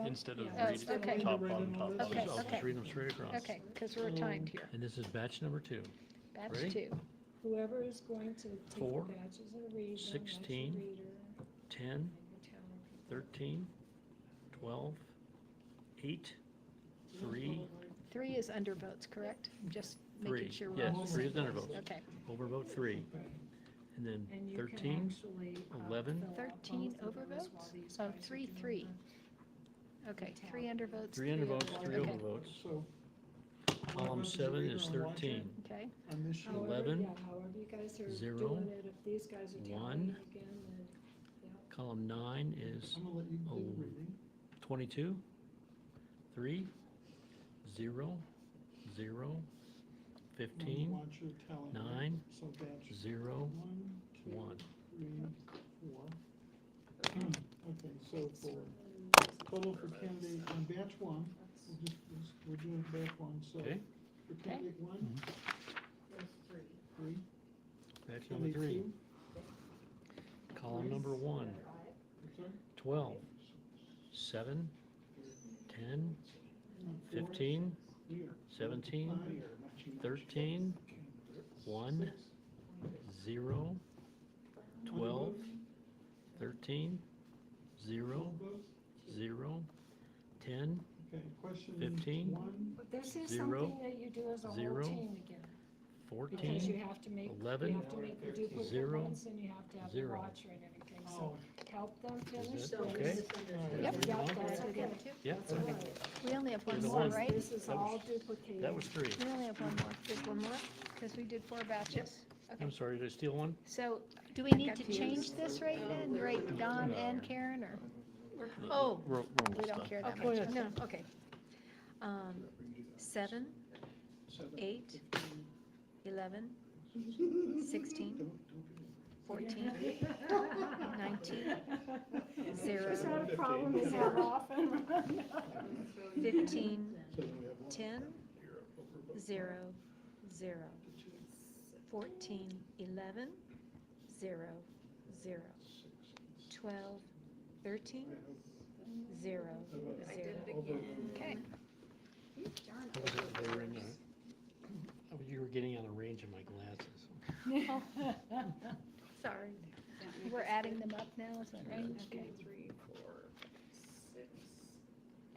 Instead of Yeah, reading okay. top, bottom, top, Okay, bottom. I'll okay. just read them straight across. Okay, because we're timed here. And this is batch number 2. Batch Ready? 2. Whoever is going to take the 4, batches and read them, that's your 16, reader, 10, and your talent. 13, 12, 8, 3, 3 is undervotes, correct? I'm just 3. making sure we're Yes, on the 3 same is page. undervotes. Okay. Overvote 3. And then And you can 13, actually, 11. fill out 13 both of those overvotes? while these Oh, guys are 3, doing 3. the- Okay, 3 undervotes. 3 undervotes, 3 Okay. overvotes. so. Column 7 is 13. Okay, On this sheet. However, 11, yeah, however you guys are 0, doing it, if these guys are 1. tallying again, then, yeah. Column 9 is I'm gonna let you do the Oh. reading. 22, 3, 0, 0, And 15, watch your tally. 9, So batch 0, 1, 2, 1. 3, 4. Okay, so for total for candidate on batch 1, we're doing batch 1, so Okay. for candidate 1, that's 3. Batch number 3. Candidate 2, Column number 1, I'm sorry? 12, 7, 10, 4, 15, here, 17, 5, 13, 1, 0, 12, 13, 0, 0, 10, Okay, question 15, 1, But this is 0, something that you do as a whole 0, team again, because 14, you have to make, you 11, have to make the duplicate 0, ones, and you have to have the 0. watcher and everything, so oh, help them finish Is this. that okay? Yep. Yeah, One? that's okay. Yep. That's all right. we only have one There's more, one. right? This is That was- all duplicated. That was 3. We only have one more. There's one more? Because we did 4 batches. Okay, I'm sorry, did I steal one? so do we need to change this right then? Rate Don and Karen, or Oh, We're we almost don't done. care that Go much? ahead. No, okay. 7, 8, 11, 16, 14, 19, 0, It's not a problem, it's not often. 15, 10, 0, 0, 14, 11, 0, 0, 12, 13, 0, 0. Okay. I wasn't wearing you were getting on a range of my glasses. Sorry. We're adding them up now, is that right? Okay. 3, 4, 6.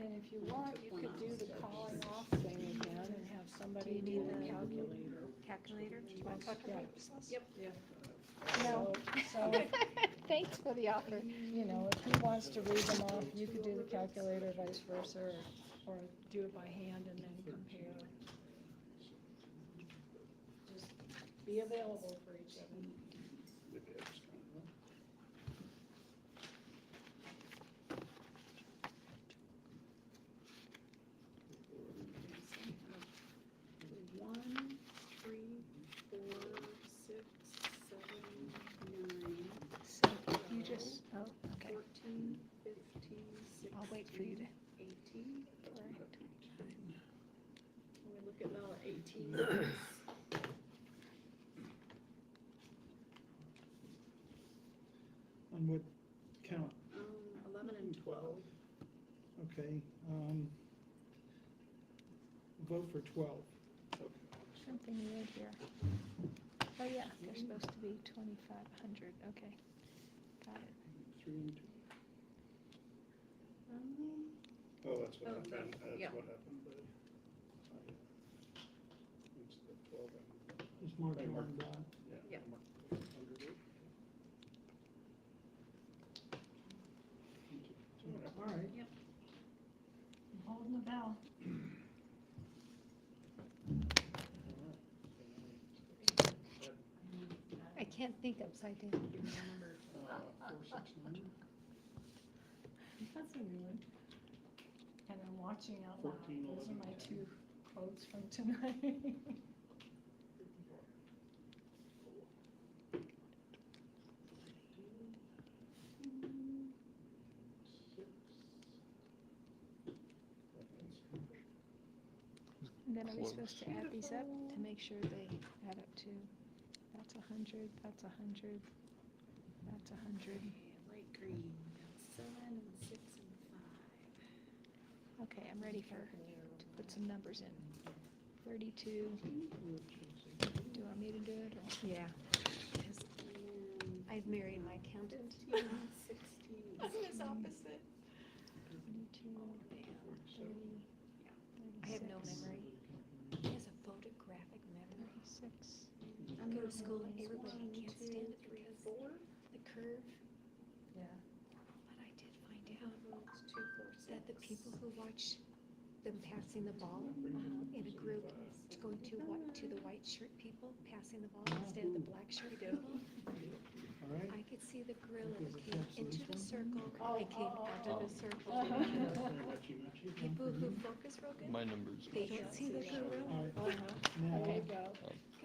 And if you want, you could do the calling off thing again and have somebody do the calculator. Calculator? Do you want to talk about this? Yep. No. So, Thanks for the offer. you know, if he wants to read them off, you could do the calculator, vice versa, or do it by hand and then compare. Just be available for each of them. So you just, oh, okay. 14, 15, 16, I'll wait for you to 18. correct. When we look at ballot 18. On what count? 11 and 12. Okay, vote for 12. Something weird here. Oh, yeah, they're supposed to be 2,500, okay. Got it. 3 and 2. Oh, that's what Oh, happened, yeah. that's what happened, but. It's the 12 and. Just mark Right, it mark. on dot. Yeah. mark under it. All right. Yep. I'm holding the bell. I can't think upside down. 469. That's a new one. And I'm watching out loud. 14, Those are 11, my 10. two quotes from tonight. And then are we Close. supposed to add these up to make sure they add up to, that's 100, that's 100, that's 100. Light green, 7 and 6 and 5. Okay, I'm ready to put some numbers in. 32, do you want me to do it, or? Yeah. I've married my accountant. 15, 16. I'm his opposite. 22, 30, I have no memory. He has a photographic memory. 36. I go to school and everybody can't stand it because the curve. Yeah. But I did find out that the people who watch them passing the ball in a group going to the white shirt people passing the ball instead of the black shirt people. All right. I could see the gorilla that came into the circle and came out of the circle. People who focus real good, My numbers. they can't see the gorilla. All right. Now, There you go.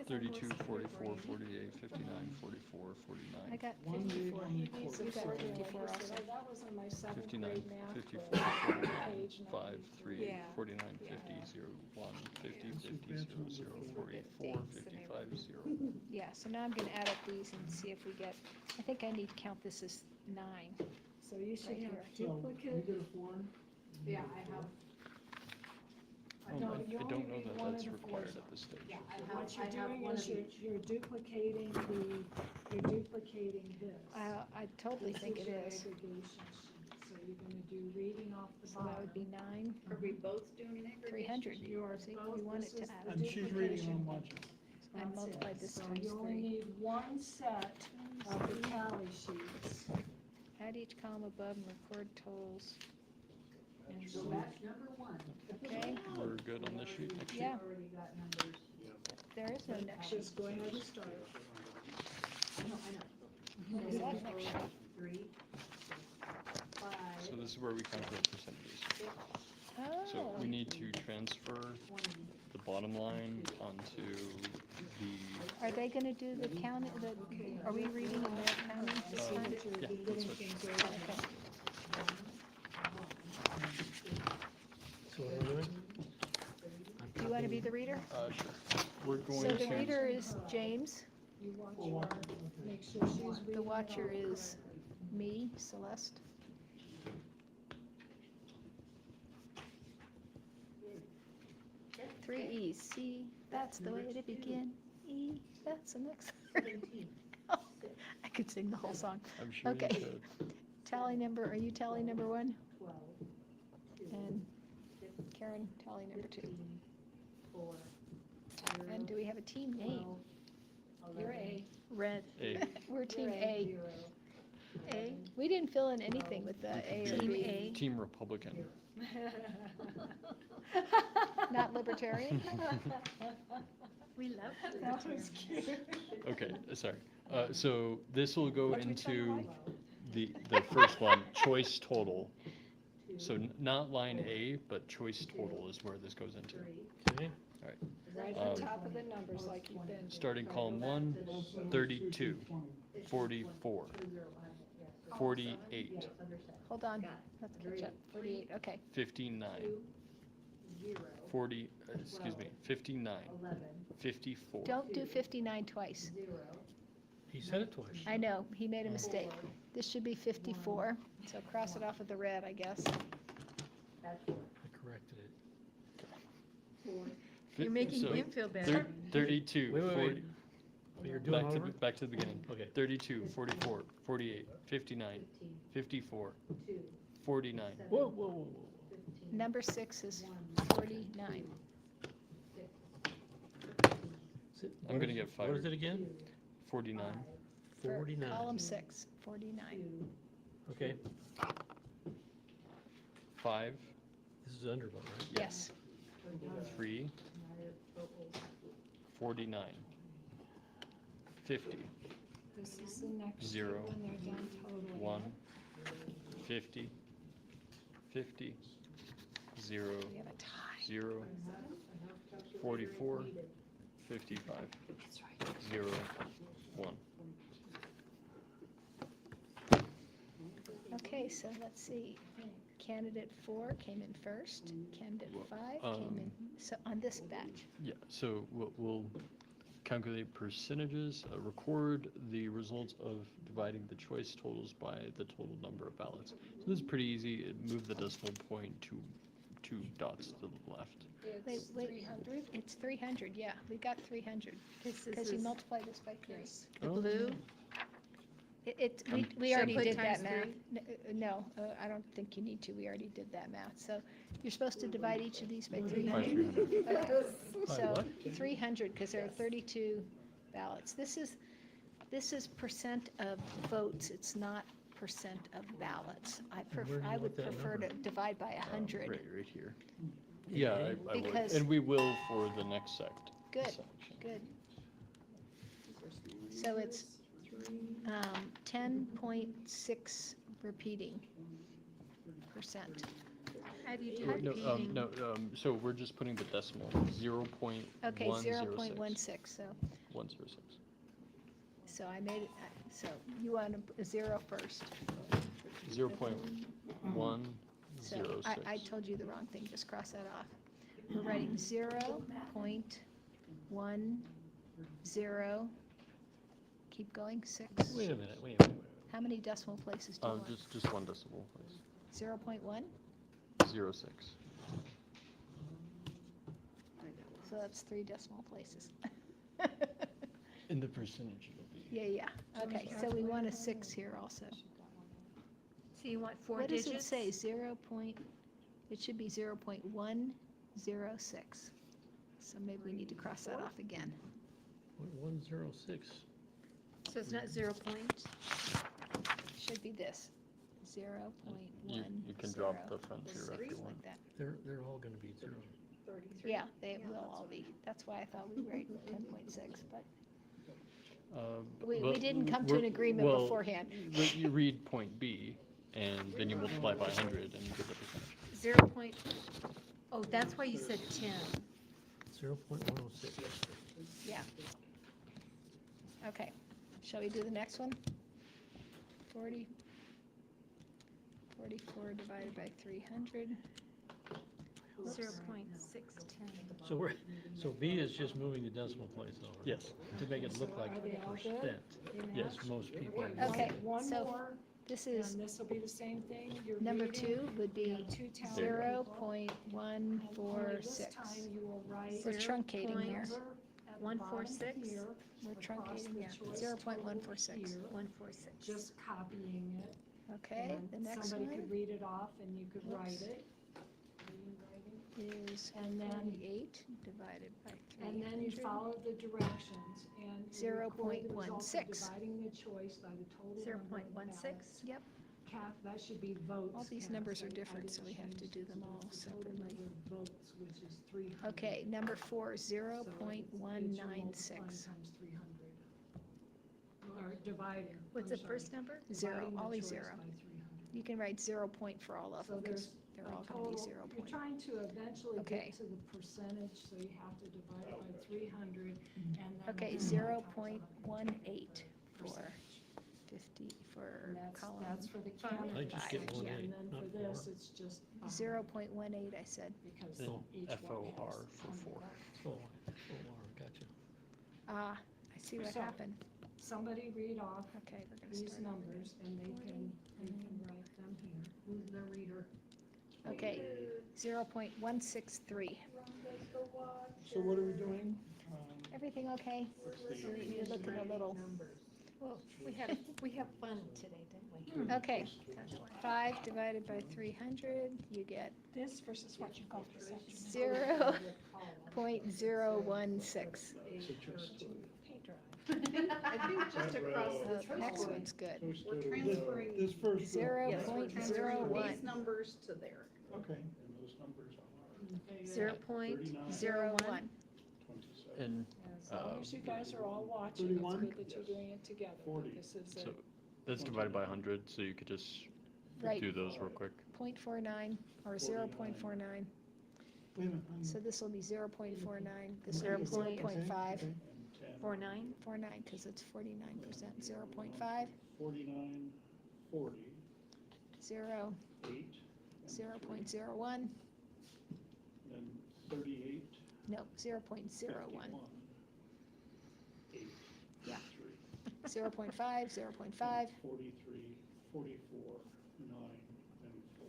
32, 44, 48, 59, 44, 49. I got One read 54. on the You court. got 54 also. That was on my seventh 59, grade math 54, book, 49, page 5, 3, 93. Yeah. 49, 50, 0, 1, 50, 50, 0, 0, 44, 55, 0. Yeah, so now I'm gonna add up these and see if we get, I think I need to count this as 9. So you should Right have here. So, you duplicate. get a 4? Yeah, I have, I No, you don't only know need that one that's of the four required zones. at this stage. yeah, I What you're have doing one is of each. you're duplicating you're duplicating this. I totally think it This is. your aggregation sheet. So you're gonna do reading off the So that would be bottom. 9, Are we both doing an aggregation? 300. You are See, both, we want this it to is add the up. And she's reading duplication on one. budget. I That's multiplied it. this So times you only 3. need one set of the tally sheets. Add each column above and record totals. And So so- that's number 1. Okay, We're good on this sheet. Next sheet. yeah, Already got numbers. there is no next sheet. Just go ahead and start. I know. What is that next sheet? 3, 5, So this is where we calculate percentages. So Oh, we need to transfer 20. the bottom line onto the, are they gonna do the count, are we reading in their counting this time? yeah, that's what. Okay. So what are we doing? Do you wanna be the reader? Sure. We're going So the to, reader is James, You watch her, make sure she's reading. the watcher it all is me, Celeste. Three E's. C, that's the way to begin. E, that's the next. I could sing the whole song. I'm sure you Okay. could. Tally number, are you tally number 1? And Karen, tally number 2. And do we have a team name? You're A. Red. A. We're team A. A? We didn't fill in anything with the A or Team B. A. Team Republican. Not libertarian? We love That was cute. Okay, sorry. So this will go into the first one, choice total. So not line A, but choice total is where this goes into. Okay. Right on top of the numbers like you've been. Starting column 1, 32, 44, 48, Hold on, let's catch up. 48, okay. 59, 40, excuse me, 59, 54. Don't do 59 twice. He said it twice. I know, he made a mistake. This should be 54, so cross it off with the red, I guess. I corrected it. You're making him feel better. 32, Wait, wait, 40, wait. But you're doing all over? back to the beginning. Okay. 32, 44, 48, 59, 54, 49. Whoa, whoa, whoa, whoa. Number 6 is 49. Is it- I'm gonna get What is fired. it again? 49. For 49. Column 6, 49. Okay, 5, this is undervote, right? Yes. 3, 49, 50, This is the next. 0, one they're done totally. 1, 50, 50, 0, We have a tie. 0, 44, 55, 0, 1. Okay, so let's see. Candidate 4 came in first. Candidate 5 came in, so on this batch. Yeah, so we'll calculate percentages, record the results of dividing the choice totals by the total number of ballots. So this is pretty easy. Move the decimal point to 2 dots to the left. Wait, It's wait. 300. It's 300, yeah, we got 300. Because you multiply this by 3. The blue, We Should I already put did that times math. three? No, I don't think you need to, we already did that math. So you're supposed to divide each of these by By 300. 300. By So what? 300, because there are 32 ballots. This is percent of votes, it's not percent of ballots. where do you I would want that prefer to number? divide by 100. Right here. Yeah, I would. Because- And we will for the next Good, section. good. So it's 10.6 repeating percent. how do you Wait, do repeating? So we're just putting the decimal, 0.106. Okay, 0.16, so, 106. so I made it, so you want a 0 first. 0.106. So I told you the wrong thing, just cross that off. We're writing 0.10, keep going, 6. Wait a minute. How many decimal places do you want? Just one decimal, please. 0.1, 06. so that's 3 decimal places. In the percentage it'll be. Yeah, okay, so we want a 6 here also. So you want 4 What does digits? it say, it should be 0.106. So maybe we need to cross that off again. 106. So it's not 0 point? Should be this, 0.106. You can drop the front 0 if you want. Like that. They're all gonna be 0. Yeah, they will all be. That's why I thought we were at 10.6, but we But didn't come to an we're- agreement well, beforehand. You read point B, and then you multiply by 100 and you get the percentage. 0 point, oh, that's why you said 10. 0.106. Yeah. Okay, shall we do the next one? 44 divided by 300. 0.610. So B is just moving the decimal place over. Yes. To make it look like Are they all good? percent. Yes, most people. Okay, One so more, This is, And this will be the same thing. You're number reading, 2 would you be have two talented zero people, point one and four only this six. time you will write We're a truncating here. number at the 146? bottom here We're across truncating, the yeah, choice 0.146. total here, 146. just copying it. Okay, and the next Somebody one could read it off and you could write Whoops. it. Reading, writing. is And then, 48 divided by 300. and then you follow the directions and you record the results of 0.16. dividing the choice by the total number of 0.16? ballots. Yep, That should be votes. all these cast. numbers are I different, didn't so we have to change do them the all total separately. number of votes, which is 300. Okay, number 4, So it's your 0.196. multiplying times 300. Or dividing. What's I'm the sorry, first number? Zero, dividing the always choice zero. by 300. You can write 0 point for all of So them because there's they're a all going to be total, 0 you're point. trying to eventually Okay. get to the percentage, so you have to divide it by 300 and then. Okay, multiply times 0.18 for percentage. 50 for And that's column. for the I candidate just get section, 1.8, and then for not this, 4. it's just. 0.18, I said. Because Then each one FOR has for 100 four. votes. Gotcha. Ah, I see what So- happened. Somebody read off Okay, we're going to these start over. numbers and they can write them here. Who's the reader? Okay, 0.163. So what are we doing? Everything okay? You're looking a little, Well, we have fun today, didn't we? okay. 5 divided by 300, you get This versus what you got this afternoon. 0.016. I think just across The next one's good. we're transferring This first. 0.01. these numbers to there. Okay. And those numbers are 0.01. 27. And As long as you guys are all watching, it's 31? good that you're doing it together. 40. This is so a, that's divided by 100, so you could just Right. do those real quick. 0.49 or 0.49. Wait a minute. So this will be 0.49. This Okay, will be okay, 0.5. okay. And 10, 49? 49 because it's 49%. 0.5, 49, 40, 0, 8, 0.01, then 38, no, 0.01, 51, 8, Yeah. 3, 0.5, 0.5, 43, 44, 9, and 4.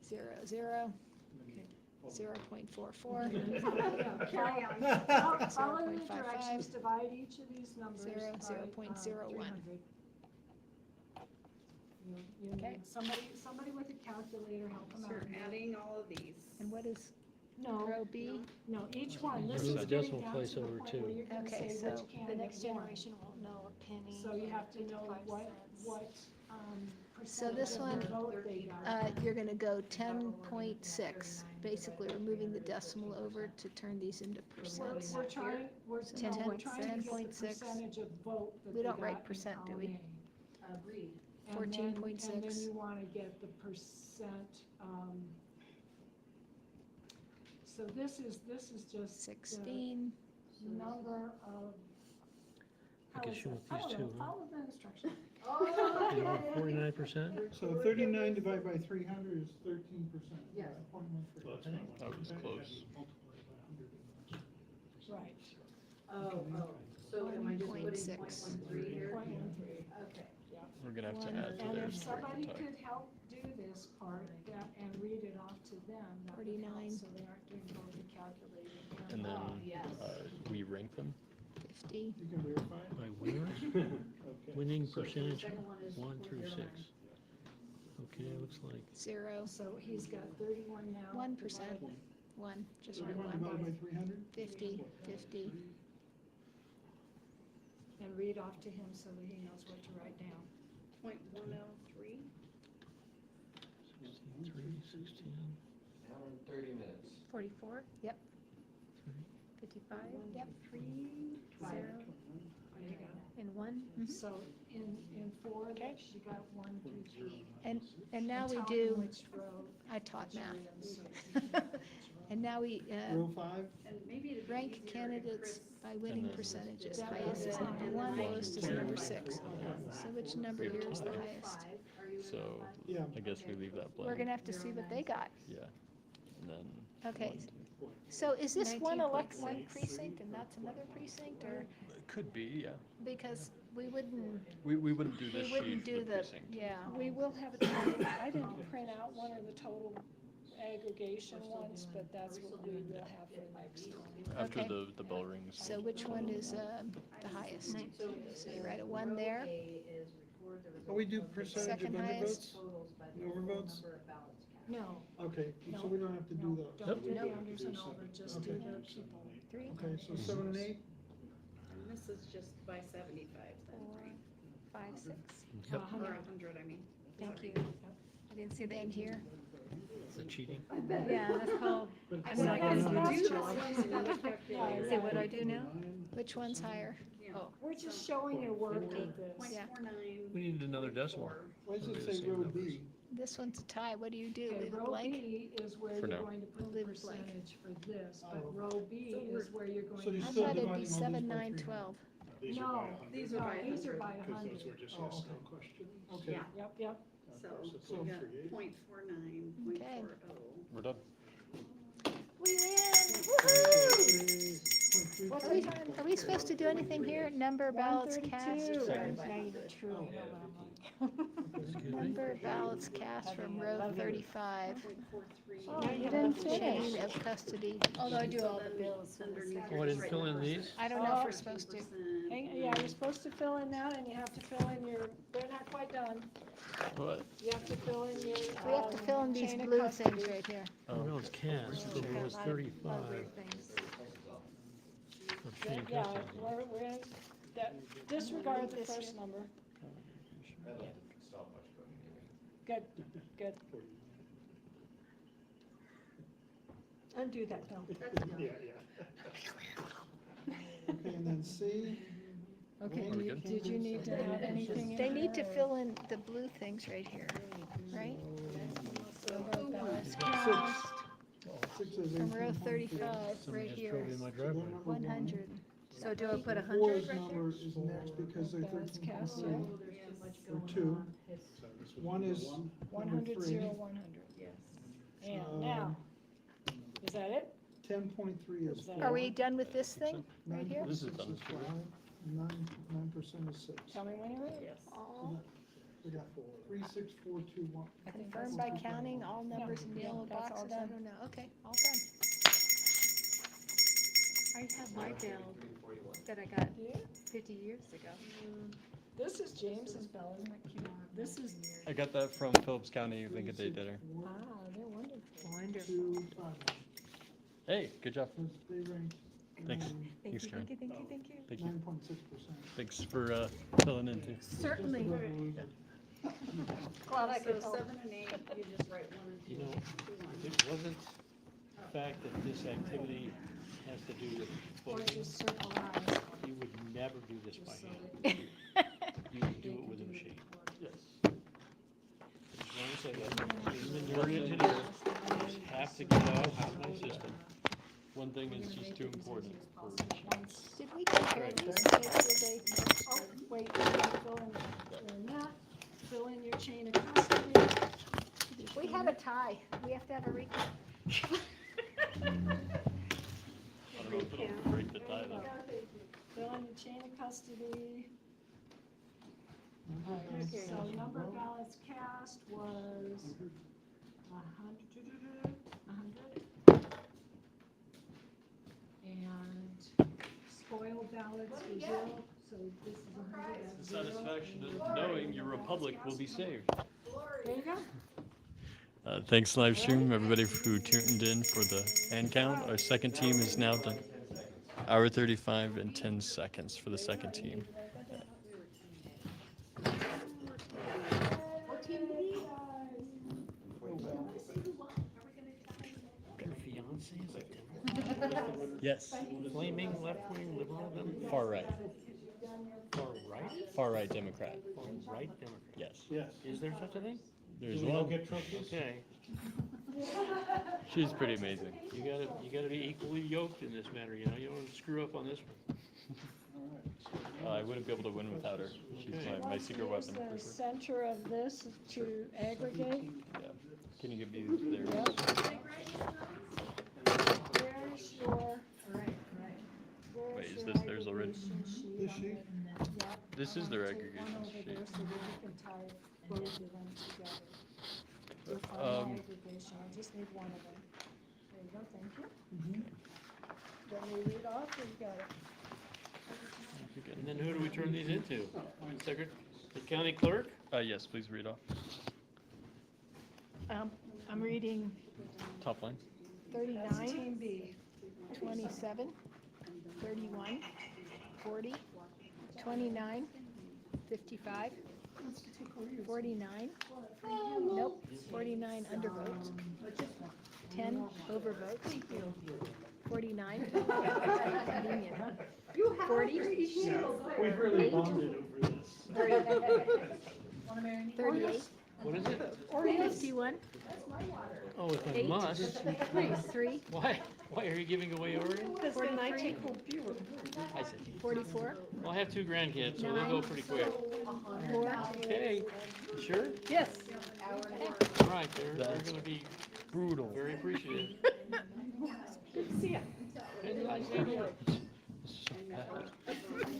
0, 0, And then 0.44, carry on. Follow the 0.55. directions, divide each of these numbers by 0.01. 300. You Okay. need somebody with a calculator, help them So out. we're adding all of these. and what is No, row B? no, each one, this Move is the getting decimal down place to the over point too. where you're gonna Okay, say so which The candidate next won. generation won't know a penny. So you have to know 55 what, cents. percentage this of one, the vote they got. You're going to go 10.6, basically removing the decimal over to turn these into percents. We're trying, we're, So no, we're 10 trying to get the 10.6. percentage of vote that We they don't write got in percent, do we? column A. Agreed. And then- And 14.6. then you want to get the percent, so this is just 16, the number of. I how guess is you that? want these two, huh? Follow the instruction. You want 49%? So 39 divided by 300 is 13%. Yes. 0.13. So that's not like That was that. close. Multiply by 100 and that's Right. So am I just putting 1.6. 0.13 here? 0.13. Okay. We're gonna have to One. add to And there. if so we can somebody type. could help do this part and read it off to them, that would help, 49. so they aren't doing both the calculating And then yes. we rank them. 50, You can verify it? By winners? Okay. Winning So- percentage, Second one is 1 through 6. 49. Okay, looks like 0, So he's got 31 now. 1%. divided- 1, just write 31 1. divided by 300? 50, 50, And read off to him so that he knows what to write down. 0.103. 3, 16, 44, yep. 55, yep. 3, 0, there you go. And 1? So in 4, Okay. she got 1 through 3. And now we Tell him do, which row I taught that you're math. in, so- And now we Row 5? And maybe it'd be rank easier if candidates Chris- by winning then- percentages. That Highest is way- number 1, lowest is number 6. So which number here is the highest? So Yeah. I guess we leave that blank. We're gonna have to see what they got. Yeah. And then. Okay, 1, 2, point. So is this one 19.6. one precinct and that's another precinct, or, It could be, yeah. because we wouldn't, We wouldn't do this we wouldn't sheet for do the the, precinct. yeah. We will have a total, I didn't print out one of the total aggregation ones, but that's what we will have for next time. After Okay. the bell rings. So which one is the highest? So you write a 1 there. Oh, we do percentage of Second highest. undervotes, overvotes? No, Okay, so we don't have to do no, those. don't do the unders and over, just do the people. 3, Okay, so 7 and 8? And this is just by 75, 4, 5, 6. Or 100, I mean. Thank you. I didn't see that here. Is it cheating? Yeah, that's called, I'm Well, not that's gonna not do true. this. Say what I do now? Which one's higher? Oh, We're just showing your work with this. yeah. We need another decimal. Why does Are it they the say same row numbers? B? This one's a tie. What do you do? Okay, Leave it row blank? B is where For you're now. going to put the Leave it blank. percentage for this, but Oh. row B is where you're going So to. you're I still thought it'd be dividing all these 7, by 9, 300. 12. No, these are by 100. Because those were just yes, no question. Okay. Yep, yep. So we got .49, Okay. We're done. We win! Woohoo! Are we supposed to do anything here? Number of ballots cast? 132. Not even true. Excuse me? Number of ballots cast from row 35. Oh, No, you didn't finish. Chain of custody. Although I do all the bills. Oh, I didn't fill in these? I don't know if we're supposed to. Yeah, you're supposed to fill in that, and you have to fill in your, they're not quite done. What? You have to fill in your. We have to fill in these chain of blue custody. things right here. Oh, no, it's cast, but it was 35. of chain Yeah, custody. we're in, disregard the first number. Good, good. Undo that, Bill. Yeah, Okay, and then C, Okay, Are we good? did you need to have anything in They need to there? fill in the blue things right here, right? Number of ballots 6. cast. 6 is From row 18.3. 35, Somebody right just here. drove in my driveway. 100. So do I put 100 Four's right there? number is next because they're Ballots cast, 13.3. For 2. 1 is 100, number 0, 3. 100. And now, is that it? 10.3 is Are 4. Are we done with this thing right here? This is done. 9% is 6. Tell me when you're ready. All We got 3, 6, 4, 2, 1. I think confirmed that's- by counting all numbers in Yeah, yellow that's all boxes. I done. don't know. Okay, all done. I have my bill that I got Yeah. 50 years ago. This is James's bill, isn't it cute? This is, I got that from Phillips County Lincoln Day dinner. wow, they're wonderful. Wonderful. 2, 5. Hey, good job. They rank Thanks. Thank Thanks, you, Karen. thank you, thank you, thank you. Thank you. 9.6%. Thanks for filling in too. Certainly. Glad I could help. 7 and 8, you just write 1 and 2. You know, if it wasn't the fact that this activity has to do with Or voting, just circle eyes. you would never do this by So hand. You would do it with a machine. Yes. I just want to say that, even the new engineer, you just have to get out of my system. One thing is just too important for Did we take care of these? Did they- Oh, wait, you gotta fill in that, fill in your chain of custody. We have a tie. We have to have a recount. I don't know if it'll break the tie though. Fill in your chain of custody. Alright, so number of ballots cast was 100. And spoiled ballots were 0, so this is 100, The that's 0. satisfaction of knowing your republic will be saved. There you go. Thanks, live stream, everybody who tuned in for the hand count. Our second team is now done. Hour 35 and 10 seconds for the second team. Your fiance is a Democrat? Yes. Flaming left-wing liberal Democrat? Far right. Far right? Far right Democrat. Far right Democrat? Yes. Yes. Is there such a thing? There's We don't one. get trophies? Okay. She's pretty amazing. You gotta be equally yoked in this matter, you know, you don't wanna screw up on this one. I wouldn't be able to win without her. She's my secret Use weapon. the For sure. center of this to aggregate. Yeah. Can you give me there? Yep. floor. Right. Where's Wait, is your this theirs already? aggregation sheet? This I'm sheet? gonna- Yep. This is I'm their gonna take aggregation one over sheet. there so that we can tie both of them together. Your Um, final aggregation, I just need one of them. There you go, thank you. Let me read off, or you got it? And then who do we turn these into? Secretary, the county clerk? Yes, please read off. I'm reading Top line. 39, Team B. 27, 31, 40, 29, 55, 49, nope, 49 undervotes, 10 overvotes, 49, convenient, huh? 40, We've really bonded over this. 38, What is it? 51, Oh, it's a 8, must. 3, Why are you giving away Oregon? 43, I said, 44, well, I have 2 grandkids, so they'll go pretty quick. 4, Okay, you sure? yes, All right, they're gonna be Brutal. very appreciative. good to see you. And I say,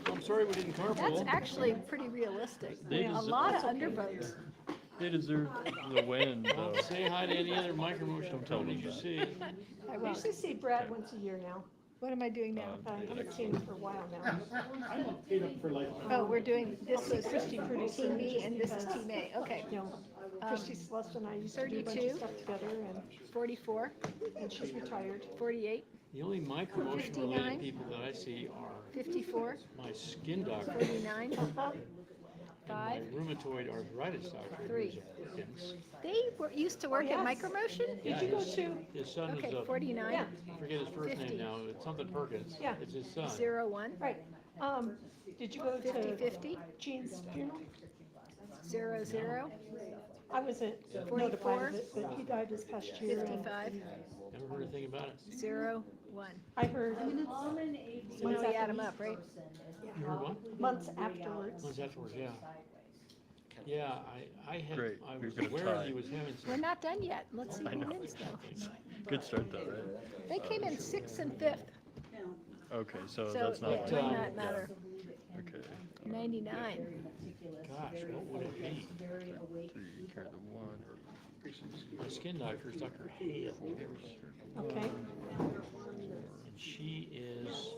I'm sorry we didn't That's carpool. actually pretty realistic. They A deserve- lot of undervotes. They deserve the win, though. Well, say hi to any other micro-motion companies you see. I I won't. usually see Brad once a year now. What am I doing now? I haven't seen him for a while now. Oh, we're doing, this was Christie produced Team it B just and this is because, Team A, okay. You know, Christy Celeste and I used to do a bunch 32. of stuff together 44, and she's retired. 48, The only micro-motion 59. related people that I see are 54, my skin doctor, 49, my 5. rheumatoid arthritis doctor. 3. who's They used to work at Micromotion? Yeah, Did you go his- to? His son is Okay, a, 49, I forget his first 50. name now, it's something Perkins. Yeah. It's his son. 01, Right. Did you go 50, to 50, Gene's funeral? 00, I wasn't 44. notified of it, but he died this past year. and 55, Never heard a thing about it. 01. I heard So now we add them up, right? You heard what? months afterwards. Months afterwards, yeah. Yeah, I had, Great, I we're was gonna aware tie. he was having We're some, not done yet. Let's see I who know. wins though. Good start, though, right? They came in 6th and 5th, Okay, so so that's it not. might not matter. Okay. 99. gosh, what would it be? 3, carry the 1. My skin doctor is Dr. Hale. Okay. And she is,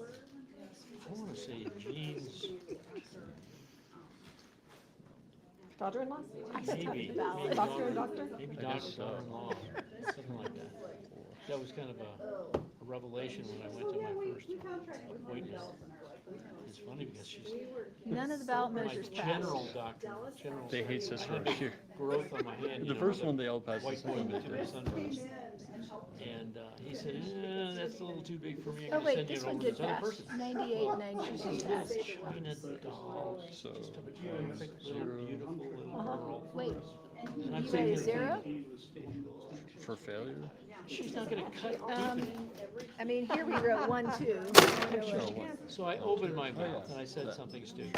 I wanna say Jean's, Daughter-in-law? maybe, Doctor and doctor? maybe I guess doctor, so. daughter-in-law, something like that. That was kind of a revelation when I went to my first appointment. It's funny because she's None of the ballot my measures passed. general doctor, general. They hate surgeon. Cicero I had big here. growth on my hand. you The know, first the one they all passed the White boy same. with two sunburns. And he said, that's a little too big for me. I'm Oh, gonna wait, send you this over one to did this other pass. person. 98, 99 passed. China doll, So, just a perfect little, beautiful little girl. Wait, And I'm you got a thinking, 0? for failure? she's not gonna cut Um, deep in. I mean, here we wrote 1, 2. So I opened my mouth and I said something stupid.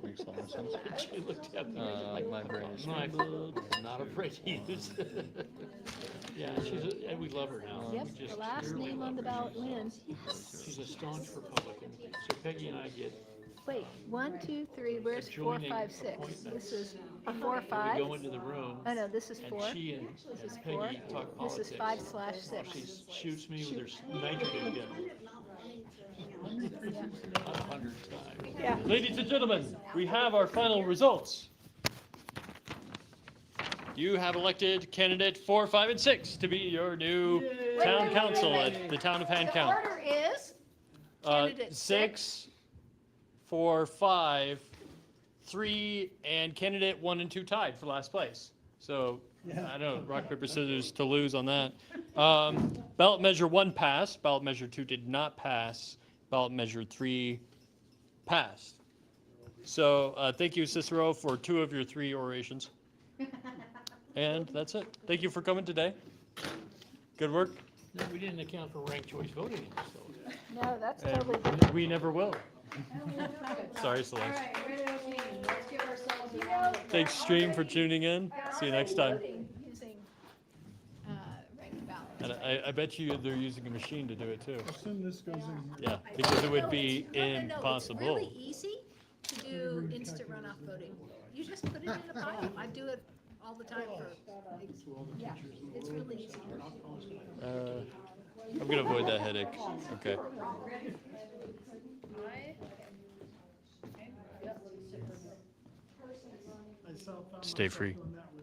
Makes a lot of sense. She looked at me like, My brain is knife, not afraid to use. Yeah, and we love her now. Yep, We the just last dearly name love on the her. ballot wins. She's a staunch Republican. So Peggy and I get, Wait, 1, 2, 3, where's 4, Adjoining 5, 6? appointments. This is 4, we 5? go into the room Oh, no, this is and 4. she and This is and 4. Peggy talk This politics. is 5/6. She shoots me with her nitrogen gun. About 100 times. Yeah. Ladies and gentlemen, we have our final results. You have elected candidate 4, 5, and 6 to be your new town council at the town of The Handcount. order is candidate 6, 4, 5, 3, and candidate 1 and 2 tied for last place. So, I don't know, rock, paper, scissors to lose on that. Ballot measure 1 passed, ballot measure 2 did not pass, ballot measure 3 passed. So, thank you, Cicero, for 2 of your 3 orations. And that's it. Thank you for coming today. Good work. No, we didn't account for ranked choice voting in this, though. No, that's And totally different. we never will. Sorry, Celeste. Let's give ourselves a Thanks, stream, for tuning in. See you next time. Using ranked ballot. And I bet you they're using a machine to do it too. Assume this goes in. Yeah, because it would be No, It's impossible. really easy to do instant runoff voting. You just put it in a pile. I do it all the time for, yeah, it's really easy. I'm gonna avoid that headache. Okay. I saw- found Stay myself free. doing that